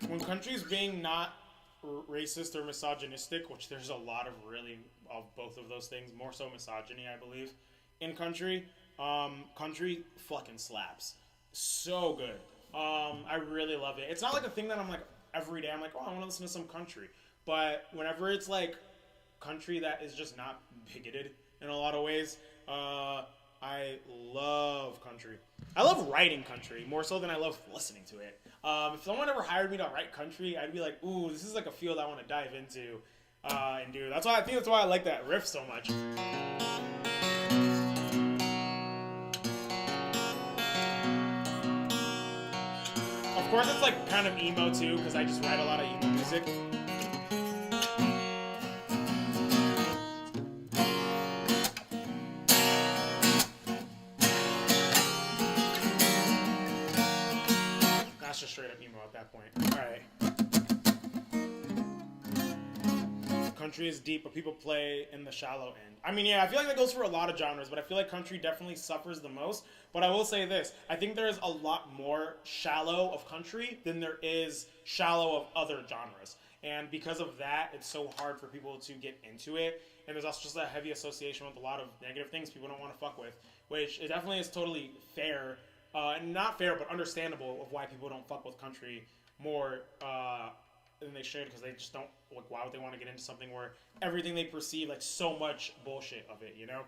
When country's being not racist or misogynistic, which there's a lot of really of both of those things, more so misogyny, I believe, in country. Country fucking slaps. So good. I really love it. It's not like a thing that I'm like every day. I'm like, oh, I want to listen to some country. But whenever it's like country that is just not bigoted in a lot of ways, I love country. I love writing country more so than I love listening to it. If someone ever hired me to write country, I'd be like, ooh, this is like a field I want to dive into and do. That's why I like that riff so much. Of course, it's like kind of emo too, because I just write a lot of emo music. That's just straight up emo at that point. Alright. Country is deep, but people play in the shallow end. I mean, yeah, I feel like that goes for a lot of genres, but I feel like country definitely suffers the most. But I will say this. I think there's a lot more shallow of country than there is shallow of other genres. And because of that, it's so hard for people to get into it. And there's also just a heavy association with a lot of negative things people don't want to fuck with, which it definitely is totally fair. And not fair, but understandable of why people don't fuck with country more than they should, because they just don't, like, why would they want to get into something where everything they perceive, like, so much bullshit of it, you know?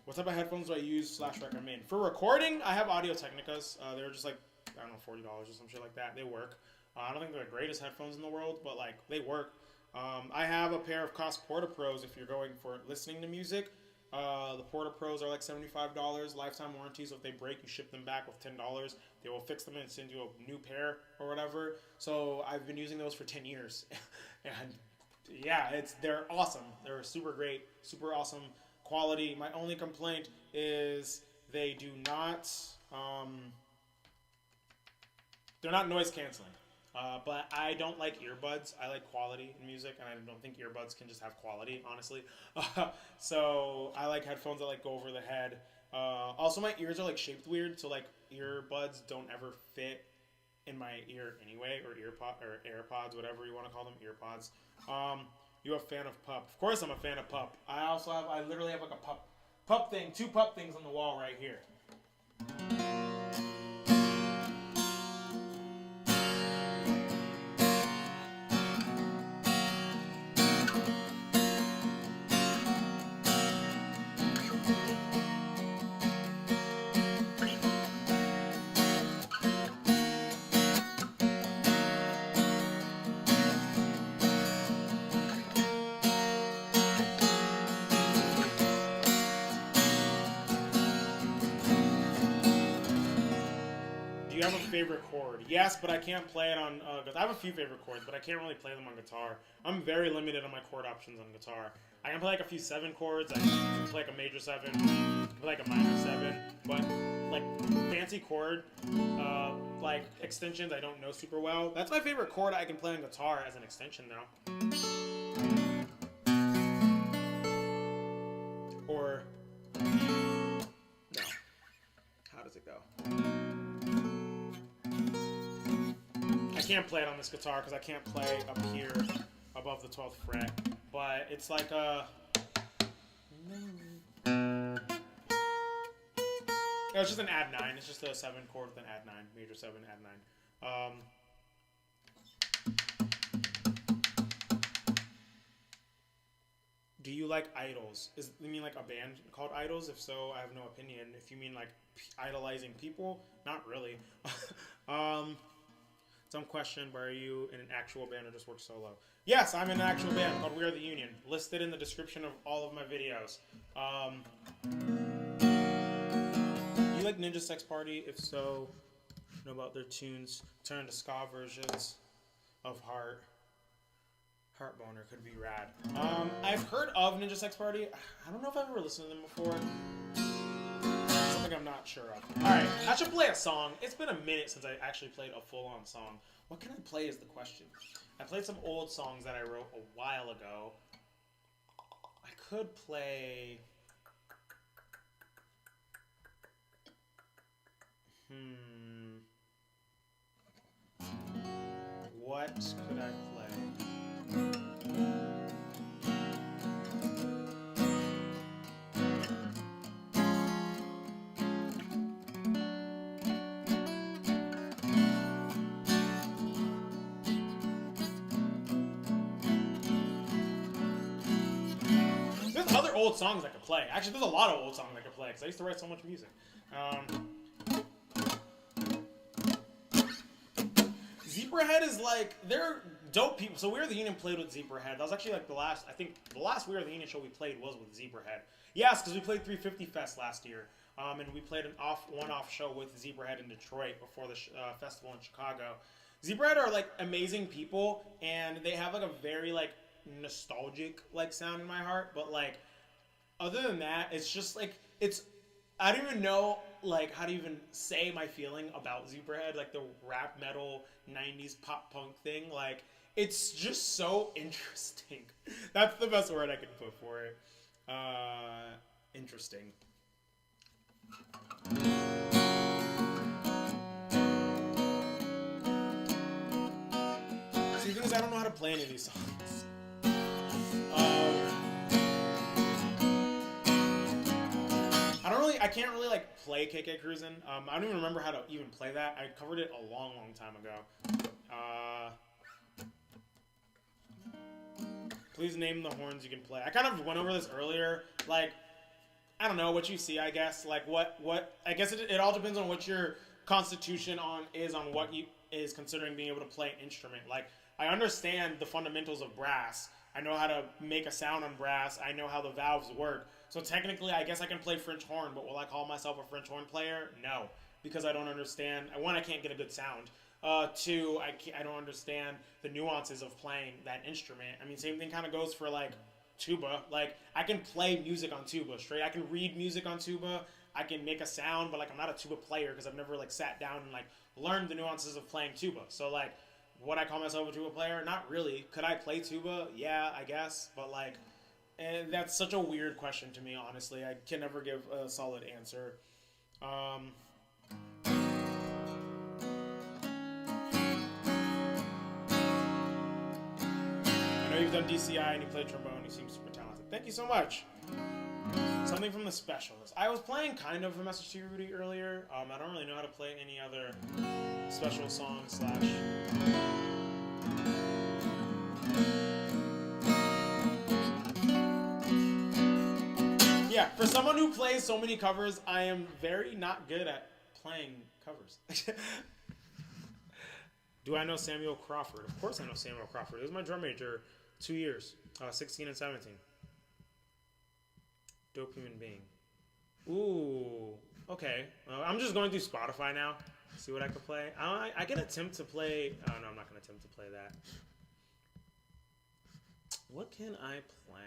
What type of headphones do I use / recommend? For recording, I have Audio Technicas. They're just like, I don't know, $40 or some shit like that. They work. I don't think they're the greatest headphones in the world, but, like, they work. I have a pair of Cost Porta Pros if you're going for listening to music. The Porta Pros are like $75, lifetime warranty, so if they break, you ship them back with $10. They will fix them and send you a new pair or whatever. So I've been using those for 10 years. And yeah, they're awesome. They're super great, super awesome quality. My only complaint is they do not, they're not noise canceling. But I don't like earbuds. I like quality in music, and I don't think earbuds can just have quality, honestly. So I like headphones that like go over the head. Also, my ears are like shaped weird, so like earbuds don't ever fit in my ear anyway, or AirPods, whatever you want to call them, earpods. You a fan of Pup? Of course, I'm a fan of Pup. I literally have like a pup thing, 2 Pup things on the wall right here. Do you have a favorite chord? Yes, but I can't play it on. I have a few favorite chords, but I can't really play them on guitar. I'm very limited on my chord options on guitar. I can play like a few 7 chords. I can play like a major 7, play like a minor 7, but like fancy chord, like extensions, I don't know super well. That's my favorite chord I can play on guitar as an extension now. Or no. How does it go? I can't play it on this guitar because I can't play up here above the 12th fret, but it's like a... It's just an add 9. It's just a 7 chord with an add 9, major 7, add 9. Do you like Idols? You mean like a band called Idols? If so, I have no opinion. If you mean like idolizing people, not really. Some question, but are you in an actual band or just work solo? Yes, I'm in an actual band called We Are the Union. Listed in the description of all of my videos. You like Ninja Sex Party? If so, know about their tunes. Turn to ska versions of Heartboner could be rad. I've heard of Ninja Sex Party. I don't know if I've ever listened to them before. Something I'm not sure of. Alright, I should play a song. It's been a minute since I actually played a full-on song. What can I play is the question. I played some old songs that I wrote a while ago. I could play... What could I play? There's other old songs I could play. Actually, there's a lot of old songs I could play because I used to write so much music. Zebrahead is like, they're dope people. So We Are the Union played with Zebrahead. That was actually like the last We Are the Union show we played was with Zebrahead. Yes, because we played 350 Fest last year. And we played an one-off show with Zebrahead in Detroit before the festival in Chicago. Zebrahead are like amazing people, and they have like a very like nostalgic like sound in my heart. But like, other than that, it's just like, I don't even know like how to even say my feeling about Zebrahead, like the rap metal 90s pop punk thing. Like, it's just so interesting. That's the best word I can put for it. Interesting. See, the thing is, I don't know how to play any of these songs. I can't really like play KK Cruisin'. I don't even remember how to even play that. I covered it a long, long time ago. Please name the horns you can play. I kind of went over this earlier. Like, I don't know what you see. I guess like what I guess it all depends on what your constitution is on what you is considering being able to play an instrument. Like, I understand the fundamentals of brass. I know how to make a sound on brass. I know how the valves work. So technically, I guess I can play French horn, but will I call myself a French horn player? No, because I don't understand. One, I can't get a good sound. Two, I don't understand the nuances of playing that instrument. I mean, same thing kind of goes for like tuba. Like, I can play music on tuba straight. I can read music on tuba. I can make a sound, but like I'm not a tuba player because I've never like sat down and like learned the nuances of playing tuba. So like, would I call myself a tuba player? Not really. Could I play tuba? Yeah, I guess. But like, and that's such a weird question to me, honestly. I can never give a solid answer. I know you've done DCI and you played trombone. You seem super talented. Thank you so much. Something from The Specialist. I was playing kind of A Message to You, Rudy, earlier. I don't really know how to play any other special song / Yeah, for someone who plays so many covers, I am very not good at playing covers. Do I know Samuel Crawford? Of course I know Samuel Crawford. He was my drum major 2 years, 16 and 17. Dope human being. Ooh, okay. I'm just going through Spotify now. See what I could play. I can attempt to play. Oh no, I'm not going to attempt to play that. What can I play?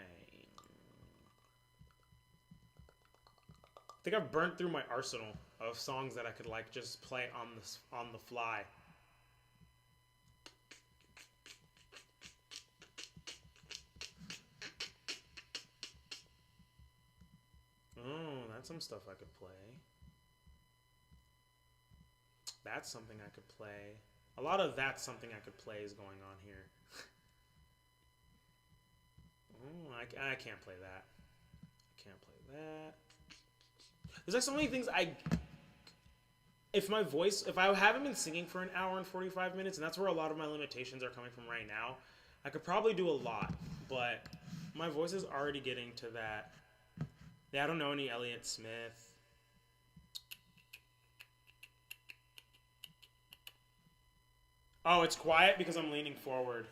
I think I've burnt through my arsenal of songs that I could like just play on the fly. Oh, that's some stuff I could play. That's something I could play. A lot of that's something I could play is going on here. Oh, I can't play that. I can't play that. There's like so many things if I haven't been singing for an hour and 45 minutes, and that's where a lot of my limitations are coming from right now, I could probably do a lot, but My voice is already getting to that. Yeah, I don't know any Elliott Smith. Oh, it's quiet because I'm leaning forward.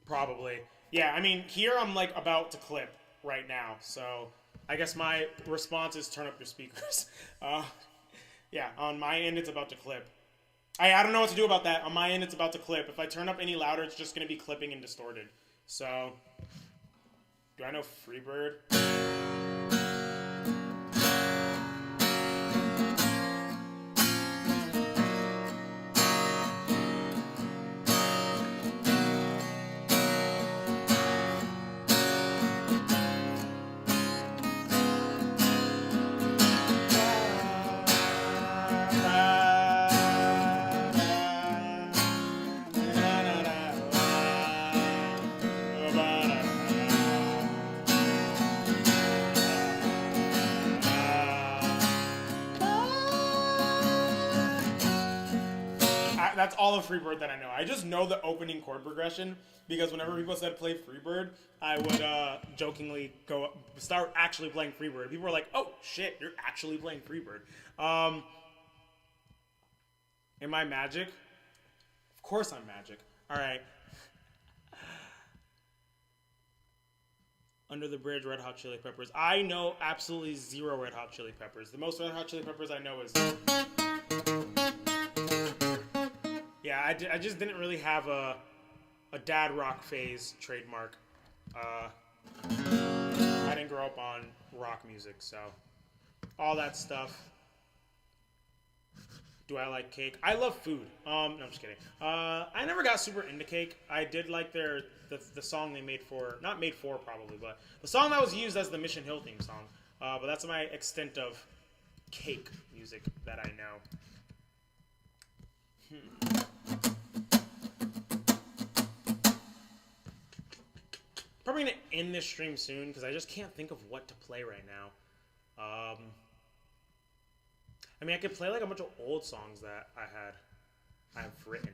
Probably. Yeah, I mean, here I'm like about to clip right now, so I guess my response is turn up your speakers. Yeah, on my end it's about to clip. I don't know what to do about that. On my end it's about to clip. If I turn up any louder, it's just going to be clipping and distorted. So, do I know Freebird? That's all of Freebird that I know. I just know the opening chord progression because whenever people said play Freebird, I would jokingly start actually playing Freebird. People were like, "Oh shit, you're actually playing Freebird." Am I Magic? Of course I'm Magic. All right. Under the Bridge, Red Hot Chili Peppers. I know absolutely zero Red Hot Chili Peppers. The most Red Hot Chili Peppers I know is... Yeah, I just didn't really have a dad rock phase trademark. I didn't grow up on rock music, so all that stuff. Do I like cake? I love food. No, I'm just kidding. I never got super into cake. I did like the song they made for, not made for probably, but the song that was used as the Mission Hill theme song. But that's my extent of cake music that I know. Probably gonna end this stream soon because I just can't think of what to play right now. I mean, I could play like a bunch of old songs that I've written.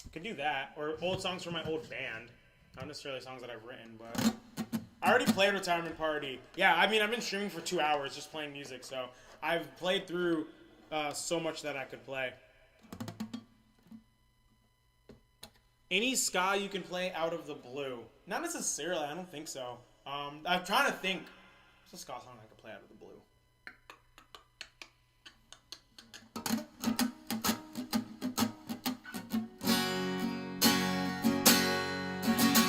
I could do that, or old songs from my old band. Not necessarily songs that I've written, but I already played Retirement Party. Yeah, I mean, I've been streaming for 2 hours just playing music, so I've played through so much that I could play. Any ska you can play out of the blue? Not necessarily. I don't think so. I'm trying to think. What's a ska song I could play out of the blue?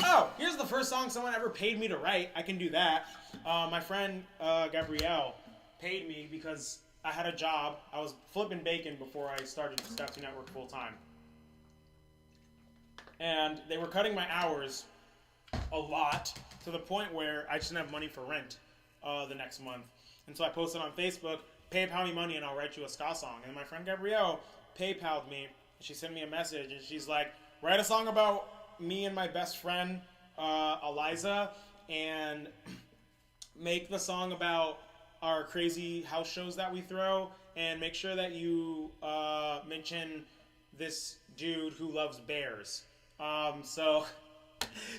Oh, here's the first song someone ever paid me to write. I can do that. My friend Gabrielle paid me because I had a job. I was flipping bacon before I started Staff 2 Network full time. And they were cutting my hours a lot to the point where I just didn't have money for rent the next month. And so I posted on Facebook, PayPal me money and I'll write you a ska song. And my friend Gabrielle PayPal'd me. She sent me a message and she's like, write a song about me and my best friend, Eliza, and make the song about our crazy house shows that we throw, and make sure that you mention this dude who loves bears. So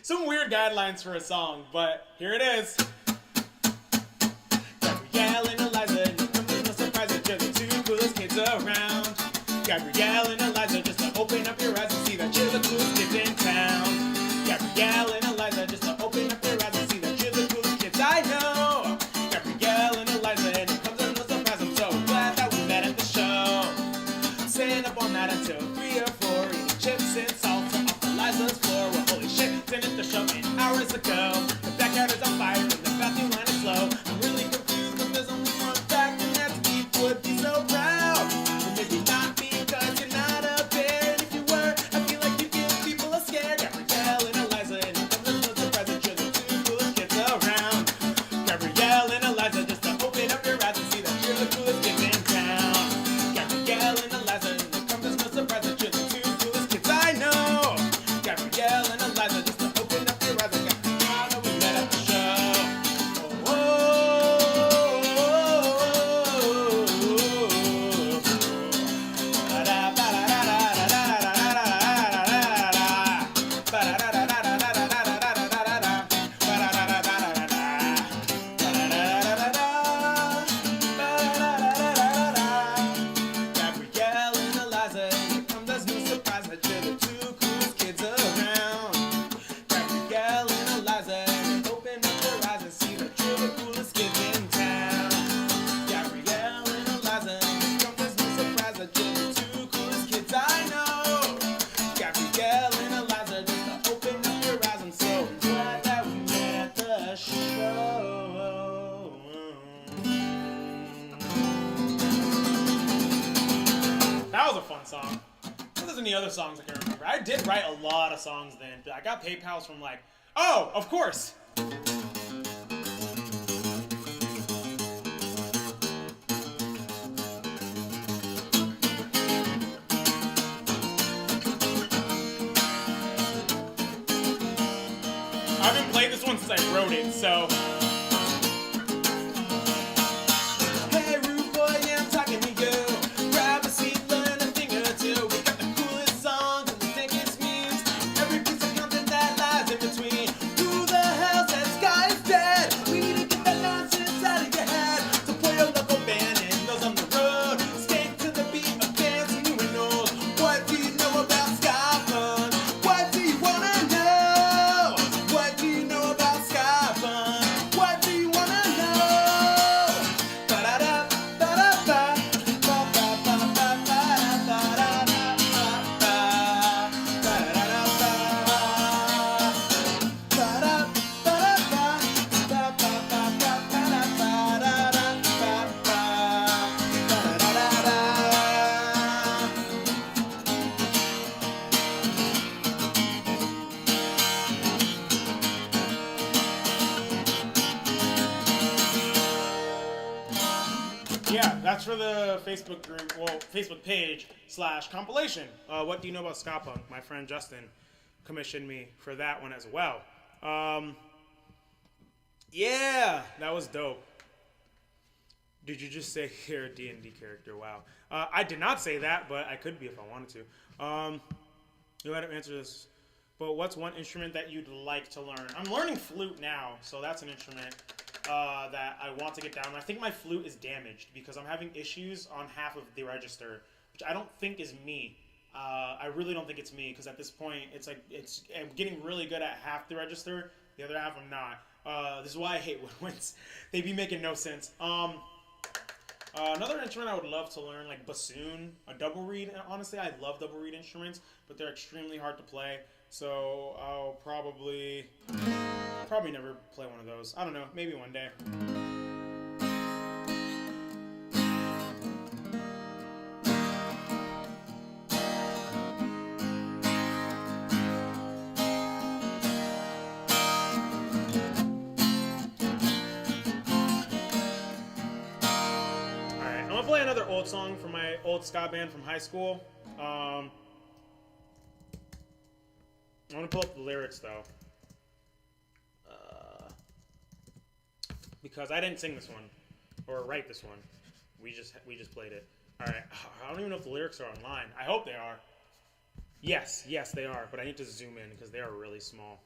some weird guidelines for a song, but here it is. Gabrielle and Eliza, no surprise that you're the two coolest kids around. Gabrielle and Eliza, just to open up your eyes and see that you're the coolest kids in town. Gabrielle and Eliza, just to open up your eyes and see that you're the coolest kids I know. Gabrielle and Eliza, and it comes as no surprise, I'm so glad that we met at the show. Staying up all night until 3 or 4, eating chips and salsa off Eliza's floor. Well, holy shit, finished the show 8 hours ago. The backyard is on fire and the bathroom line is slow. I'm really confused, but there's only one fact, and that's we would be so proud. Or maybe not because you're not a bear, and if you were, I feel like you give people a scare. Gabrielle and Eliza, and it comes as no surprise that you're the two coolest kids around. Gabrielle and Eliza, just to open up your eyes and see that you're the coolest kids in town. Gabrielle and Eliza, and it comes as no surprise that you're the two coolest kids I know. Gabrielle and Eliza, just to open up your eyes and get proud that we met at the show. Oh, oh. there's any other songs I can remember. I did write a lot of songs then. I got PayPals from like, oh, of course. I haven't played this one since I wrote it, so. Hey, rude boy, yeah, I'm talking to you. Grab a seat, learn a thing or two. We got the coolest songs and the thickest muse. Every piece of content that lies in between. Who the hell said Sky is dead? We need to get that nonsense out of your head. Support your local band and those on the road. Skate to the beat of bands and new and old. What do you know about ska punk? What do you wanna know? What do you know about ska punk? What do you wanna know? Ba-da-da, ba-da-ba, ba-ba-ba-ba-ba-da-ba-da-ba-ba, Yeah, that's for the Facebook group, well, Facebook page / compilation. What do you know about ska punk? My friend Justin commissioned me for that one as well. Yeah, that was dope. Did you just say you're a D&D character? Wow. I did not say that, but I could be if I wanted to. You had to answer this. But what's one instrument that you'd like to learn? I'm learning flute now, so that's an instrument that I want to get down. I think my flute is damaged because I'm having issues on half of the register, which I don't think is me. I really don't think it's me because at this point, I'm getting really good at half the register. The other half I'm not. This is why I hate woodwinds. They be making no sense. Another instrument I would love to learn, like bassoon, a double reed. Honestly, I love double reed instruments, but they're extremely hard to play. So I'll probably never play one of those. I don't know, maybe one day. Alright, I'm gonna play another old song from my old ska band from high school. I want to pull up the lyrics though, because I didn't sing this one or write this one. We just played it. All right, I don't even know if the lyrics are online. I hope they are. Yes, they are. But I need to zoom in because they are really small.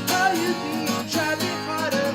How you be, try a bit harder.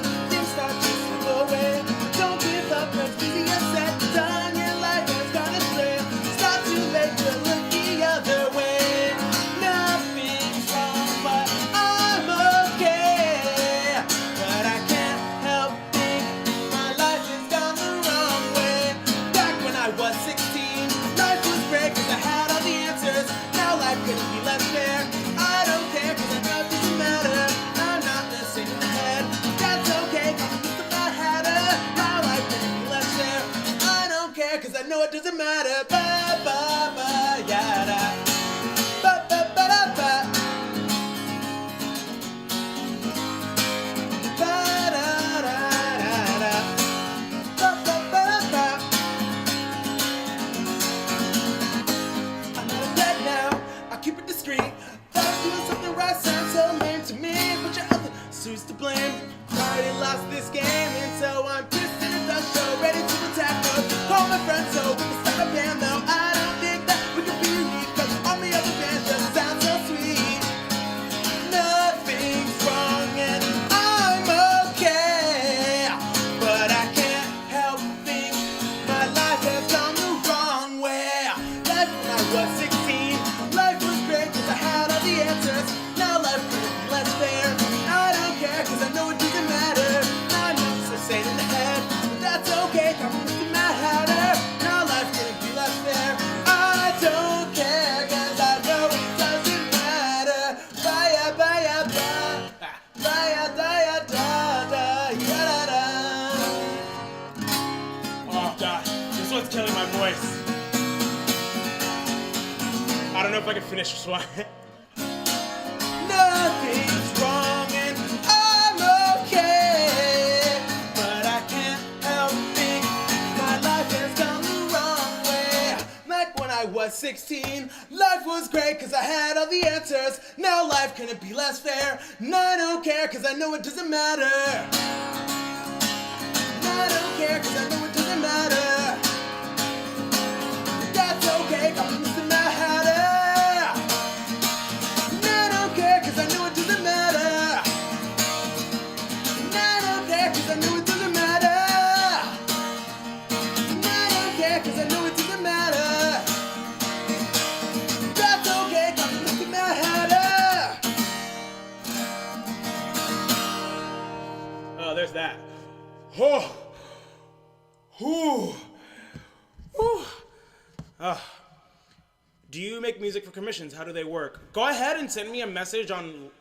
know if I can finish this one. Nothing's wrong and I'm okay, but I can't help think my life has gone the wrong way. Like when I was 16, life was great cause I had all the answers. Now life couldn't be less fair, and I don't care cause I know it doesn't matter. I don't care cause I know it doesn't matter. That's okay, cause it doesn't matter. I don't care cause I know it doesn't matter. I don't care cause I know it doesn't matter. I don't care cause I know it doesn't matter. That's okay, cause it doesn't matter. Oh, there's that. Oh. Whew. Whew. Do you make music for commissions? How do they work? Go ahead and send me a message on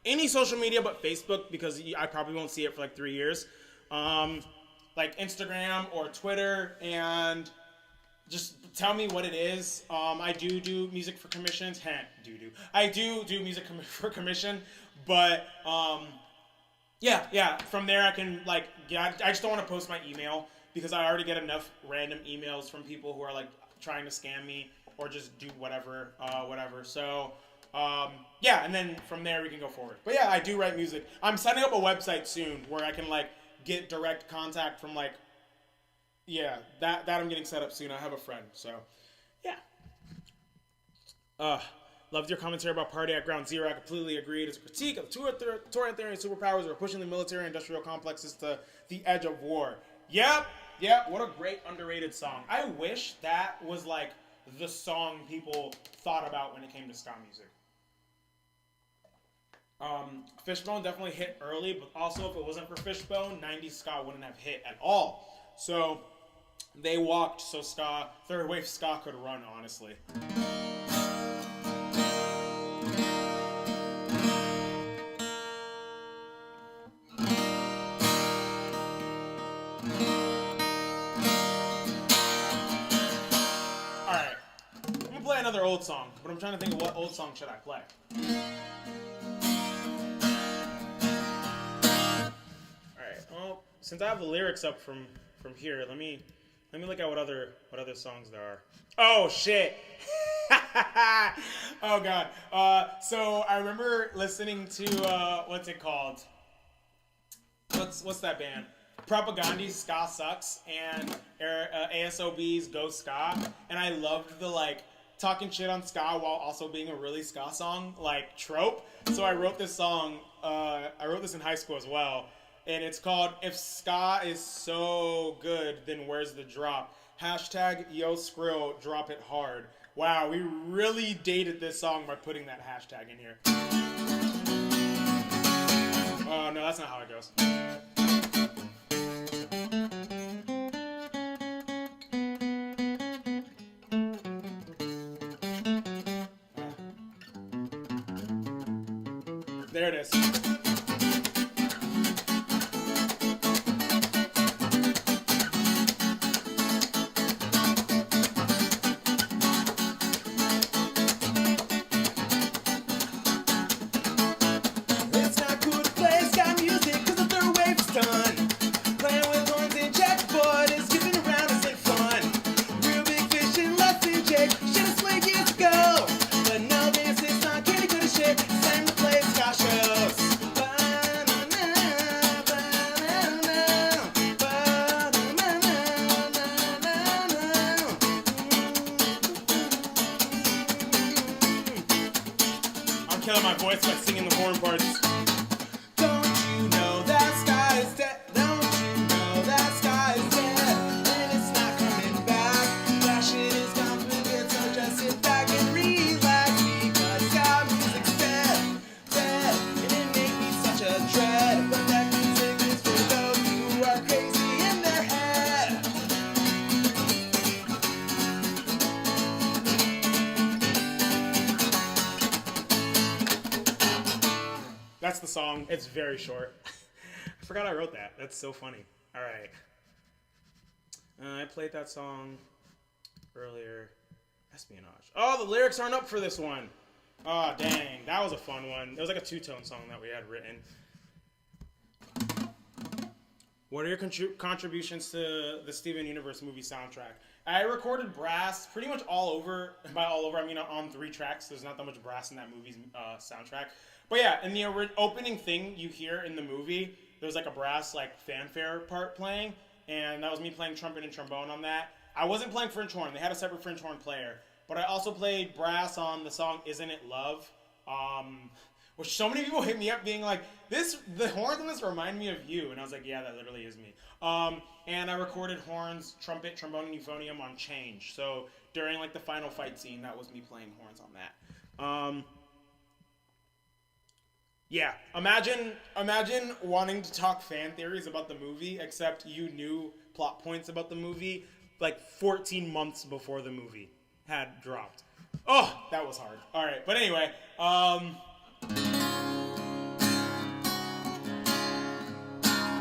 any social media but Facebook, because I probably won't see it for like 3 years. Like Instagram or Twitter, and just tell me what it is. I do music for commissions. I do music for commission, but yeah. From there I can I just don't want to post my email because I already get enough random emails from people who are like trying to scam me or just do whatever. So yeah, and then from there we can go forward. But yeah, I do write music. I'm setting up a website soon where I can get direct contact from that I'm getting set up soon. I have a friend, so yeah. Loved your commentary about Party at Ground Zero. I completely agreed. It's a critique of authoritarian superpowers who are pushing the military industrial complexes to the edge of war. Yep. What a great underrated song. I wish that was the song people thought about when it came to ska music. Fishbone definitely hit early, but also if it wasn't for Fishbone, 90s ska wouldn't have hit at all. So they walked so third wave ska could run, honestly. Alright, I'm gonna play another old song, but I'm trying to think of what old song should I play. Well, since I have the lyrics up from here, let me look at what other songs there are. Oh shit! Oh god. So I remember listening to what's it called? What's that band? Propaganda's Ska Sucks and ASOB's Go Ska, and I loved the talking shit on ska while also being a really ska song trope. So I wrote this song. I wrote this in high school as well. And it's called If Ska Is So Good, Then Where's the Drop? Hashtag Yo Skrill, Drop It Hard. Wow, we really dated this song by putting that hashtag in here. Oh, no, that's not how it goes. There it is. Killing my voice by singing the horn parts. Don't you know that sky is dead? Don't you know that sky is dead? And it's not coming back. That shit is gone for good, so just sit back and relax. Because ska music's dead. And it made me such a dread. But that music is for those who are crazy in their head. That's the song. It's very short. I forgot I wrote that. That's so funny. All right. I played that song earlier. Espionage. Oh, the lyrics aren't up for this one. Oh, dang. That was a fun one. It was like a two-tone song that we had written. What are your contributions to the Steven Universe movie soundtrack? I recorded brass pretty much all over. By all over, I mean on 3 tracks. There's not that much brass in that movie's soundtrack. But yeah, in the opening thing you hear in the movie, there's like a brass like fanfare part playing, and that was me playing trumpet and trombone on that. I wasn't playing French horn. They had a separate French horn player. But I also played brass on the song Isn't It Love? Which so many people hit me up being like, the horns on this remind me of you. And I was like, yeah, that literally is me. And I recorded horns, trumpet, trombone, and euphonium on Change. So during like the final fight scene, that was me playing horns on that. Yeah, imagine wanting to talk fan theories about the movie, except you knew plot points about the movie like 14 months before the movie had dropped. Oh, that was hard. All right, but anyway, I'm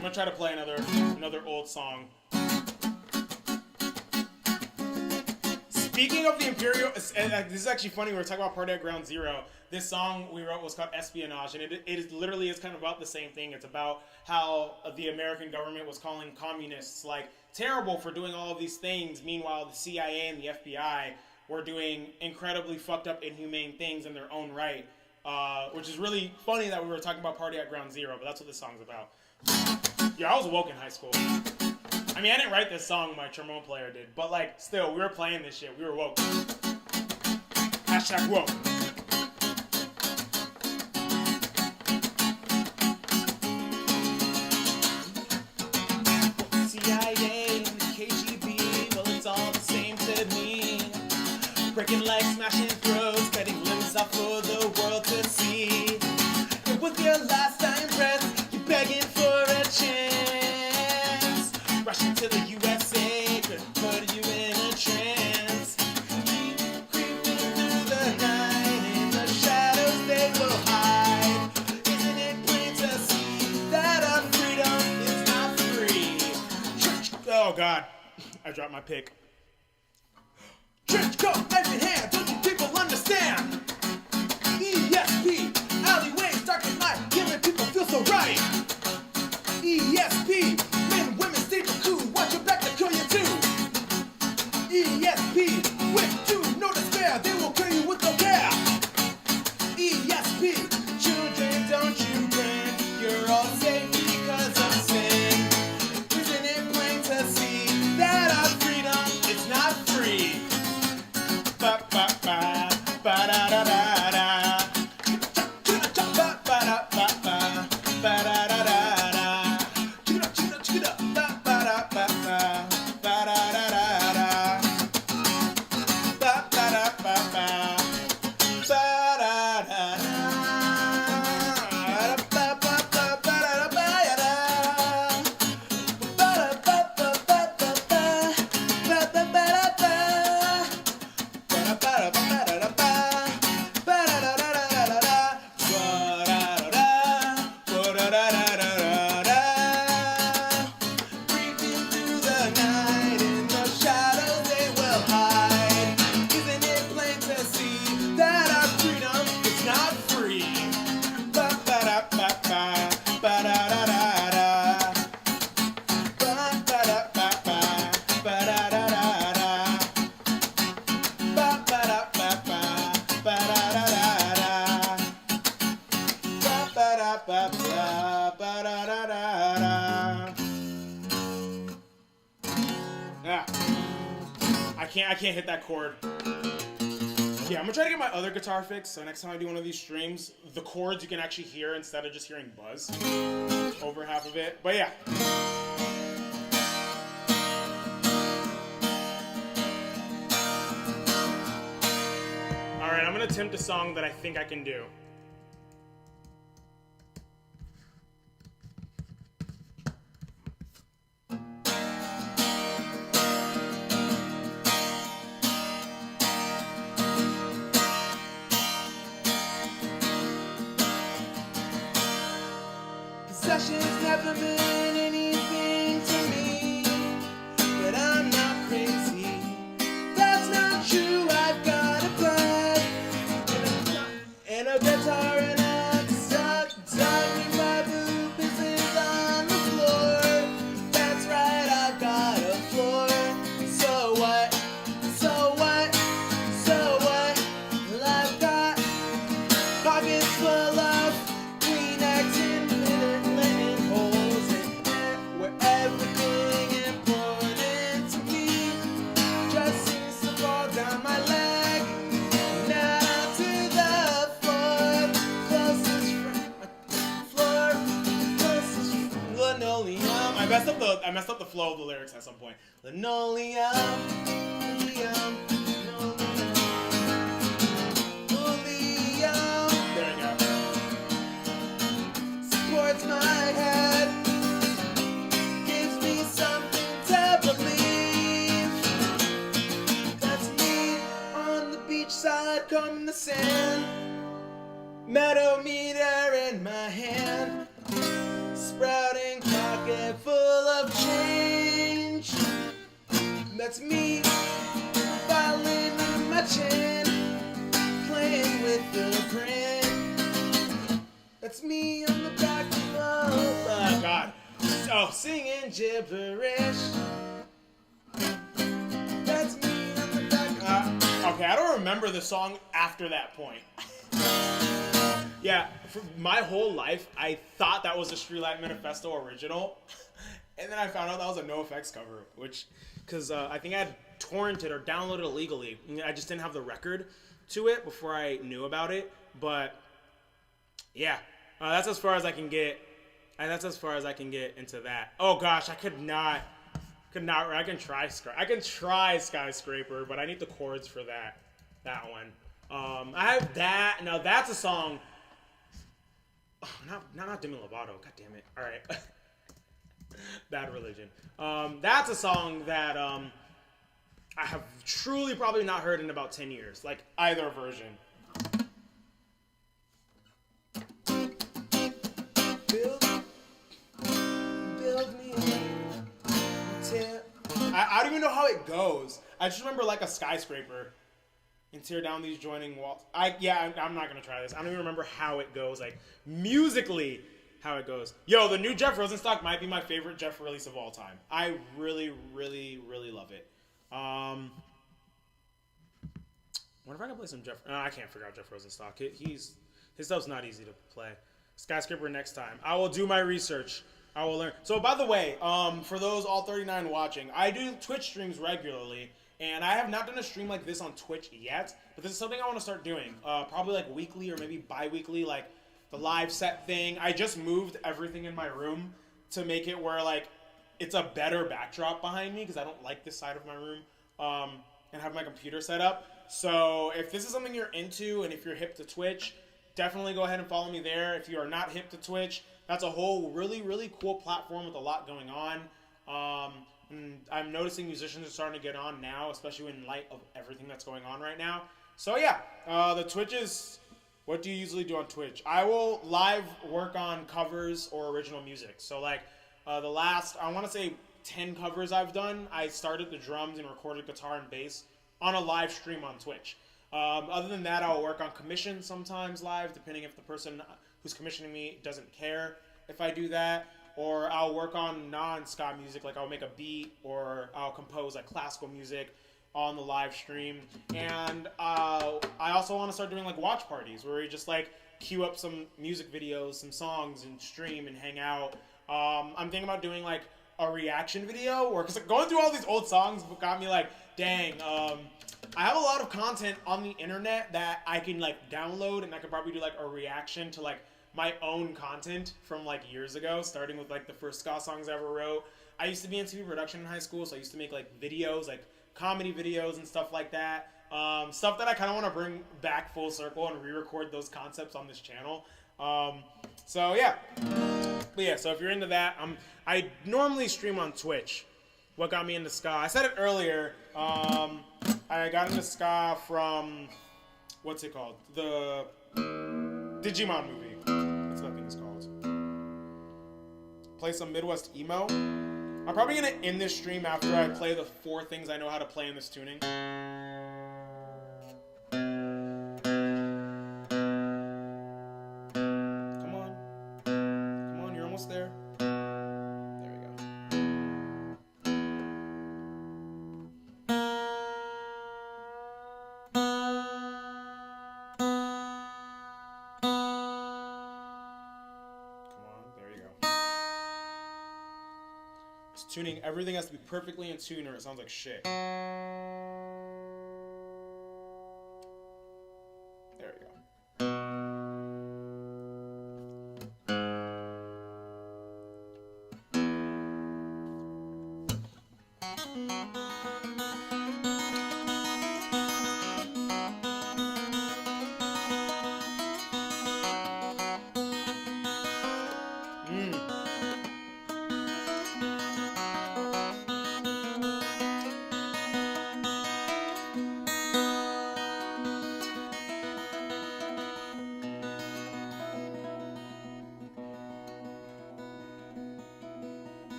gonna try to play another old song. Speaking of the Imperial, and this is actually funny. We were talking about Party at Ground Zero. This song we wrote was called Espionage, and it literally is kind of about the same thing. It's about how the American government was calling communists like terrible for doing all of these things. Meanwhile, the CIA and the FBI were doing incredibly fucked up, inhumane things in their own right. Which is really funny that we were talking about Party at Ground Zero, but that's what this song's about. Yeah, I was woke in high school. I mean, I didn't write this song, my trombone player did, but like, still, we were playing this shit. We were woke. Hashtag woke. CIA and the KGB, well, it's all the same to me. Breaking legs, smashing throats, cutting limbs off for the world to see. It was your last time press, you begging for a chance. Rushing to the USA could put you in a trance. Creeping through the night, in the shadows they will hide. Isn't it plain to see that our freedom is not free? Oh God, I dropped my pick. Trench coat, knife in hand, don't you people understand? ESP, alleyways, dark at night, killing people feel so right. ESP, men, women, stage a coup, watch your back, they kill you too. ESP, quick to no despair, they will kill you with no care. ESP, children, don't you grin, you're all safe because of sin. Isn't it plain to see that our freedom is not free? Ba ba ba ba da da da da. Ba ba da ba ba ba da da da da. Ba ba da ba ba ba da da da da. Ba ba da ba ba ba da da da. Ba ba ba ba da ba ya da. Ba ba ba ba ba ba ba ba ba ba. Creeping through the night, in the shadows they will hide. Isn't it plain to see that our freedom is not free? Ba ba da ba ba ba da da da da. Ba ba da ba ba ba da da da da. Ba ba da ba ba ba da da da da. Ba ba da ba ba ba da da da da. Yeah. I can't hit that chord. Yeah, I'm gonna try to get my other guitar fixed, so next time I do one of these streams, the chords you can actually hear instead of just hearing buzz over half of it. But yeah. Alright, I'm gonna attempt a song that I think I can do. Possession's never been anything to me, but I'm not crazy. That's not true, I've I messed up the flow of the lyrics at some point. Linoleum, linoleum, linoleum. There we go. Supports my head, gives me something to believe. That's me on the beachside, combing the sand. Meadow meter in my hand, sprouting pocket full of change. That's me, violin in my chin, playing with the grin. That's me on the back of oh God. Oh, singing gibberish. That's me on the back. Okay, I don't remember the song after that point. Yeah, for my whole life, I thought that was a Streetlight Manifesto original, and then I found out that was a NoFX cover, which, because I think I had torrented or downloaded illegally. I just didn't have the record to it before I knew about it, but yeah, that's as far as I can get. That's as far as I can get into that. Oh gosh, I could not. I can try Skyscraper, but I need the chords for that one. I have that. Now that's a song. Oh, not Demi Lovato. God damn it. All right. Bad Religion. That's a song that I have truly probably not heard in about 10 years. Like either version. Build me up. I don't even know how it goes. I just remember like a skyscraper. And tear down these joining walls. I'm not gonna try this. I don't even remember how it goes, like musically, how it goes. Yo, the new Jeff Rosenstock might be my favorite Jeff release of all time. I really, really, really love it. Wonder if I can play some Jeff. I can't figure out Jeff Rosenstock. His stuff's not easy to play. Skyscraper next time. I will do my research. I will learn. So by the way, for those all 39 watching, I do Twitch streams regularly. And I have not done a stream like this on Twitch yet, but this is something I want to start doing. Probably like weekly or maybe bi-weekly, like the live set thing. I just moved everything in my room to make it where like it's a better backdrop behind me because I don't like this side of my room and have my computer set up. So if this is something you're into and if you're hip to Twitch, definitely go ahead and follow me there. If you are not hip to Twitch, that's a whole really, really cool platform with a lot going on. And I'm noticing musicians are starting to get on now, especially in light of everything that's going on right now. So yeah, the Twitch is, what do you usually do on Twitch? I will live work on covers or original music. So like the last, I want to say 10 covers I've done, I started the drums and recorded guitar and bass on a live stream on Twitch. Other than that, I'll work on commissions sometimes live, depending if the person who's commissioning me doesn't care if I do that. Or I'll work on non-ska music, like I'll make a beat, or I'll compose like classical music on the live stream. And I also want to start doing like watch parties, where we just like queue up some music videos, some songs, and stream and hang out. I'm thinking about doing like a reaction video, or because like, going through all these old songs got me like, dang, I have a lot of content on the internet that I can like download, and I could probably do like a reaction to like my own content from like years ago, starting with like the first ska songs I ever wrote. I used to be in TV production in high school, so I used to make like videos, like comedy videos and stuff like that. Stuff that I kind of want to bring back full circle and re-record those concepts on this channel. So yeah. But yeah, so if you're into that, I normally stream on Twitch. What got me into ska? I said it earlier. I got into ska from, what's it called? The Digimon movie. That's what I think it's called. Play some Midwest emo. I'm probably going to end this stream after I play the 4 things I know how to play in this tuning. Come on. Come on, you're almost there. There we go. Tuning, everything has to be perfectly in tune or it sounds like shit. There we go.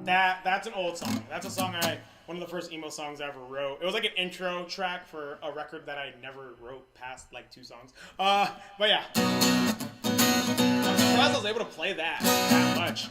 That's an old song. That's a song one of the first emo songs I ever wrote. It was like an intro track for a record that I never wrote past like 2 songs. But yeah, I'm surprised I was able to play that much.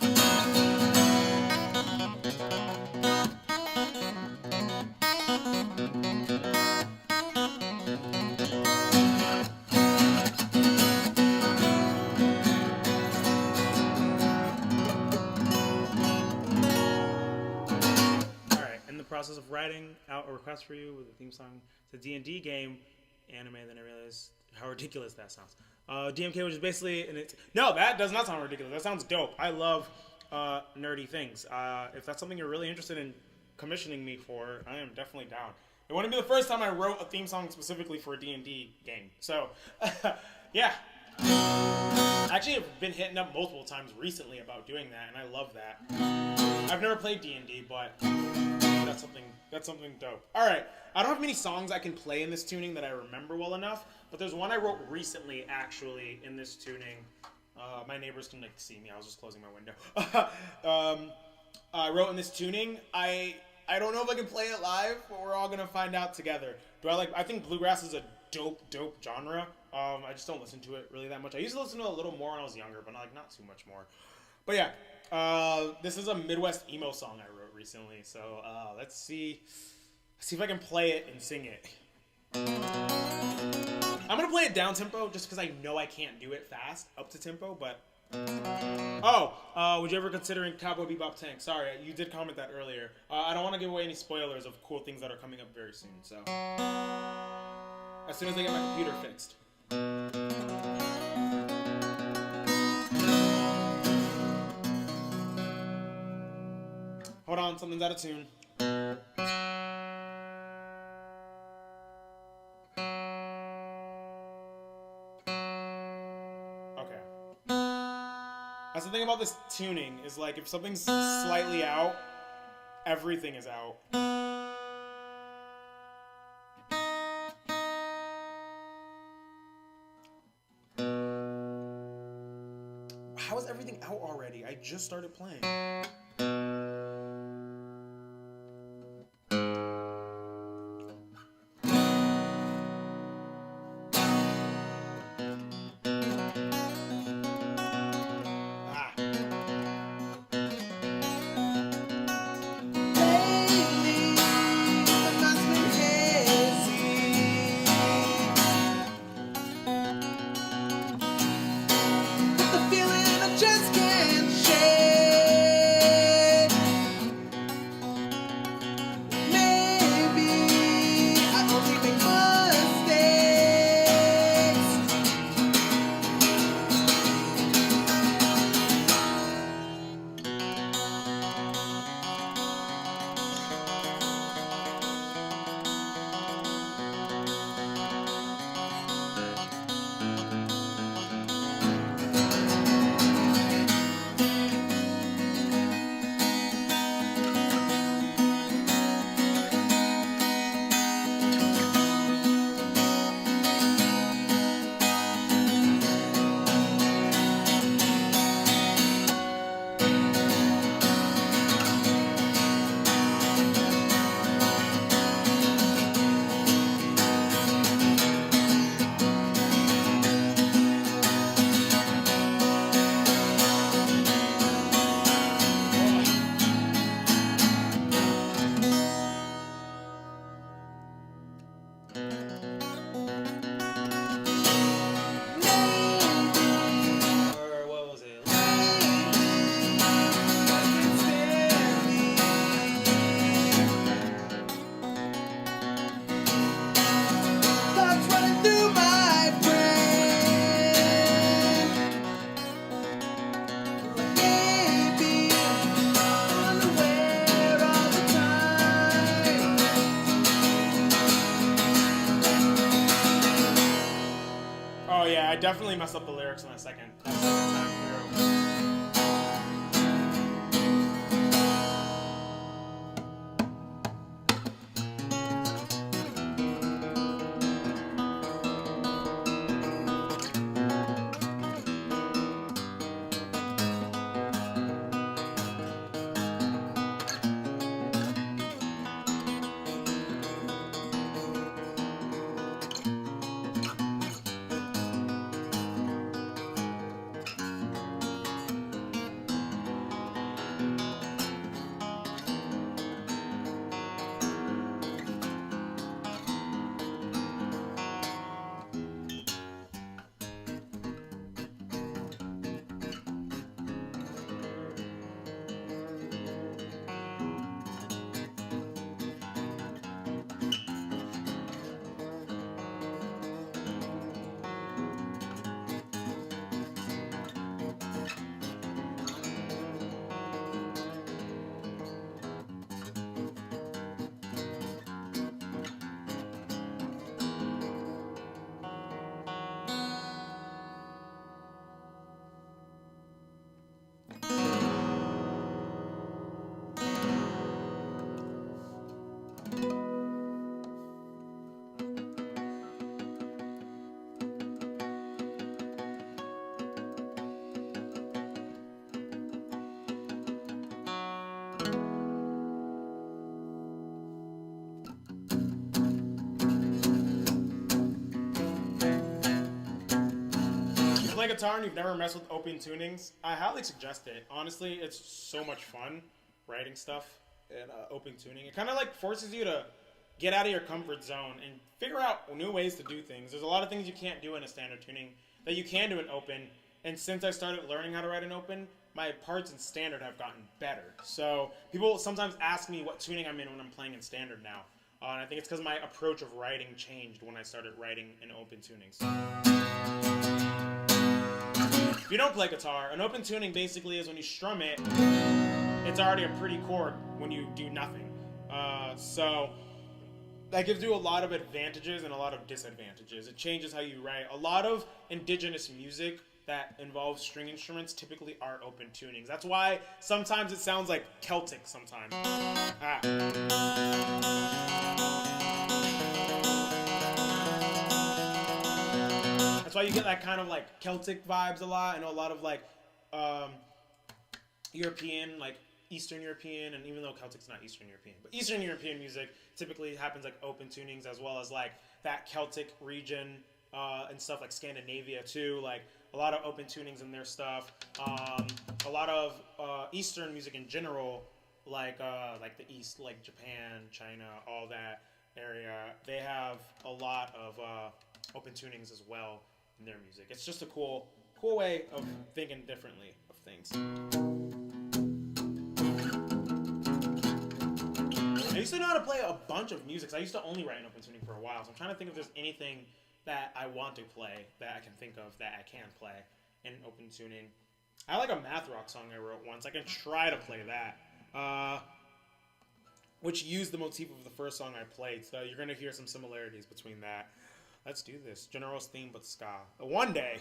Process of writing out a request for you with a theme song to D&D game anime, then I realized how ridiculous that sounds. DMK, which is basically no, that does not sound ridiculous. That sounds dope. I love nerdy things. If that's something you're really interested in commissioning me for, I am definitely down. It wouldn't be the first time I wrote a theme song specifically for a D&D game. So, yeah. Actually, I've been hitting up multiple times recently about doing that, and I love that. I've never played D&D, but that's something dope. All right, I don't have many songs I can play in this tuning that I remember well enough, but there's one I wrote recently actually in this tuning. My neighbors can see me. I was just closing my window. I wrote in this tuning. I don't know if I can play it live, but we're all gonna find out together. I think bluegrass is a dope genre. I just don't listen to it really that much. I used to listen to it a little more when I was younger, but not too much more. But yeah, this is a Midwest emo song I wrote recently. So let's see if I can play it and sing it. I'm gonna play it down tempo just because I know I can't do it fast up to tempo. But would you ever consider Cowboy Bebop Tank? Sorry, you did comment that earlier. I don't want to give away any spoilers of cool things that are coming up very soon. So as soon as I get my computer fixed. Hold on, something's out of tune. Okay. That's the thing about this tuning, is like if something's slightly out, everything is out. How is everything out already? I just started playing. I definitely messed up the lyrics on the second time through. guitar and you've never messed with open tunings, I highly suggest it. Honestly, it's so much fun writing stuff in open tuning. It kind of like forces you to get out of your comfort zone and figure out new ways to do things. There's a lot of things you can't do in a standard tuning that you can do in open. And since I started learning how to write in open, my parts in standard have gotten better. So people sometimes ask me what tuning I'm in when I'm playing in standard now. And I think it's because my approach of writing changed when I started writing in open tunings. If you don't play guitar, an open tuning basically is when you strum it, it's already a pretty chord when you do nothing. So that gives you a lot of advantages and a lot of disadvantages. It changes how you write. A lot of indigenous music that involves string instruments typically are open tunings. That's why sometimes it sounds like Celtic sometimes. That's why you get that kind of like Celtic vibes a lot. I know a lot of like European, like Eastern European, and even though Celtic's not Eastern European, but Eastern European music typically happens like open tunings, as well as like that Celtic region and stuff like Scandinavia too. Like a lot of open tunings in their stuff. A lot of Eastern music in general, like the East, like Japan, China, all that area, they have a lot of open tunings as well in their music. It's just a cool way of thinking differently of things. I used to know how to play a bunch of music. I used to only write in open tuning for a while, so I'm trying to think if there's anything that I want to play that I can think of that I can play in open tuning. I like a math rock song I wrote once. I can try to play that, which used the motif of the first song I played. So you're gonna hear some similarities between that. Let's do this. General's theme, but ska. One day.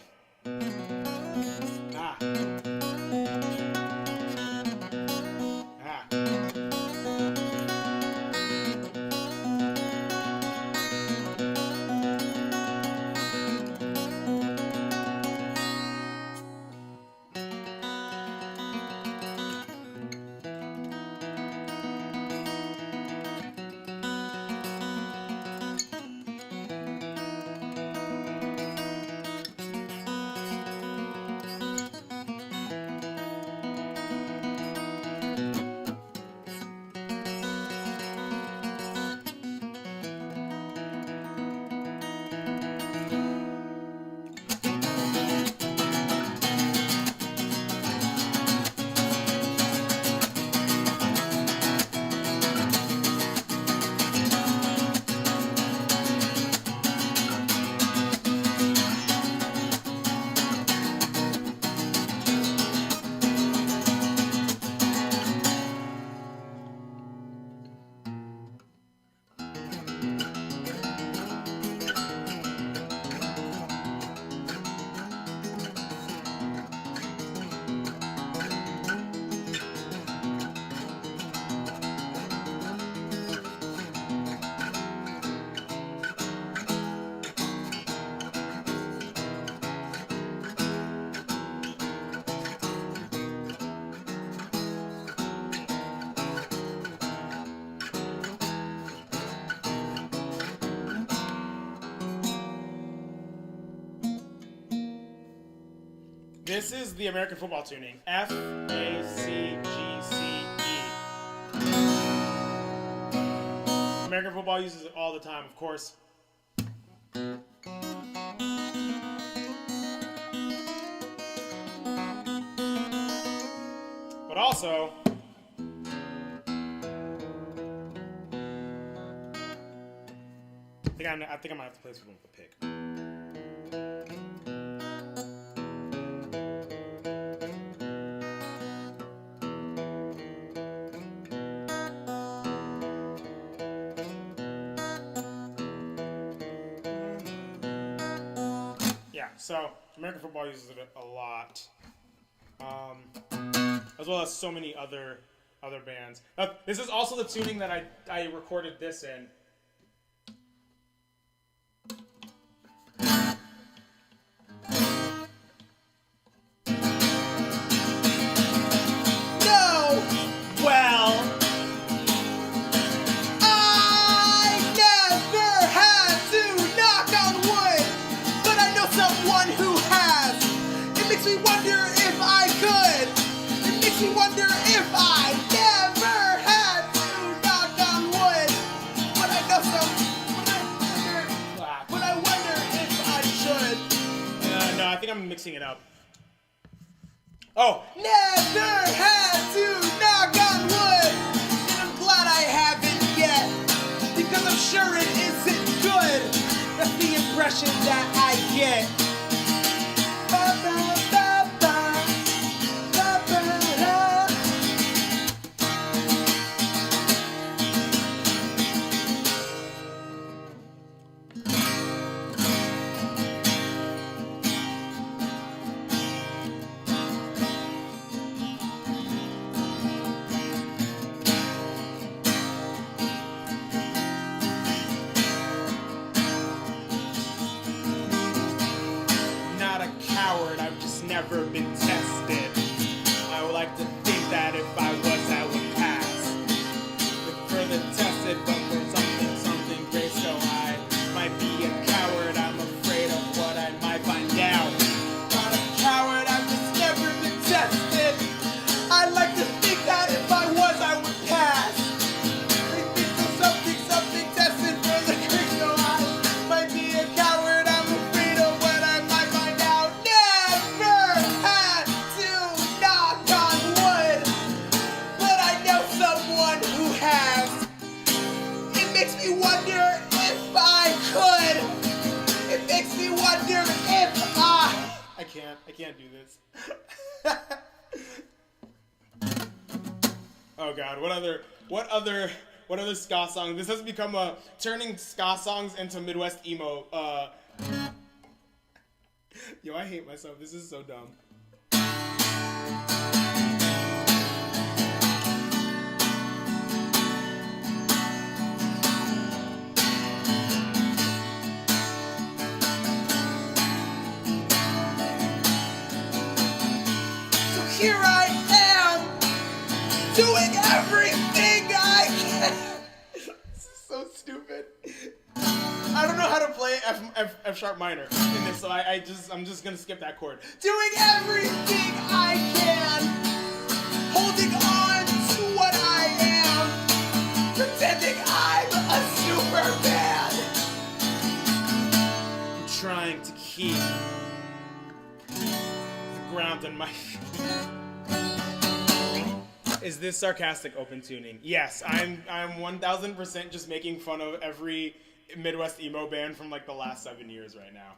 This is the American football tuning. F, A, C, G, C, E. American football uses it all the time, of course. But also, I think I might have to play this one with a pick. So American football uses it a lot, as well as so many other bands. This is also the tuning that I recorded this in. I'm mixing it up. Never had to knock on wood, and I'm glad I haven't yet, because I'm sure it isn't good. That's the impression that I get. I've just never been tested. I would like to think that if I was, I would pass. Look further tested, but for something great, so I might be a coward. I'm afraid of what I might find out. Not a coward, I've just never been tested. I'd like to think that if I was, I would pass. Something tested for the great, so I might be a coward. I'm afraid of what I might find out. Never had to knock on wood, but I know someone who has. It makes me wonder if I could. It makes me wonder if I can't do this. Oh God, what other ska song? This has become turning ska songs into Midwest emo. Yo, I hate myself. This is so dumb. so here I am, doing everything I can. This is so stupid. I don't know how to play F sharp minor in this, so I'm just gonna skip that chord. Doing everything I can, holding on to what I am, pretending I'm a Superman. I'm trying to keep the ground in my feet. Is this sarcastic open tuning? Yes, I'm 1000% just making fun of every Midwest emo band from like the last 7 years right now.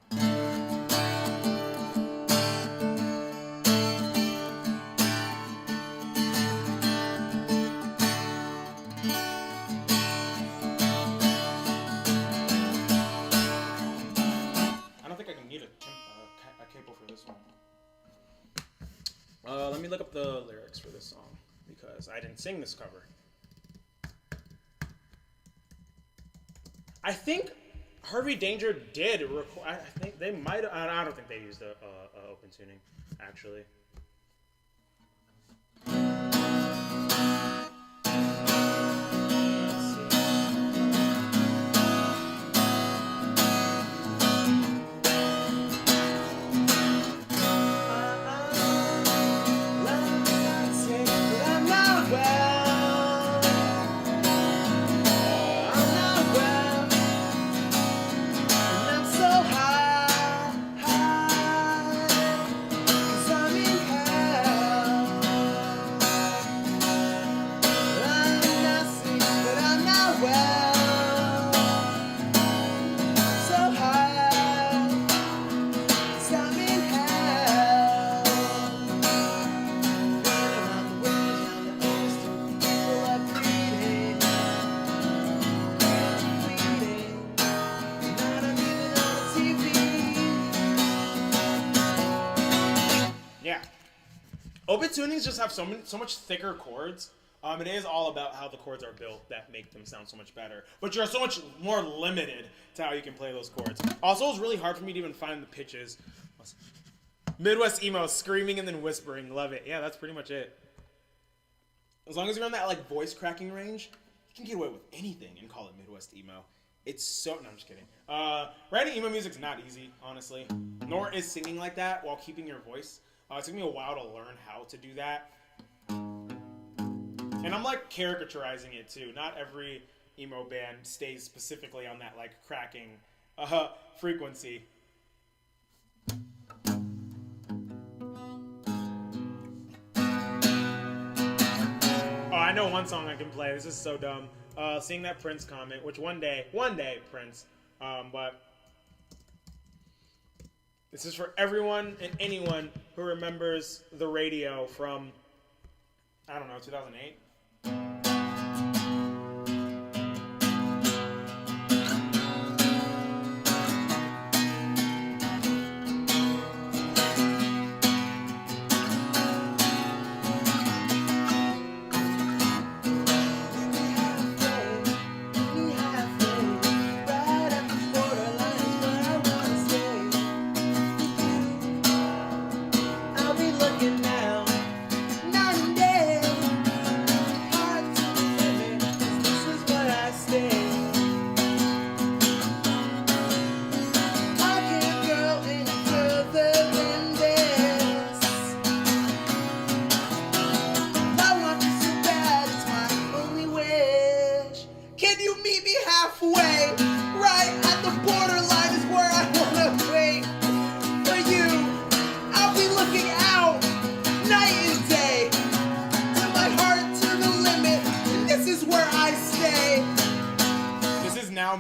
I don't think I can need a cable for this one. Let me look up the lyrics for this song because I didn't sing this cover. I think Harvey Danger did record. I think they might. I don't think they used open tuning, actually. Open tunings just have so much thicker chords. It is all about how the chords are built that make them sound so much better. But you're so much more limited to how you can play those chords. Also, it's really hard for me to even find the pitches. Midwest emo, screaming and then whispering. Love it. Yeah, that's pretty much it. As long as you're in that like voice cracking range, you can get away with anything and call it Midwest emo. It's so... No, I'm just kidding. Writing emo music's not easy, honestly. Nor is singing like that while keeping your voice. It took me a while to learn how to do that. And I'm like caricaturizing it too. Not every emo band stays specifically on that like cracking frequency. know one song I can play. This is so dumb. Seeing that Prince comment, which one day, Prince. But this is for everyone and anyone who remembers the radio from, I don't know, 2008.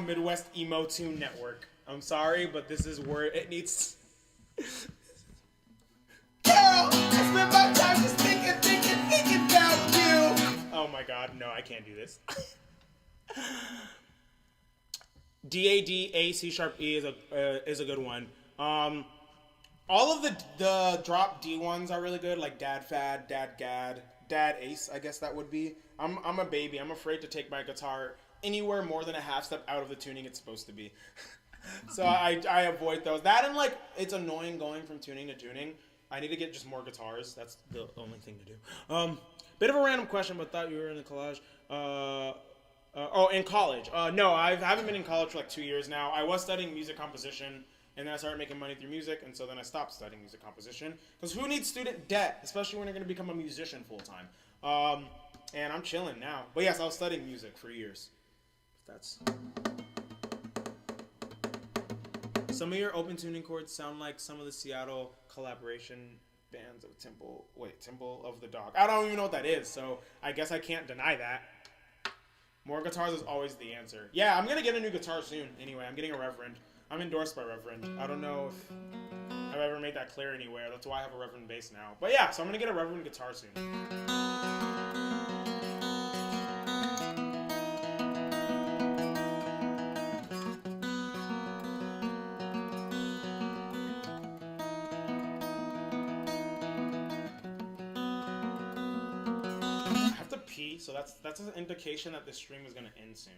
Midwest Emo Tune Network. I'm sorry, but this is where it needs. Girl, I spent my time just thinking about you. Oh my god, no, I can't do this. D-A-D, A, C sharp, E is a good one. All of the drop D ones are really good, like Dad Fad, Dad Gad, Dad Ace, I guess that would be. I'm a baby. I'm afraid to take my guitar anywhere more than a half step out of the tuning it's supposed to be. So I avoid those. That and like, it's annoying going from tuning to tuning. I need to get just more guitars. That's the only thing to do. Bit of a random question, but thought you were in the collage. In college. No, I haven't been in college for like 2 years now. I was studying music composition, and then I started making money through music, and so then I stopped studying music composition. Because who needs student debt, especially when you're going to become a musician full time? And I'm chilling now. But yes, I was studying music for years. That's... Some of your open tuning chords sound like some of the Seattle collaboration bands of Temple of the Dog. I don't even know what that is, so I guess I can't deny that. More guitars is always the answer. Yeah, I'm going to get a new guitar soon. Anyway, I'm getting a Reverend. I'm endorsed by Reverend. I don't know if I've ever made that clear anywhere. That's why I have a Reverend bass now. But yeah, so I'm going to get a Reverend guitar soon. So that's an indication that this stream is going to end soon.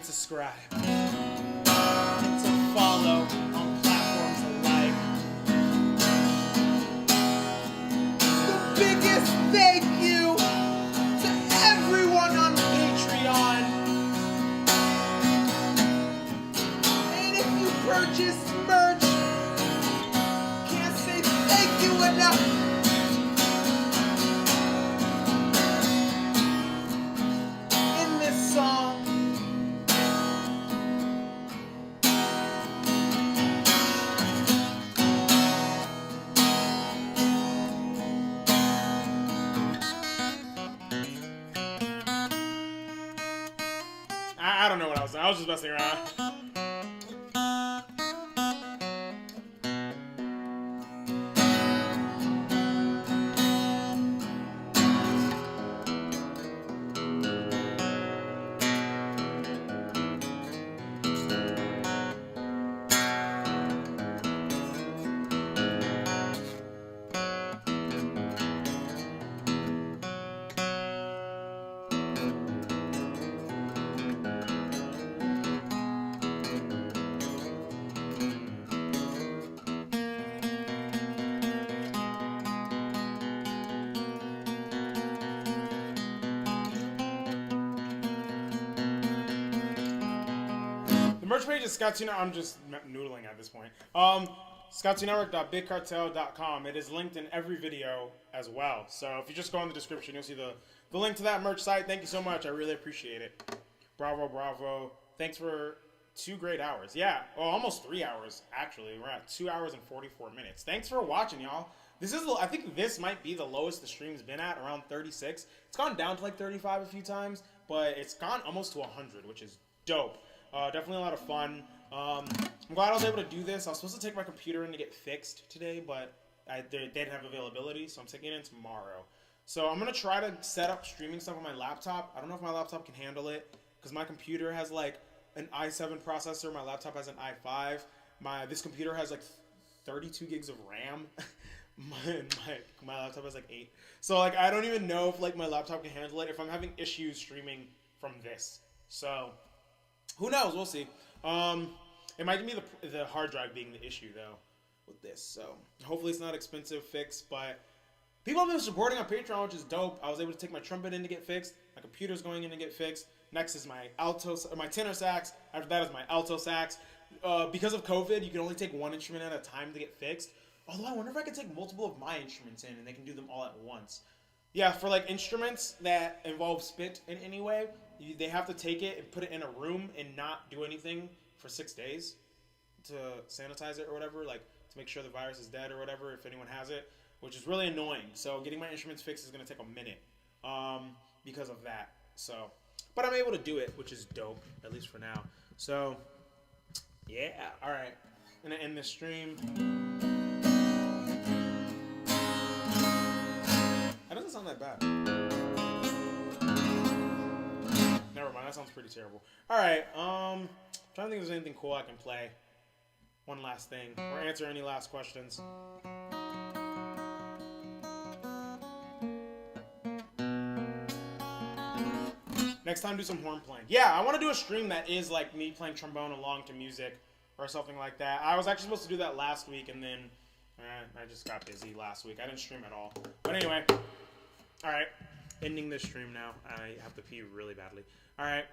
Subscribe and to follow on platforms alike. The biggest thank you to everyone on Patreon. And if you purchase merch, can't say thank you enough. In this song, I don't know what I was saying. I was just messing around. merch page is Scott2Network. I'm just noodling at this point. Scott2Network.bigcartel.com. It is linked in every video as well. So if you just go in the description, you'll see the link to that merch site. Thank you so much. I really appreciate it. Bravo, bravo. Thanks for 2 great hours. Yeah, well, almost 3 hours, actually. We're at 2 hours and 44 minutes. Thanks for watching, y'all. I think this might be the lowest the stream's been at, around 36. It's gone down to like 35 a few times, but it's gone almost to 100, which is dope. Definitely a lot of fun. I'm glad I was able to do this. I was supposed to take my computer in to get fixed today, but they didn't have availability, so I'm taking it in tomorrow. So I'm going to try to set up streaming stuff on my laptop. I don't know if my laptop can handle it, because my computer has like an i7 processor. My laptop has an i5. This computer has like 32 gigs of RAM. my laptop has like 8. So like I don't even know if like my laptop can handle it if I'm having issues streaming from this. So who knows? We'll see. It might be the hard drive being the issue though with this. So hopefully it's not expensive fix, but people have been supporting on Patreon, which is dope. I was able to take my trumpet in to get fixed. My computer's going in to get fixed. Next is my my tenor sax. After that is my alto sax. Because of COVID, you can only take one instrument at a time to get fixed. Although I wonder if I could take multiple of my instruments in and they can do them all at once. Yeah, for like instruments that involve spit in any way, they have to take it and put it in a room and not do anything for 6 days to sanitize it or whatever, like to make sure the virus is dead or whatever if anyone has it, which is really annoying. So getting my instruments fixed is going to take a minute because of that. So, but I'm able to do it, which is dope, at least for now. So, yeah, all right. I'm going to end this stream. That doesn't sound that bad. Never mind, that sounds pretty terrible. Alright, trying to think if there's anything cool I can play. One last thing. Or answer any last questions. Next time, do some horn playing. Yeah, I want to do a stream that is like me playing trombone along to music or something like that. I was actually supposed to do that last week, and then I just got busy last week. I didn't stream at all. But anyway, alright, ending this stream now. I have to pee really badly. Alright.